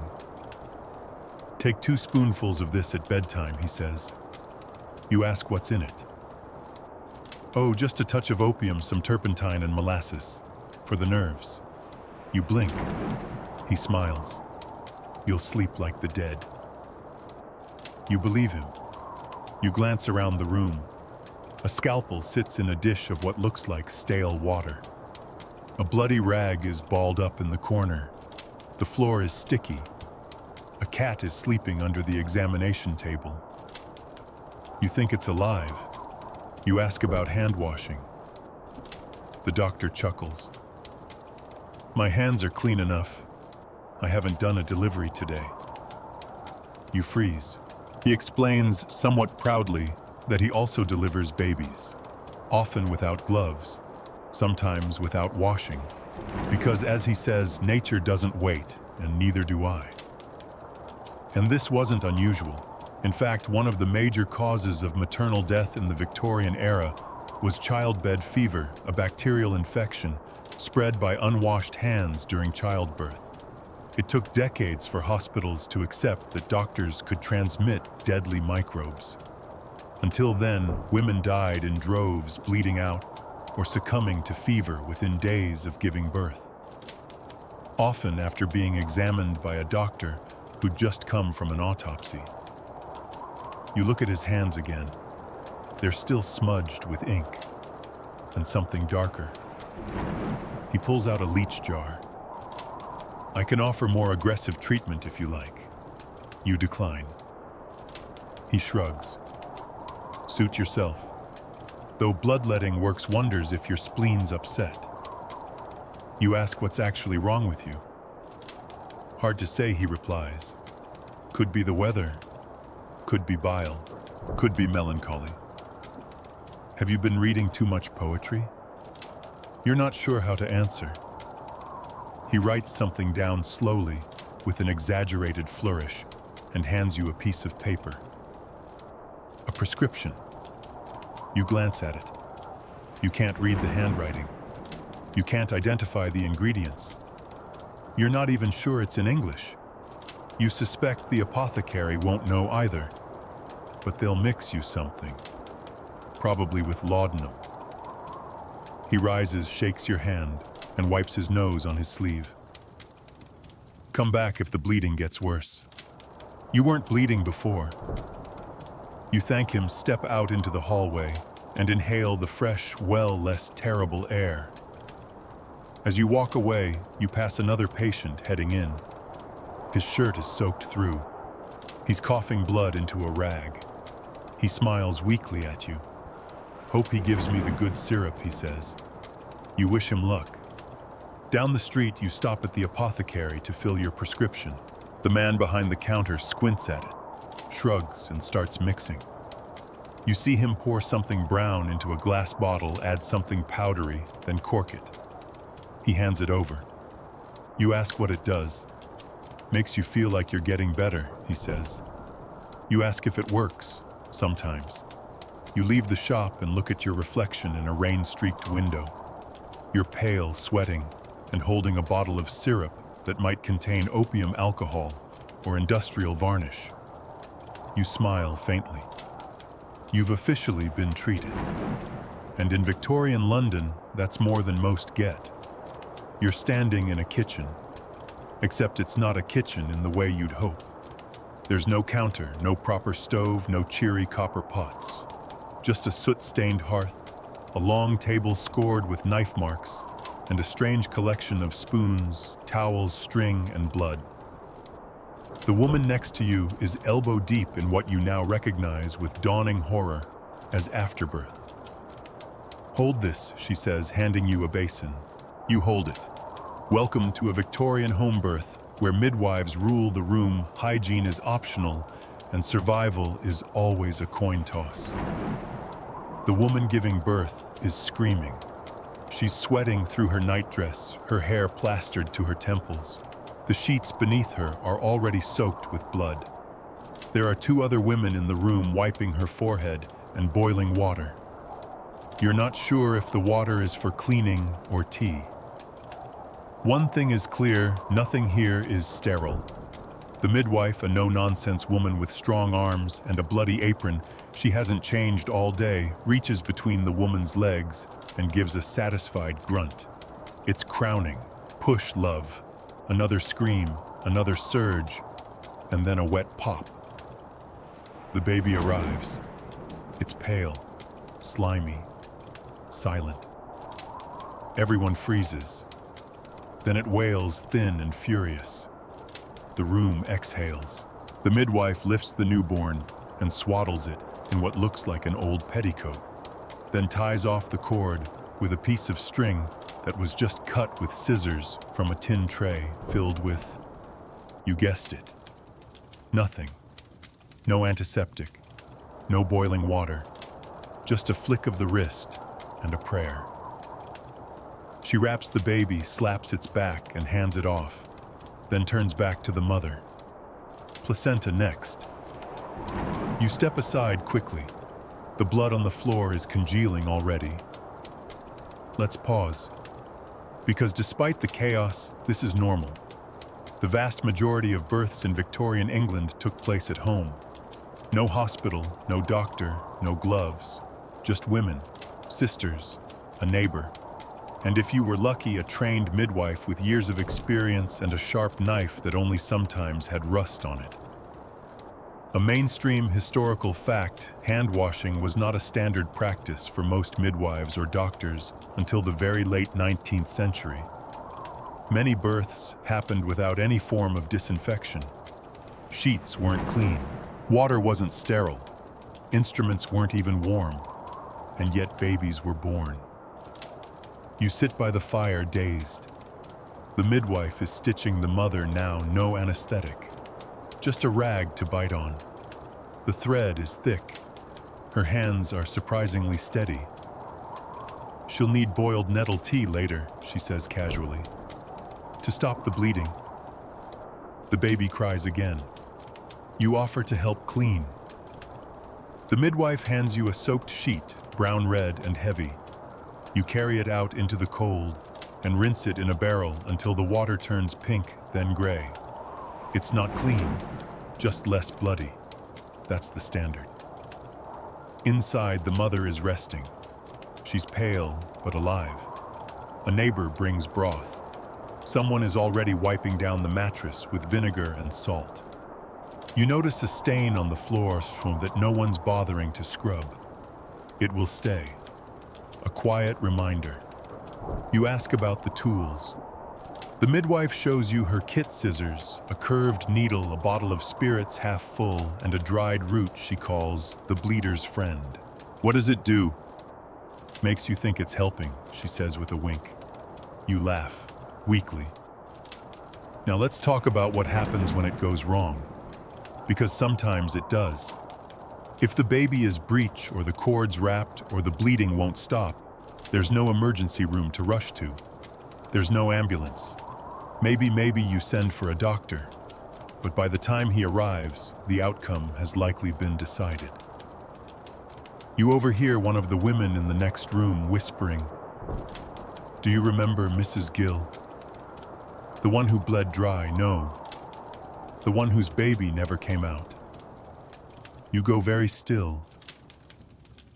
Take 2 spoonfuls of this at bedtime, he says. You ask what's in it. Oh, just a touch of opium, some turpentine and molasses. For the nerves. You blink. He smiles. You'll sleep like the dead. You believe him. You glance around the room. A scalpel sits in a dish of what looks like stale water. A bloody rag is balled up in the corner. The floor is sticky. A cat is sleeping under the examination table. You think it's alive. You ask about hand washing. The doctor chuckles. My hands are clean enough. I haven't done a delivery today. You freeze. He explains somewhat proudly that he also delivers babies, often without gloves, sometimes without washing, because as he says, nature doesn't wait, and neither do I. And this wasn't unusual. In fact, one of the major causes of maternal death in the Victorian era was childbed fever, a bacterial infection spread by unwashed hands during childbirth. It took decades for hospitals to accept that doctors could transmit deadly microbes. Until then, women died in droves, bleeding out or succumbing to fever within days of giving birth. Often after being examined by a doctor who'd just come from an autopsy. You look at his hands again. They're still smudged with ink and something darker. He pulls out a leech jar. I can offer more aggressive treatment if you like. You decline. He shrugs. Suit yourself. Though bloodletting works wonders if your spleen's upset. You ask what's actually wrong with you. Hard to say, he replies. Could be the weather. Could be bile. Could be melancholy. Have you been reading too much poetry? You're not sure how to answer. He writes something down slowly with an exaggerated flourish and hands you a piece of paper. A prescription. You glance at it. You can't read the handwriting. You can't identify the ingredients. You're not even sure it's in English. You suspect the apothecary won't know either, but they'll mix you something, probably with laudanum. He rises, shakes your hand, and wipes his nose on his sleeve. Come back if the bleeding gets worse. You weren't bleeding before. You thank him, step out into the hallway, and inhale the fresh, well less terrible air. As you walk away, you pass another patient heading in. His shirt is soaked through. He's coughing blood into a rag. He smiles weakly at you. Hope he gives me the good syrup, he says. You wish him luck. Down the street, you stop at the apothecary to fill your prescription. The man behind the counter squints at it, shrugs, and starts mixing. You see him pour something brown into a glass bottle, add something powdery, then cork it. He hands it over. You ask what it does. Makes you feel like you're getting better, he says. You ask if it works, sometimes. You leave the shop and look at your reflection in a rain-streaked window. You're pale, sweating, and holding a bottle of syrup that might contain opium alcohol or industrial varnish. You smile faintly. You've officially been treated. And in Victorian London, that's more than most get. You're standing in a kitchen, except it's not a kitchen in the way you'd hope. There's no counter, no proper stove, no cheery copper pots. Just a soot-stained hearth, a long table scored with knife marks, and a strange collection of spoons, towels, string, and blood. The woman next to you is elbow deep in what you now recognize with dawning horror as afterbirth. Hold this, she says, handing you a basin. You hold it. Welcome to a Victorian home birth, where midwives rule the room, hygiene is optional, and survival is always a coin toss. The woman giving birth is screaming. She's sweating through her nightdress, her hair plastered to her temples. The sheets beneath her are already soaked with blood. There are two other women in the room wiping her forehead and boiling water. You're not sure if the water is for cleaning or tea. One thing is clear, nothing here is sterile. The midwife, a no-nonsense woman with strong arms and a bloody apron, she hasn't changed all day, reaches between the woman's legs and gives a satisfied grunt. It's crowning. Push, love. Another scream, another surge, and then a wet pop. The baby arrives. It's pale, slimy, silent. Everyone freezes. Then it wails thin and furious. The room exhales. The midwife lifts the newborn and swaddles it in what looks like an old petticoat, then ties off the cord with a piece of string that was just cut with scissors from a tin tray filled with, you guessed it, nothing. No antiseptic, no boiling water, just a flick of the wrist and a prayer. She wraps the baby, slaps its back, and hands it off, then turns back to the mother. Placenta next. You step aside quickly. The blood on the floor is congealing already. Let's pause. Because despite the chaos, this is normal. The vast majority of births in Victorian England took place at home. No hospital, no doctor, no gloves. Just women, sisters, a neighbor. And if you were lucky, a trained midwife with years of experience and a sharp knife that only sometimes had rust on it. A mainstream historical fact, hand washing was not a standard practice for most midwives or doctors until the very late 19th century. Many births happened without any form of disinfection. Sheets weren't clean, water wasn't sterile, instruments weren't even warm, and yet babies were born. You sit by the fire dazed. The midwife is stitching the mother now, no anesthetic. Just a rag to bite on. The thread is thick. Her hands are surprisingly steady. She'll need boiled nettle tea later, she says casually, to stop the bleeding. The baby cries again. You offer to help clean. The midwife hands you a soaked sheet, brown red and heavy. You carry it out into the cold and rinse it in a barrel until the water turns pink, then gray. It's not clean, just less bloody. That's the standard. Inside, the mother is resting. She's pale, but alive. A neighbor brings broth. Someone is already wiping down the mattress with vinegar and salt. You notice a stain on the floor that no one's bothering to scrub. It will stay. A quiet reminder. You ask about the tools. The midwife shows you her kit scissors, a curved needle, a bottle of spirits half full, and a dried root she calls the bleeder's friend. What does it do? Makes you think it's helping, she says with a wink. You laugh, weakly. Now let's talk about what happens when it goes wrong. Because sometimes it does. If the baby is breech or the cord's wrapped or the bleeding won't stop, there's no emergency room to rush to. There's no ambulance. Maybe you send for a doctor, but by the time he arrives, the outcome has likely been decided. You overhear one of the women in the next room whispering, "Do you remember Mrs. Gill? The one who bled dry, no. The one whose baby never came out." You go very still.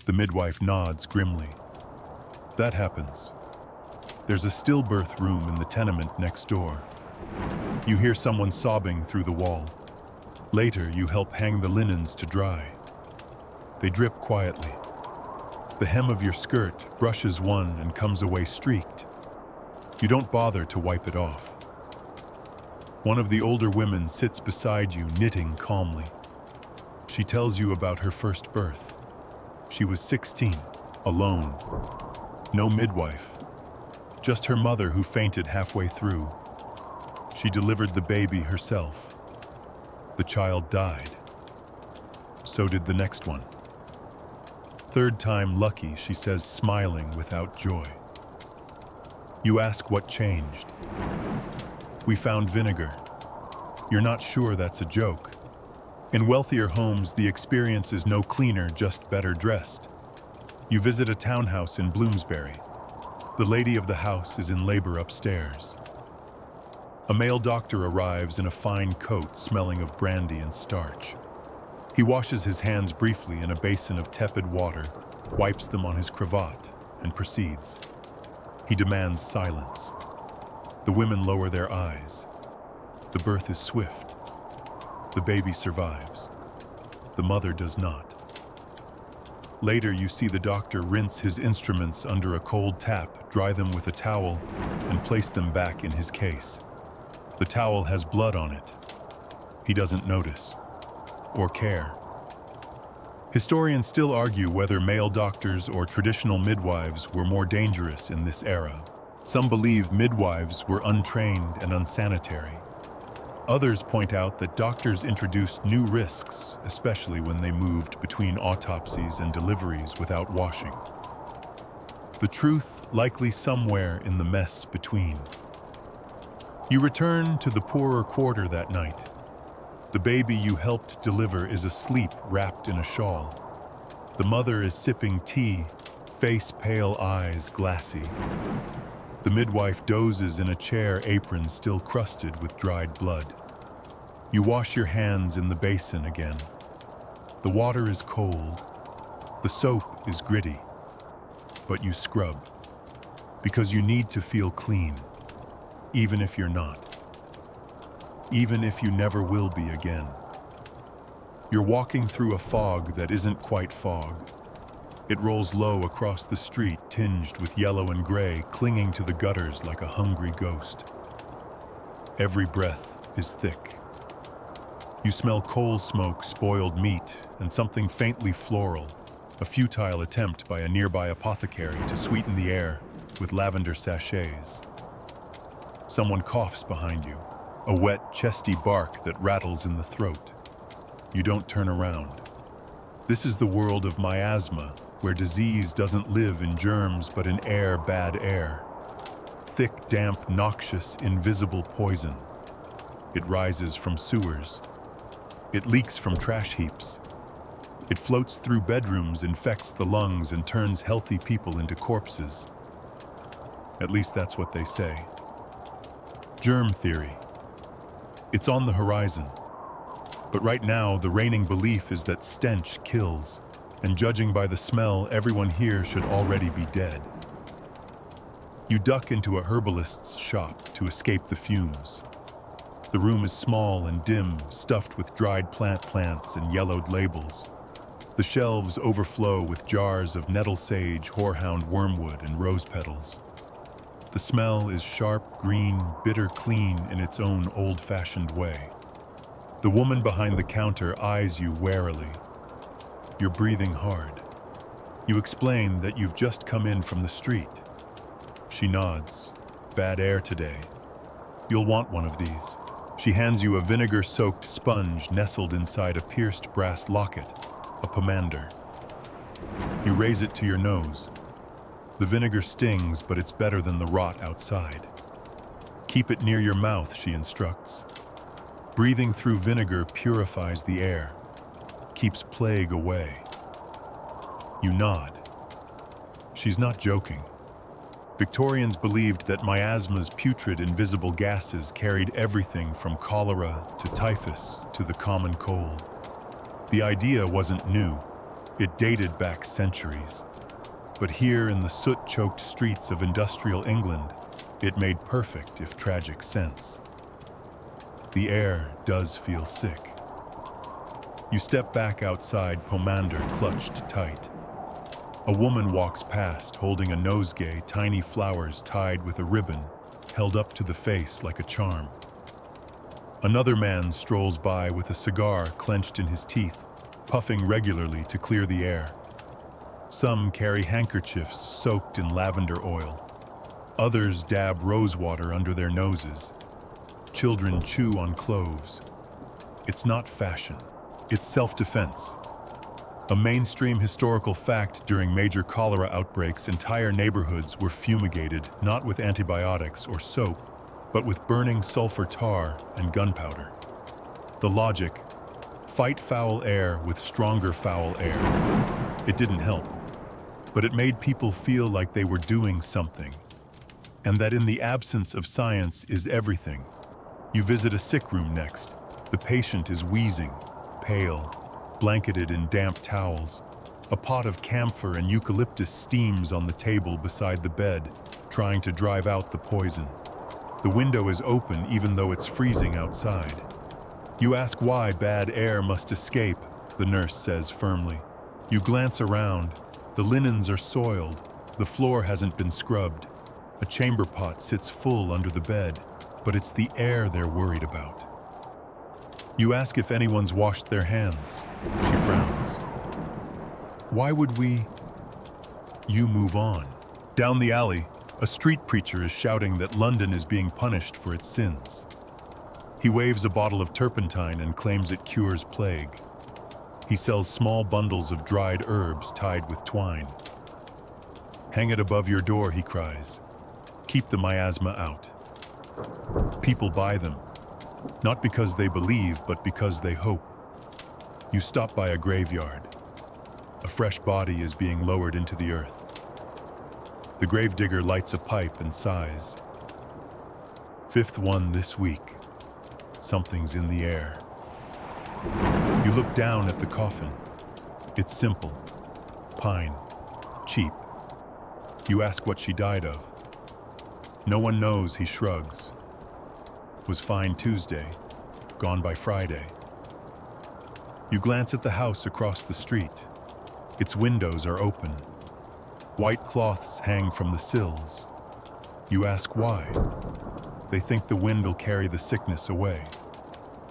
The midwife nods grimly. That happens. There's a stillbirth room in the tenement next door. You hear someone sobbing through the wall. Later, you help hang the linens to dry. They drip quietly. The hem of your skirt brushes one and comes away streaked. You don't bother to wipe it off. One of the older women sits beside you, knitting calmly. She tells you about her first birth. She was 16, alone. No midwife. just her mother who fainted halfway through. She delivered the baby herself. The child died. So did the next one. Third time lucky, she says, smiling without joy. You ask what changed. We found vinegar. You're not sure that's a joke. In wealthier homes, the experience is no cleaner, just better dressed. You visit a townhouse in Bloomsbury. The lady of the house is in labor upstairs. A male doctor arrives in a fine coat smelling of brandy and starch. He washes his hands briefly in a basin of tepid water, wipes them on his cravat, and proceeds. He demands silence. The women lower their eyes. The birth is swift. The baby survives. The mother does not. Later, you see the doctor rinse his instruments under a cold tap, dry them with a towel, and place them back in his case. The towel has blood on it. He doesn't notice or care. Historians still argue whether male doctors or traditional midwives were more dangerous in this era. Some believe midwives were untrained and unsanitary. Others point out that doctors introduced new risks, especially when they moved between autopsies and deliveries without washing. The truth likely somewhere in the mess between. You return to the poorer quarter that night. The baby you helped deliver is asleep, wrapped in a shawl. The mother is sipping tea, face pale, eyes glassy. The midwife dozes in a chair, apron still crusted with dried blood. You wash your hands in the basin again. The water is cold. The soap is gritty. But you scrub, because you need to feel clean, even if you're not. Even if you never will be again. You're walking through a fog that isn't quite fog. It rolls low across the street, tinged with yellow and gray, clinging to the gutters like a hungry ghost. Every breath is thick. You smell coal smoke, spoiled meat, and something faintly floral, a futile attempt by a nearby apothecary to sweeten the air with lavender sachets. Someone coughs behind you, a wet, chesty bark that rattles in the throat. You don't turn around. This is the world of miasma, where disease doesn't live in germs but in air, bad air. Thick, damp, noxious, invisible poison. It rises from sewers. It leaks from trash heaps. It floats through bedrooms, infects the lungs, and turns healthy people into corpses. At least that's what they say. Germ theory. It's on the horizon. But right now, the reigning belief is that stench kills, and judging by the smell, everyone here should already be dead. You duck into a herbalist's shop to escape the fumes. The room is small and dim, stuffed with dried plants and yellowed labels. The shelves overflow with jars of nettle sage, horehound wormwood, and rose petals. The smell is sharp, green, bitter clean in its own old-fashioned way. The woman behind the counter eyes you warily. You're breathing hard. You explain that you've just come in from the street. She nods. Bad air today. You'll want one of these. She hands you a vinegar-soaked sponge nestled inside a pierced brass locket, a pomander. You raise it to your nose. The vinegar stings, but it's better than the rot outside. Keep it near your mouth, she instructs. Breathing through vinegar purifies the air, keeps plague away. You nod. She's not joking. Victorians believed that miasma's putrid, invisible gases carried everything from cholera to typhus to the common cold. The idea wasn't new. It dated back centuries. But here in the soot-choked streets of industrial England, it made perfect, if tragic, sense. The air does feel sick. You step back outside, pomander clutched tight. A woman walks past, holding a nosegay, tiny flowers tied with a ribbon, held up to the face like a charm. Another man strolls by with a cigar clenched in his teeth, puffing regularly to clear the air. Some carry handkerchiefs soaked in lavender oil. Others dab rosewater under their noses. Children chew on cloves. It's not fashion. It's self-defense. A mainstream historical fact: during major cholera outbreaks, entire neighborhoods were fumigated, not with antibiotics or soap, but with burning sulfur tar and gunpowder. The logic: fight foul air with stronger foul air. It didn't help, but it made people feel like they were doing something, and that in the absence of science is everything. You visit a sick room next. The patient is wheezing, pale, blanketed in damp towels. A pot of camphor and eucalyptus steams on the table beside the bed, trying to drive out the poison. The window is open even though it's freezing outside. You ask why bad air must escape, the nurse says firmly. You glance around. The linens are soiled. The floor hasn't been scrubbed. A chamber pot sits full under the bed, but it's the air they're worried about. You ask if anyone's washed their hands. She frowns. Why would we? You move on. Down the alley, a street preacher is shouting that London is being punished for its sins. He waves a bottle of turpentine and claims it cures plague. He sells small bundles of dried herbs tied with twine. Hang it above your door, he cries. Keep the miasma out. People buy them, not because they believe, but because they hope. You stop by a graveyard. A fresh body is being lowered into the earth. The gravedigger lights a pipe and sighs. Fifth one this week. Something's in the air. You look down at the coffin. It's simple. Pine. Cheap. You ask what she died of. No one knows, he shrugs. Was fine Tuesday, gone by Friday. You glance at the house across the street. Its windows are open. White cloths hang from the sills. You ask why. They think the wind will carry the sickness away.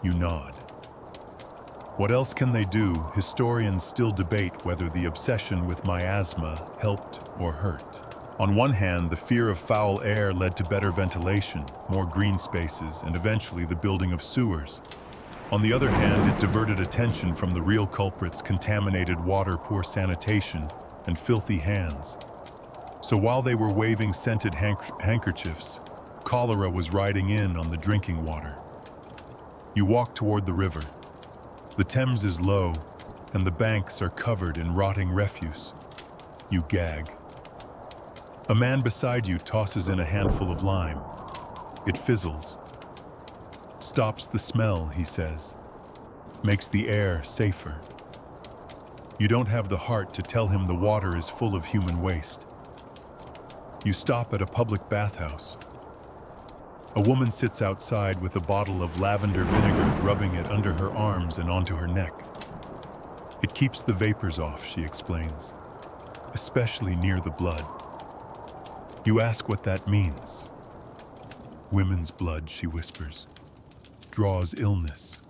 You nod. What else can they do? Historians still debate whether the obsession with miasma helped or hurt. On one hand, the fear of foul air led to better ventilation, more green spaces, and eventually the building of sewers. On the other hand, it diverted attention from the real culprits: contaminated water, poor sanitation, and filthy hands. So while they were waving scented handkerchiefs, cholera was riding in on the drinking water. You walk toward the river. The Thames is low, and the banks are covered in rotting refuse. You gag. A man beside you tosses in a handful of lime. It fizzles. Stops the smell, he says. Makes the air safer. You don't have the heart to tell him the water is full of human waste. You stop at a public bathhouse. A woman sits outside with a bottle of lavender vinegar, rubbing it under her arms and onto her neck. It keeps the vapors off, she explains, especially near the blood. You ask what that means. Women's blood, she whispers, draws illness.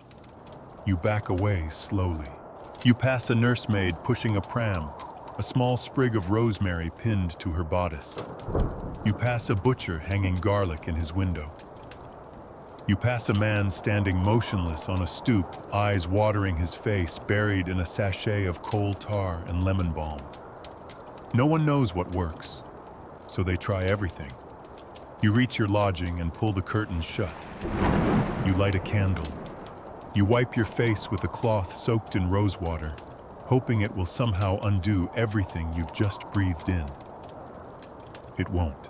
You back away slowly. You pass a nursemaid pushing a pram, a small sprig of rosemary pinned to her bodice. You pass a butcher hanging garlic in his window. You pass a man standing motionless on a stoop, eyes watering his face, buried in a sachet of coal tar and lemon balm. No one knows what works, so they try everything. You reach your lodging and pull the curtains shut. You light a candle. You wipe your face with a cloth soaked in rosewater, hoping it will somehow undo everything you've just breathed in. It won't.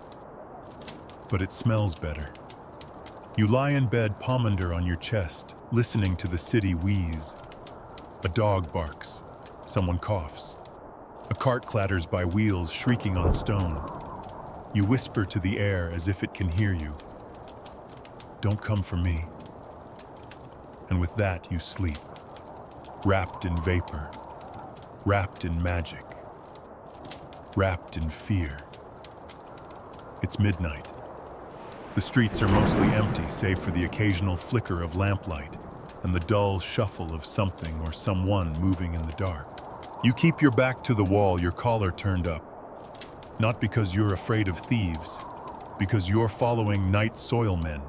But it smells better. You lie in bed, pomander on your chest, listening to the city wheeze. A dog barks. Someone coughs. A cart clatters by wheels, shrieking on stone. You whisper to the air as if it can hear you. Don't come for me. And with that, you sleep, wrapped in vapor, wrapped in magic, wrapped in fear. It's midnight. The streets are mostly empty, save for the occasional flicker of lamplight and the dull shuffle of something or someone moving in the dark. You keep your back to the wall, your collar turned up, not because you're afraid of thieves, because you're following night soil men.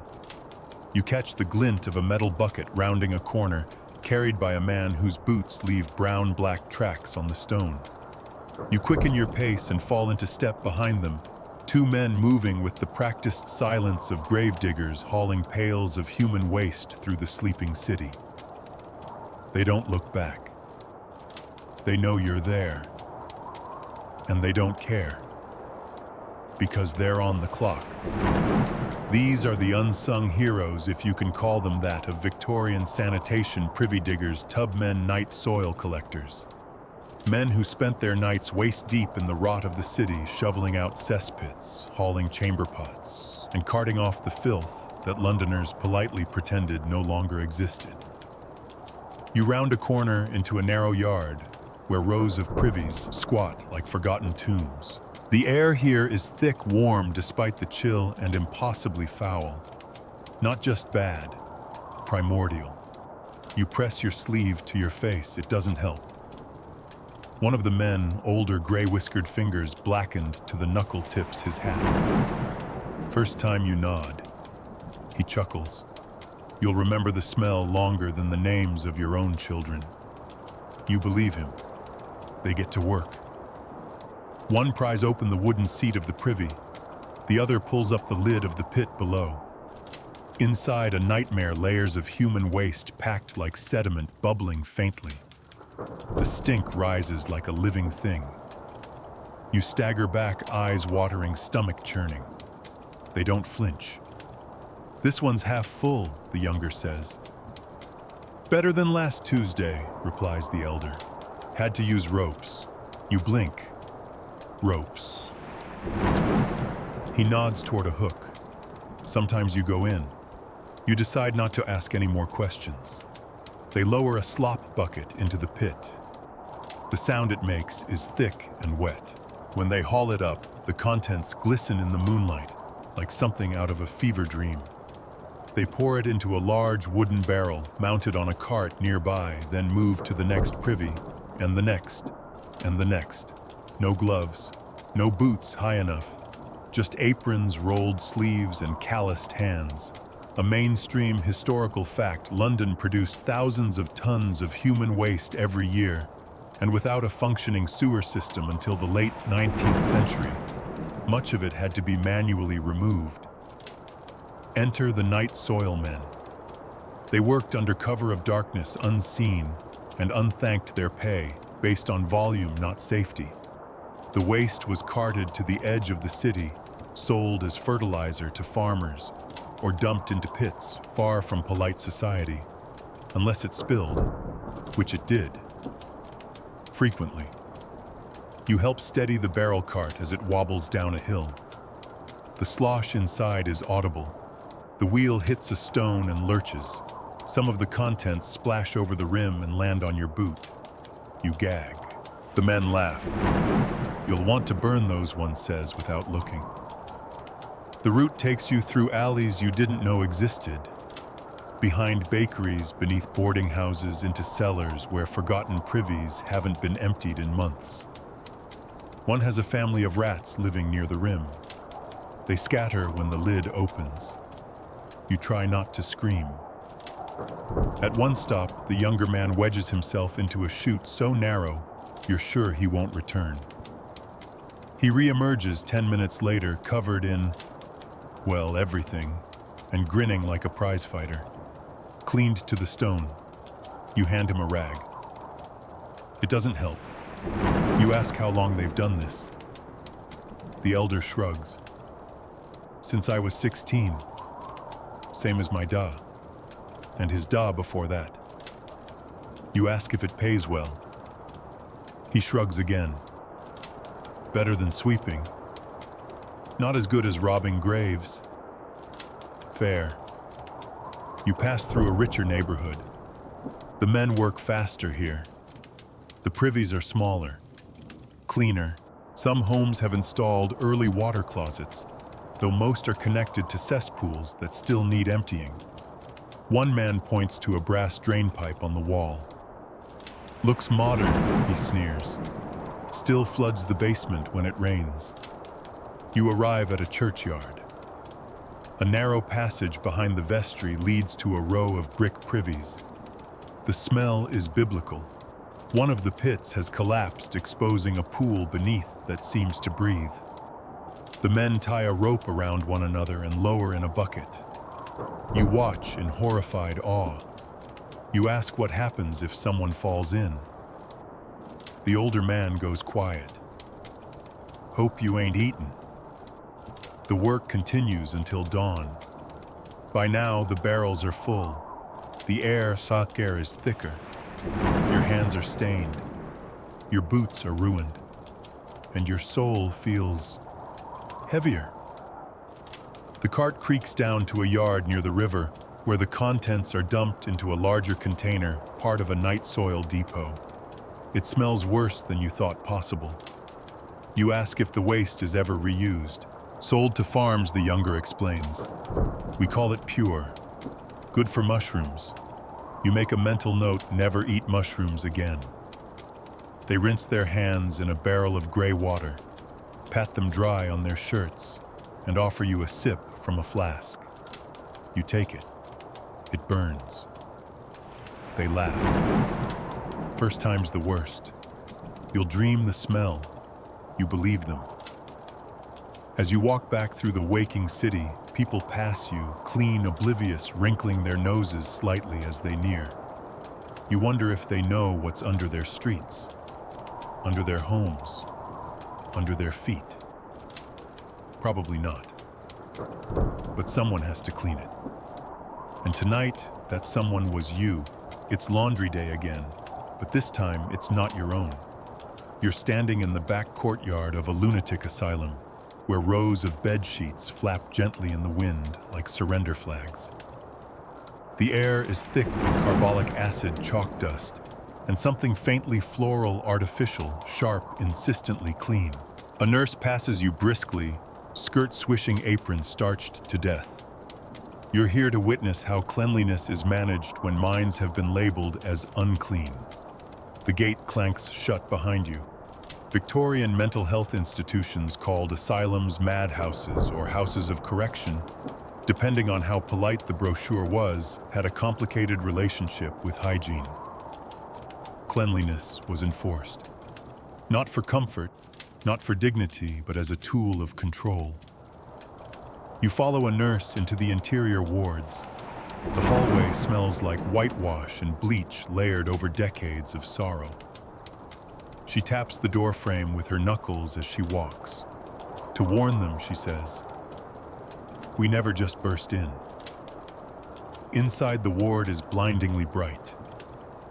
You catch the glint of a metal bucket rounding a corner, carried by a man whose boots leave brown-black tracks on the stone. You quicken your pace and fall into step behind them, two men moving with the practiced silence of gravediggers hauling pails of human waste through the sleeping city. They don't look back. They know you're there. And they don't care. Because they're on the clock. These are the unsung heroes, if you can call them that, of Victorian sanitation privy diggers, tubmen, night soil collectors. Men who spent their nights waist-deep in the rot of the city, shoveling out cesspits, hauling chamber pots, and carting off the filth that Londoners politely pretended no longer existed. You round a corner into a narrow yard where rows of privies squat like forgotten tombs. The air here is thick, warm despite the chill, and impossibly foul. Not just bad, primordial. You press your sleeve to your face, it doesn't help. One of the men, older gray-whiskered fingers blackened to the knuckle tips his hat. First time you nod. He chuckles. You'll remember the smell longer than the names of your own children. You believe him. They get to work. One pries open the wooden seat of the privy. The other pulls up the lid of the pit below. Inside, a nightmare, layers of human waste packed like sediment bubbling faintly. The stink rises like a living thing. You stagger back, eyes watering, stomach churning. They don't flinch. This one's half full, the younger says. Better than last Tuesday, replies the elder. Had to use ropes. You blink. Ropes. He nods toward a hook. Sometimes you go in. You decide not to ask any more questions. They lower a slop bucket into the pit. The sound it makes is thick and wet. When they haul it up, the contents glisten in the moonlight, like something out of a fever dream. They pour it into a large wooden barrel mounted on a cart nearby, then move to the next privy, and the next, and the next. No gloves, no boots high enough, just aprons, rolled sleeves, and calloused hands. A mainstream historical fact, London produced thousands of tons of human waste every year, and without a functioning sewer system until the late 19th century, much of it had to be manually removed. Enter the night soil men. They worked under cover of darkness, unseen, and unthanked their pay, based on volume, not safety. The waste was carted to the edge of the city, sold as fertilizer to farmers, or dumped into pits far from polite society, unless it spilled, which it did. Frequently. You help steady the barrel cart as it wobbles down a hill. The slosh inside is audible. The wheel hits a stone and lurches. Some of the contents splash over the rim and land on your boot. You gag. The men laugh. You'll want to burn those, one says without looking. The route takes you through alleys you didn't know existed, behind bakeries, beneath boarding houses, into cellars where forgotten privies haven't been emptied in months. One has a family of rats living near the rim. They scatter when the lid opens. You try not to scream. At one stop, the younger man wedges himself into a chute so narrow, you're sure he won't return. He re-emerges 10 minutes later, covered in, well, everything, and grinning like a prizefighter. Cleaned to the stone. You hand him a rag. It doesn't help. You ask how long they've done this. The elder shrugs. Since I was 16. Same as my da. And his da before that. You ask if it pays well. He shrugs again. Better than sweeping. Not as good as robbing graves. Fair. You pass through a richer neighborhood. The men work faster here. The privies are smaller, cleaner. Some homes have installed early water closets, though most are connected to cesspools that still need emptying. One man points to a brass drain pipe on the wall. Looks modern, he sneers. Still floods the basement when it rains. You arrive at a churchyard. A narrow passage behind the vestry leads to a row of brick privies. The smell is biblical. One of the pits has collapsed, exposing a pool beneath that seems to breathe. The men tie a rope around one another and lower in a bucket. You watch in horrified awe. You ask what happens if someone falls in. The older man goes quiet. Hope you ain't eaten. The work continues until dawn. By now, the barrels are full. The air is thicker. Your hands are stained. Your boots are ruined. And your soul feels heavier. The cart creaks down to a yard near the river, where the contents are dumped into a larger container, part of a night soil depot. It smells worse than you thought possible. You ask if the waste is ever reused. Sold to farms, the younger explains. We call it pure. Good for mushrooms. You make a mental note, never eat mushrooms again. They rinse their hands in a barrel of gray water, pat them dry on their shirts, and offer you a sip from a flask. You take it. It burns. They laugh. First time's the worst. You'll dream the smell. You believe them. As you walk back through the waking city, people pass you, clean, oblivious, wrinkling their noses slightly as they near. You wonder if they know what's under their streets, under their homes, under their feet. Probably not. But someone has to clean it. And tonight, that someone was you. It's laundry day again, but this time it's not your own. You're standing in the back courtyard of a lunatic asylum, where rows of bed sheets flap gently in the wind like surrender flags. The air is thick with carbolic acid chalk dust, and something faintly floral, artificial, sharp, insistently clean. A nurse passes you briskly, skirt swishing apron starched to death. You're here to witness how cleanliness is managed when minds have been labeled as unclean. The gate clanks shut behind you. Victorian mental health institutions called asylums madhouses or houses of correction, depending on how polite the brochure was, had a complicated relationship with hygiene. Cleanliness was enforced. Not for comfort, not for dignity, but as a tool of control. You follow a nurse into the interior wards. The hallway smells like whitewash and bleach layered over decades of sorrow. She taps the doorframe with her knuckles as she walks. To warn them, she says, "We never just burst in." Inside the ward is blindingly bright.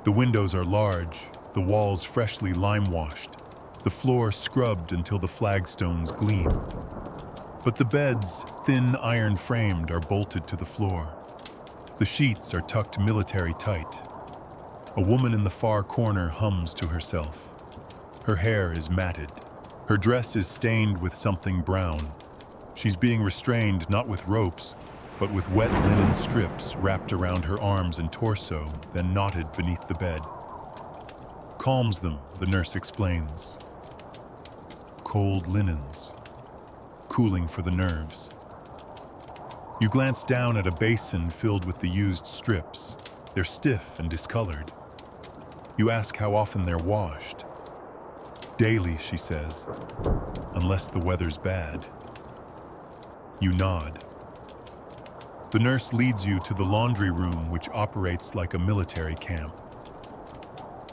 The windows are large, the walls freshly lime-washed, the floor scrubbed until the flagstones gleam. But the beds, thin iron-framed, are bolted to the floor. The sheets are tucked military tight. A woman in the far corner hums to herself. Her hair is matted. Her dress is stained with something brown. She's being restrained not with ropes, but with wet linen strips wrapped around her arms and torso, then knotted beneath the bed. Calms them, the nurse explains. Cold linens. Cooling for the nerves. You glance down at a basin filled with the used strips. They're stiff and discolored. You ask how often they're washed. Daily, she says, unless the weather's bad. You nod. The nurse leads you to the laundry room, which operates like a military camp.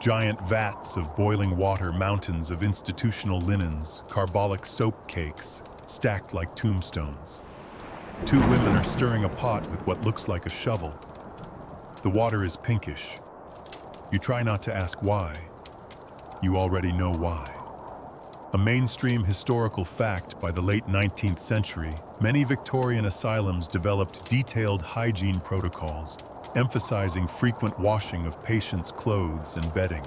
Giant vats of boiling water, mountains of institutional linens, carbolic soap cakes, stacked like tombstones. Two women are stirring a pot with what looks like a shovel. The water is pinkish. You try not to ask why. You already know why. A mainstream historical fact, by the late 19th century, many Victorian asylums developed detailed hygiene protocols, emphasizing frequent washing of patients' clothes and bedding.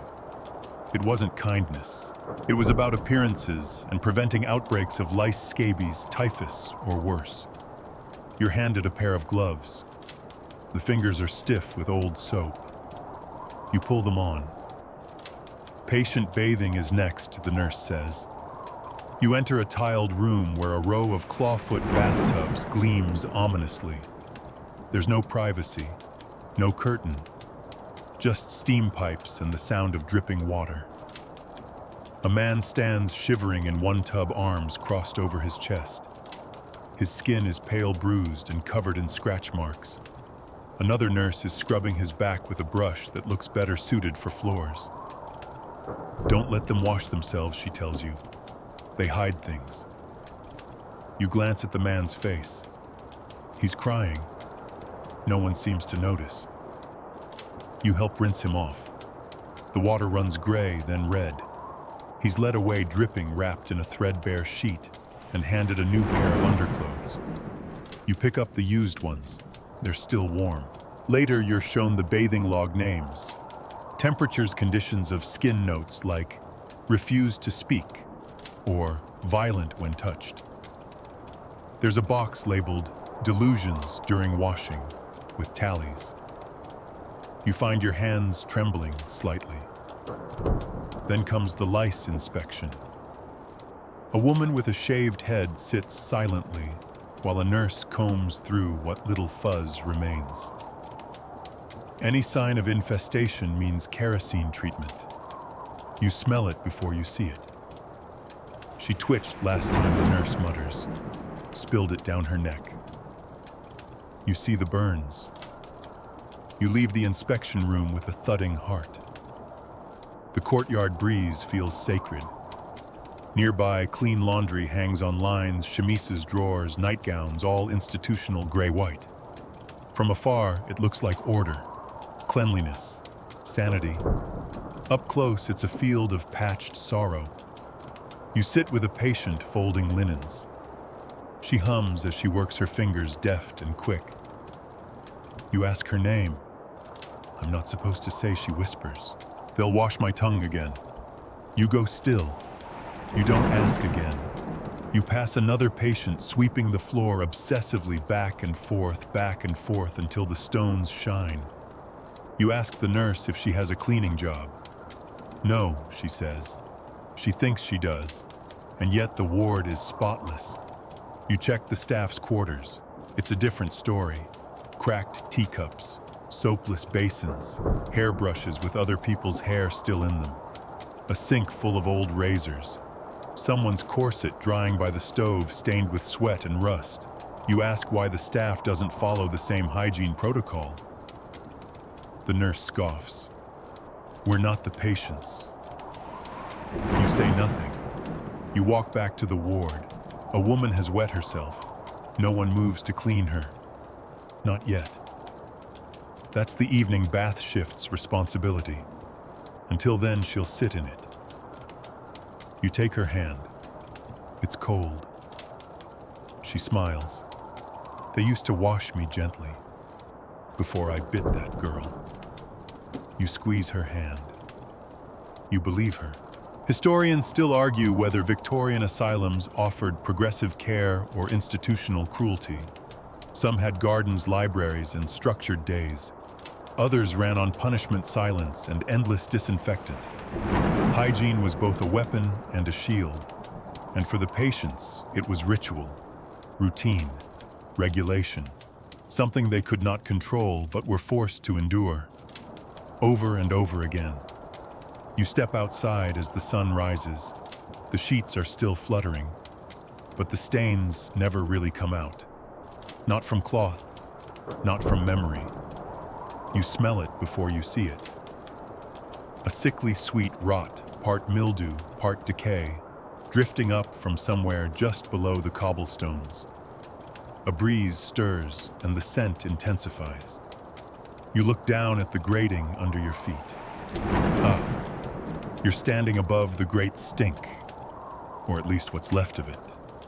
It wasn't kindness. It was about appearances and preventing outbreaks of lice, scabies, typhus, or worse. You're handed a pair of gloves. The fingers are stiff with old soap. You pull them on. Patient bathing is next, the nurse says. You enter a tiled room where a row of clawfoot bathtubs gleams ominously. There's no privacy, no curtain, just steam pipes and the sound of dripping water. A man stands shivering in one tub, arms crossed over his chest. His skin is pale bruised and covered in scratch marks. Another nurse is scrubbing his back with a brush that looks better suited for floors. Don't let them wash themselves, she tells you. They hide things. You glance at the man's face. He's crying. No one seems to notice. You help rinse him off. The water runs gray, then red. He's led away dripping, wrapped in a threadbare sheet, and handed a new pair of underclothes. You pick up the used ones. They're still warm. Later, you're shown the bathing log names. Temperatures, conditions of skin notes like refuse to speak or violent when touched. There's a box labeled delusions during washing with tallies. You find your hands trembling slightly. Then comes the lice inspection. A woman with a shaved head sits silently while a nurse combs through what little fuzz remains. Any sign of infestation means kerosene treatment. You smell it before you see it. She twitched last time, the nurse mutters. Spilled it down her neck. You see the burns. You leave the inspection room with a thudding heart. The courtyard breeze feels sacred. Nearby, clean laundry hangs on lines, chemises, drawers, nightgowns, all institutional gray-white. From afar, it looks like order, cleanliness, sanity. Up close, it's a field of patched sorrow. You sit with a patient folding linens. She hums as she works her fingers, deft and quick. You ask her name. I'm not supposed to say, she whispers. They'll wash my tongue again. You go still. You don't ask again. You pass another patient sweeping the floor obsessively back and forth until the stones shine. You ask the nurse if she has a cleaning job. No, she says. She thinks she does, and yet the ward is spotless. You check the staff's quarters. It's a different story. Cracked teacups, soapless basins, hairbrushes with other people's hair still in them. A sink full of old razors. Someone's corset drying by the stove, stained with sweat and rust. You ask why the staff doesn't follow the same hygiene protocol. The nurse scoffs. We're not the patients. You say nothing. You walk back to the ward. A woman has wet herself. No one moves to clean her. Not yet. That's the evening bath shift's responsibility. Until then, she'll sit in it. You take her hand. It's cold. She smiles. They used to wash me gently before I bit that girl. You squeeze her hand. You believe her. Historians still argue whether Victorian asylums offered progressive care or institutional cruelty. Some had gardens, libraries, and structured days. Others ran on punishment, silence, and endless disinfectant. Hygiene was both a weapon and a shield. And for the patients, it was ritual, routine, regulation, something they could not control but were forced to endure. Over and over again. You step outside as the sun rises. The sheets are still fluttering, but the stains never really come out. Not from cloth, not from memory. You smell it before you see it. A sickly sweet rot, part mildew, part decay, drifting up from somewhere just below the cobblestones. A breeze stirs and the scent intensifies. You look down at the grating under your feet. You're standing above the great stink, or at least what's left of it.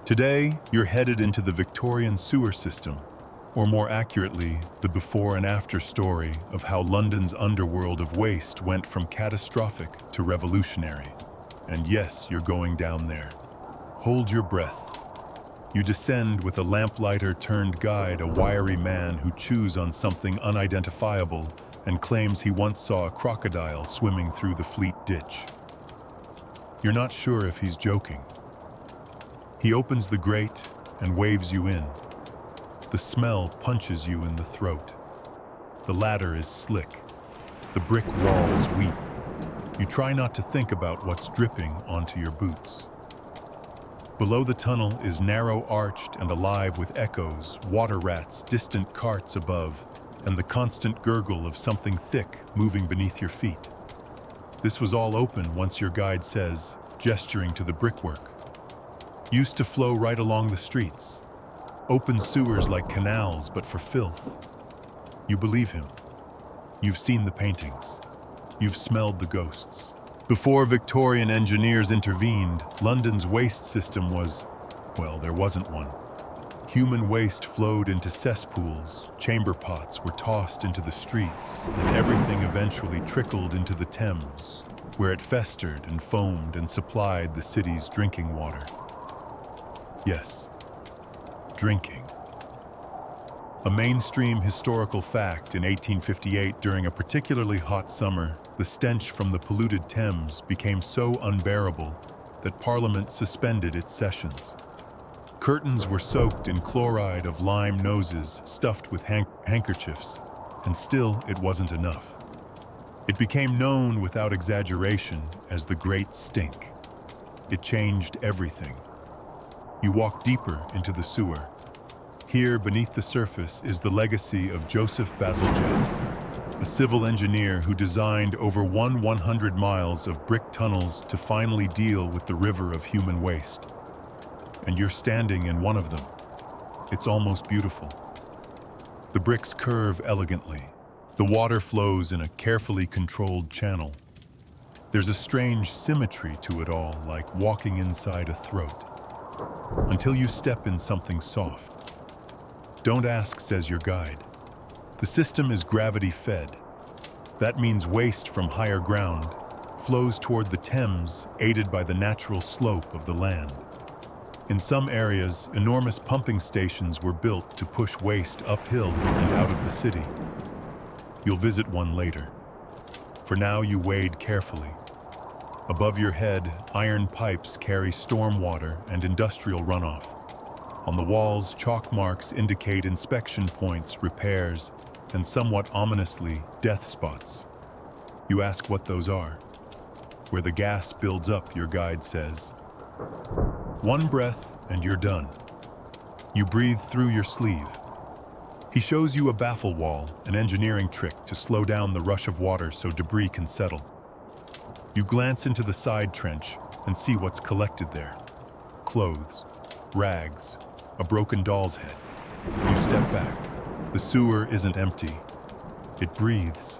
Today, you're headed into the Victorian sewer system, or more accurately, the before and after story of how London's underworld of waste went from catastrophic to revolutionary. And yes, you're going down there. Hold your breath. You descend with a lamplighter turned guide, a wiry man who chews on something unidentifiable and claims he once saw a crocodile swimming through the Fleet ditch. You're not sure if he's joking. He opens the grate and waves you in. The smell punches you in the throat. The ladder is slick. The brick walls weep. You try not to think about what's dripping onto your boots. Below the tunnel is narrow-arched and alive with echoes, water rats, distant carts above, and the constant gurgle of something thick moving beneath your feet. This was all open once, your guide says, gesturing to the brickwork. Used to flow right along the streets. Open sewers like canals, but for filth. You believe him. You've seen the paintings. You've smelled the ghosts. Before Victorian engineers intervened, London's waste system was, well, there wasn't one. Human waste flowed into cesspools, chamber pots were tossed into the streets, and everything eventually trickled into the Thames, where it festered and foamed and supplied the city's drinking water. Yes, drinking. A mainstream historical fact, in 1858, during a particularly hot summer, the stench from the polluted Thames became so unbearable that Parliament suspended its sessions. Curtains were soaked in chloride of lime noses stuffed with handkerchiefs, and still it wasn't enough. It became known without exaggeration as the Great Stink. It changed everything. You walk deeper into the sewer. Here, beneath the surface, is the legacy of Joseph Bazalgette, a civil engineer who designed over 100 miles of brick tunnels to finally deal with the river of human waste. And you're standing in one of them. It's almost beautiful. The bricks curve elegantly. The water flows in a carefully controlled channel. There's a strange symmetry to it all, like walking inside a throat. Until you step in something soft. Don't ask, says your guide. The system is gravity-fed. That means waste from higher ground flows toward the Thames, aided by the natural slope of the land. In some areas, enormous pumping stations were built to push waste uphill and out of the city. You'll visit one later. For now, you wade carefully. Above your head, iron pipes carry stormwater and industrial runoff. On the walls, chalk marks indicate inspection points, repairs, and somewhat ominously, death spots. You ask what those are. Where the gas builds up, your guide says. One breath and you're done. You breathe through your sleeve. He shows you a baffle wall, an engineering trick to slow down the rush of water so debris can settle. You glance into the side trench and see what's collected there. Clothes, rags, a broken doll's head. You step back. The sewer isn't empty. It breathes.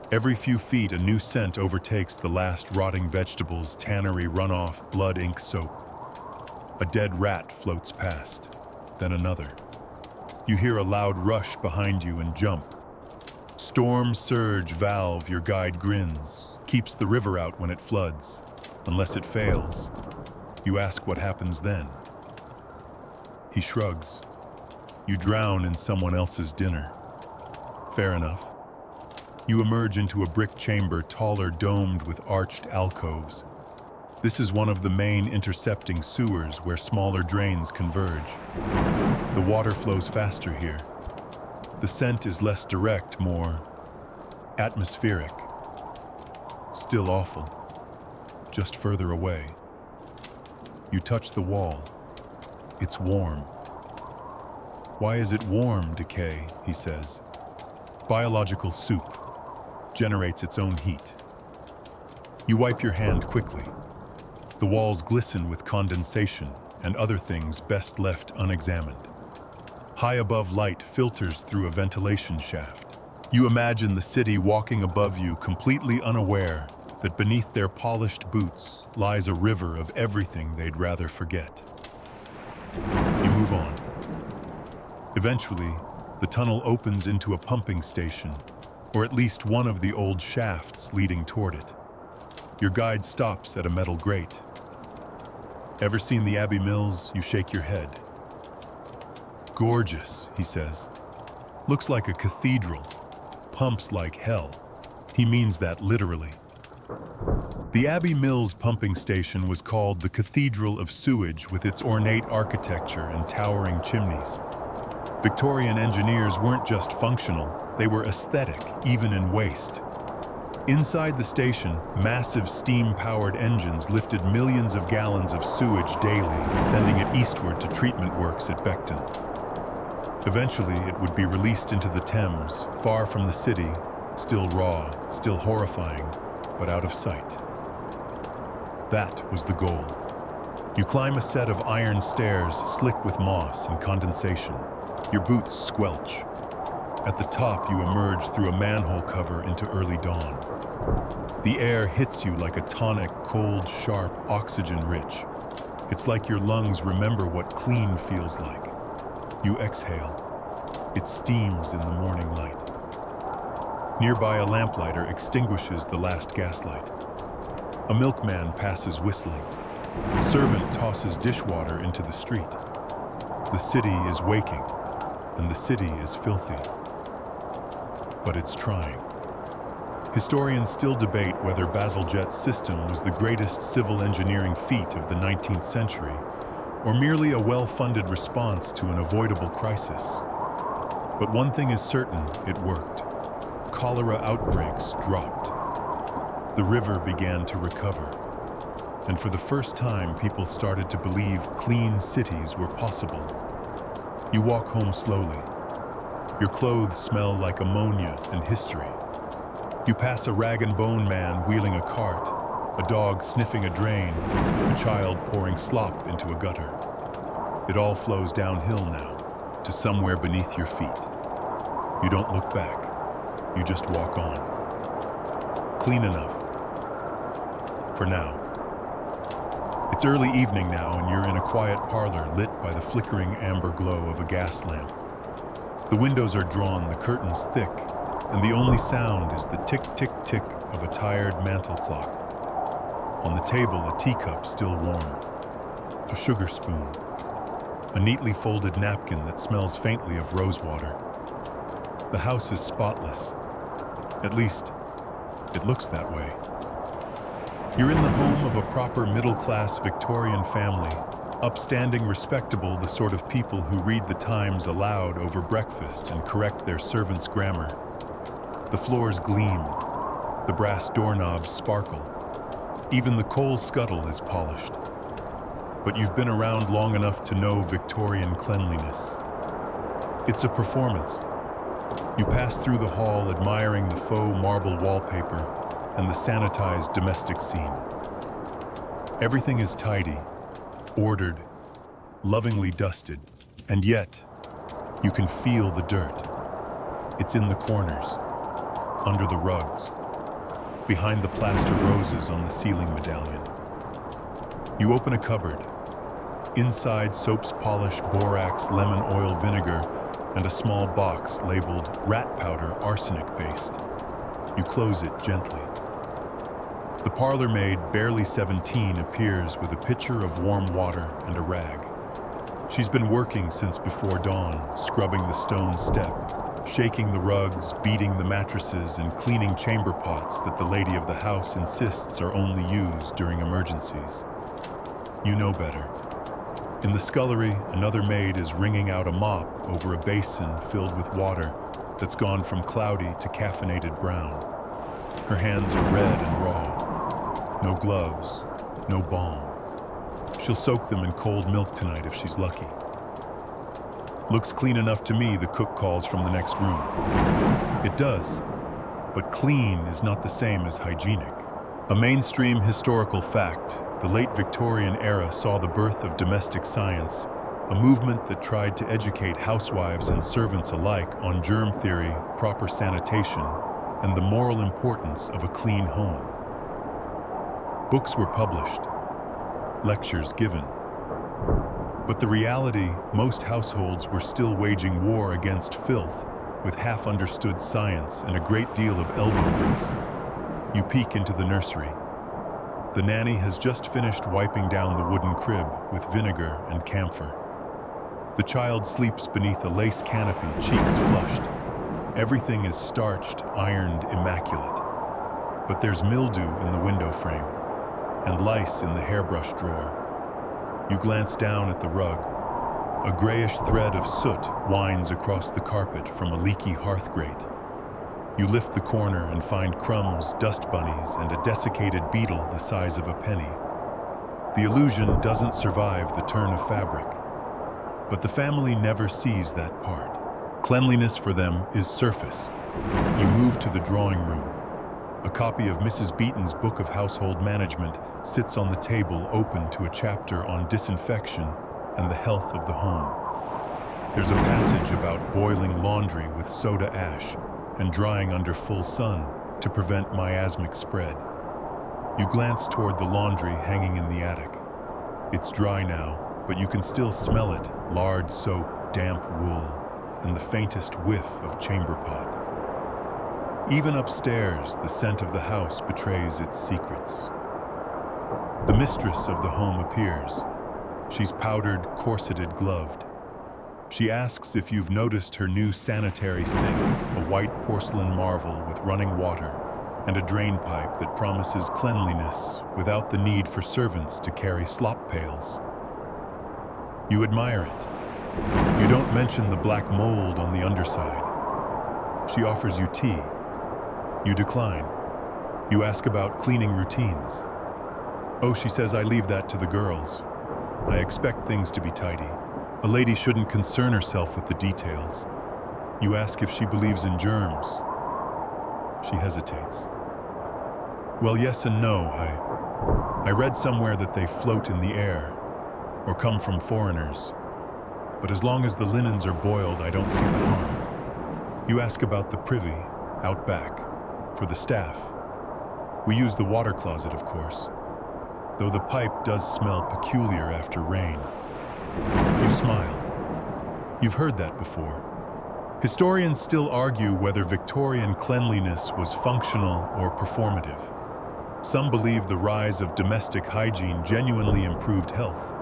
Every few feet, a new scent overtakes the last rotting vegetables, tannery runoff, blood ink soap. A dead rat floats past, then another. You hear a loud rush behind you and jump. Storm surge valve, your guide grins, keeps the river out when it floods, unless it fails. You ask what happens then. He shrugs. You drown in someone else's dinner. Fair enough. You emerge into a brick chamber, taller, domed with arched alcoves. This is one of the main intercepting sewers where smaller drains converge. The water flows faster here. The scent is less direct, more atmospheric. Still awful. Just further away. You touch the wall. It's warm. Why is it warm, decay, he says. Biological soup generates its own heat. You wipe your hand quickly. The walls glisten with condensation and other things best left unexamined. High above, light filters through a ventilation shaft. You imagine the city walking above you, completely unaware that beneath their polished boots lies a river of everything they'd rather forget. You move on. Eventually, the tunnel opens into a pumping station, or at least one of the old shafts leading toward it. Your guide stops at a metal grate. Ever seen the Abbey Mills? You shake your head. Gorgeous, he says. Looks like a cathedral. Pumps like hell. He means that literally. The Abbey Mills pumping station was called the Cathedral of Sewage with its ornate architecture and towering chimneys. Victorian engineers weren't just functional, they were aesthetic, even in waste. Inside the station, massive steam-powered engines lifted millions of gallons of sewage daily, sending it eastward to treatment works at Beckton. Eventually, it would be released into the Thames, far from the city, still raw, still horrifying, but out of sight. That was the goal. You climb a set of iron stairs slick with moss and condensation. Your boots squelch. At the top, you emerge through a manhole cover into early dawn. The air hits you like a tonic, cold, sharp, oxygen-rich. It's like your lungs remember what clean feels like. You exhale. It steams in the morning light. Nearby, a lamplighter extinguishes the last gaslight. A milkman passes whistling. A servant tosses dishwater into the street. The city is waking, and the city is filthy. But it's trying. Historians still debate whether Bazalgette's system was the greatest civil engineering feat of the 19th century, or merely a well-funded response to an avoidable crisis. But one thing is certain, it worked. Cholera outbreaks dropped. The river began to recover. And for the first time, people started to believe clean cities were possible. You walk home slowly. Your clothes smell like ammonia and history. You pass a rag-and-bone man wheeling a cart, a dog sniffing a drain, a child pouring slop into a gutter. It all flows downhill now, to somewhere beneath your feet. You don't look back. You just walk on. Clean enough. For now. It's early evening now, and you're in a quiet parlor lit by the flickering amber glow of a gas lamp. The windows are drawn, the curtains thick, and the only sound is the tick-tick-tick of a tired mantel clock. On the table, a teacup still warm, a sugar spoon, a neatly folded napkin that smells faintly of rosewater. The house is spotless. At least, it looks that way. You're in the home of a proper middle-class Victorian family, upstanding, respectable, the sort of people who read the Times aloud over breakfast and correct their servants' grammar. The floors gleam, the brass doorknobs sparkle. Even the coal scuttle is polished. But you've been around long enough to know Victorian cleanliness. It's a performance. You pass through the hall admiring the faux marble wallpaper and the sanitized domestic scene. Everything is tidy, ordered, lovingly dusted, and yet you can feel the dirt. It's in the corners, under the rugs, behind the plaster roses on the ceiling medallion. You open a cupboard. Inside, soaps, polish, borax, lemon oil, vinegar, and a small box labeled rat powder, arsenic-based. You close it gently. The parlor maid, barely 17, appears with a pitcher of warm water and a rag. She's been working since before dawn, scrubbing the stone step, shaking the rugs, beating the mattresses, and cleaning chamber pots that the lady of the house insists are only used during emergencies. You know better. In the scullery, another maid is wringing out a mop over a basin filled with water that's gone from cloudy to caffeinated brown. Her hands are red and raw. No gloves, no balm. She'll soak them in cold milk tonight if she's lucky. Looks clean enough to me, the cook calls from the next room. It does, but clean is not the same as hygienic. A mainstream historical fact, the late Victorian era saw the birth of domestic science, a movement that tried to educate housewives and servants alike on germ theory, proper sanitation, and the moral importance of a clean home. Books were published, lectures given. But the reality, most households were still waging war against filth, with half-understood science and a great deal of elbow grease. You peek into the nursery. The nanny has just finished wiping down the wooden crib with vinegar and camphor. The child sleeps beneath a lace canopy, cheeks flushed. Everything is starched, ironed, immaculate. But there's mildew in the window frame. and lice in the hairbrush drawer. You glance down at the rug. A grayish thread of soot winds across the carpet from a leaky hearth grate. You lift the corner and find crumbs, dust bunnies, and a desiccated beetle the size of a penny. The illusion doesn't survive the turn of fabric, but the family never sees that part. Cleanliness for them is surface. You move to the drawing room. A copy of Mrs. Beaton's Book of Household Management sits on the table, open to a chapter on disinfection and the health of the home. There's a passage about boiling laundry with soda ash and drying under full sun to prevent miasmic spread. You glance toward the laundry hanging in the attic. It's dry now, but you can still smell it: lard soap, damp wool, and the faintest whiff of chamber pot. Even upstairs, the scent of the house betrays its secrets. The mistress of the home appears. She's powdered, corseted, gloved. She asks if you've noticed her new sanitary sink, a white porcelain marvel with running water and a drain pipe that promises cleanliness without the need for servants to carry slop pails. You admire it. You don't mention the black mold on the underside. She offers you tea. You decline. You ask about cleaning routines. Oh, she says, I leave that to the girls. I expect things to be tidy. A lady shouldn't concern herself with the details. You ask if she believes in germs. She hesitates. Well, yes and no. I read somewhere that they float in the air or come from foreigners. But as long as the linens are boiled, I don't see the harm. You ask about the privy, out back, for the staff. We use the water closet, of course, though the pipe does smell peculiar after rain. You smile. You've heard that before. Historians still argue whether Victorian cleanliness was functional or performative. Some believe the rise of domestic hygiene genuinely improved health.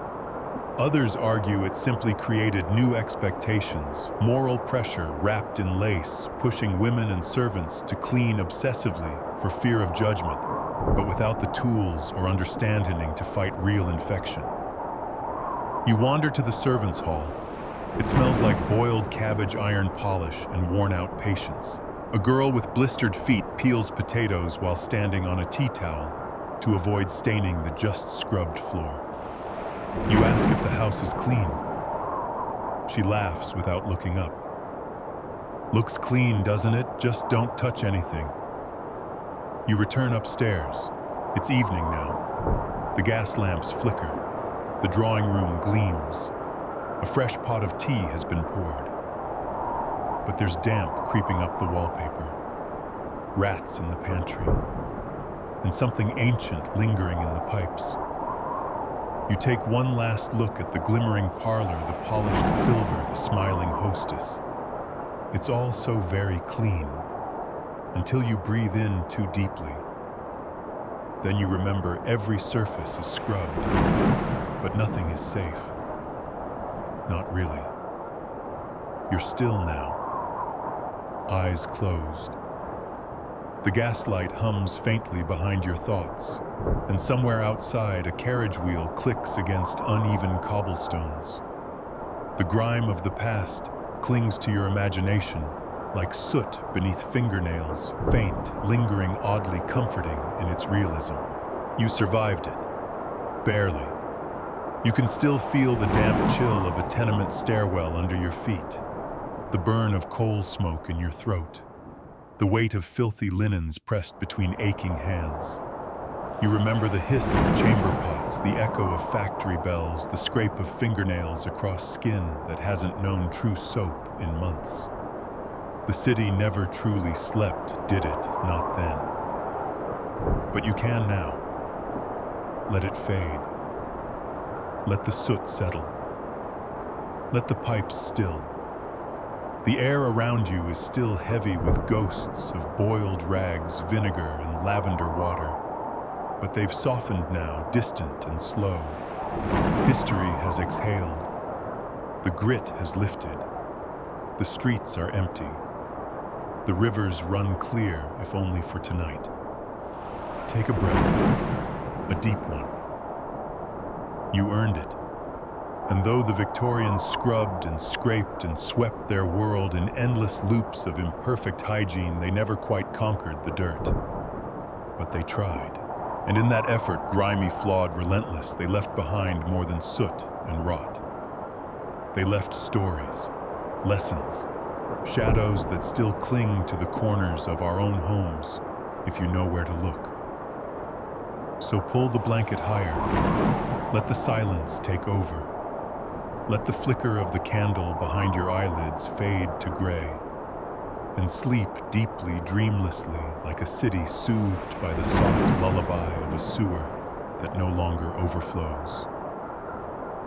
Others argue it simply created new expectations, moral pressure wrapped in lace, pushing women and servants to clean obsessively for fear of judgment, but without the tools or understanding to fight real infection. You wander to the servants' hall. It smells like boiled cabbage, iron polish, and worn-out patience. A girl with blistered feet peels potatoes while standing on a tea towel to avoid staining the just scrubbed floor. You ask if the house is clean. She laughs without looking up. Looks clean, doesn't it? Just don't touch anything. You return upstairs. It's evening now. The gas lamps flicker. The drawing room gleams. A fresh pot of tea has been poured. But there's damp creeping up the wallpaper. Rats in the pantry. And something ancient lingering in the pipes. You take one last look at the glimmering parlor, the polished silver, the smiling hostess. It's all so very clean, until you breathe in too deeply. Then you remember every surface is scrubbed, but nothing is safe. Not really. You're still now, eyes closed. The gaslight hums faintly behind your thoughts, and somewhere outside a carriage wheel clicks against uneven cobblestones. The grime of the past clings to your imagination like soot beneath fingernails, faint, lingering, oddly comforting in its realism. You survived it. Barely. You can still feel the damp chill of a tenement stairwell under your feet, the burn of coal smoke in your throat, the weight of filthy linens pressed between aching hands. You remember the hiss of chamber pots, the echo of factory bells, the scrape of fingernails across skin that hasn't known true soap in months. The city never truly slept, did it? Not then. But you can now. Let it fade. Let the soot settle. Let the pipes still. The air around you is still heavy with ghosts of boiled rags, vinegar, and lavender water. But they've softened now, distant and slow. History has exhaled. The grit has lifted. The streets are empty. The rivers run clear, if only for tonight. Take a breath. a deep one. You earned it. And though the Victorians scrubbed and scraped and swept their world in endless loops of imperfect hygiene, they never quite conquered the dirt. But they tried. And in that effort, grimy, flawed, relentless, they left behind more than soot and rot. They left stories, lessons, shadows that still cling to the corners of our own homes, if you know where to look. So pull the blanket higher. Let the silence take over. Let the flicker of the candle behind your eyelids fade to gray, and sleep deeply, dreamlessly, like a city soothed by the soft lullaby of a sewer that no longer overflows.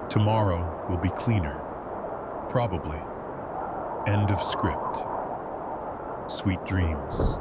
Tomorrow will be cleaner, probably. End of script. Sweet dreams.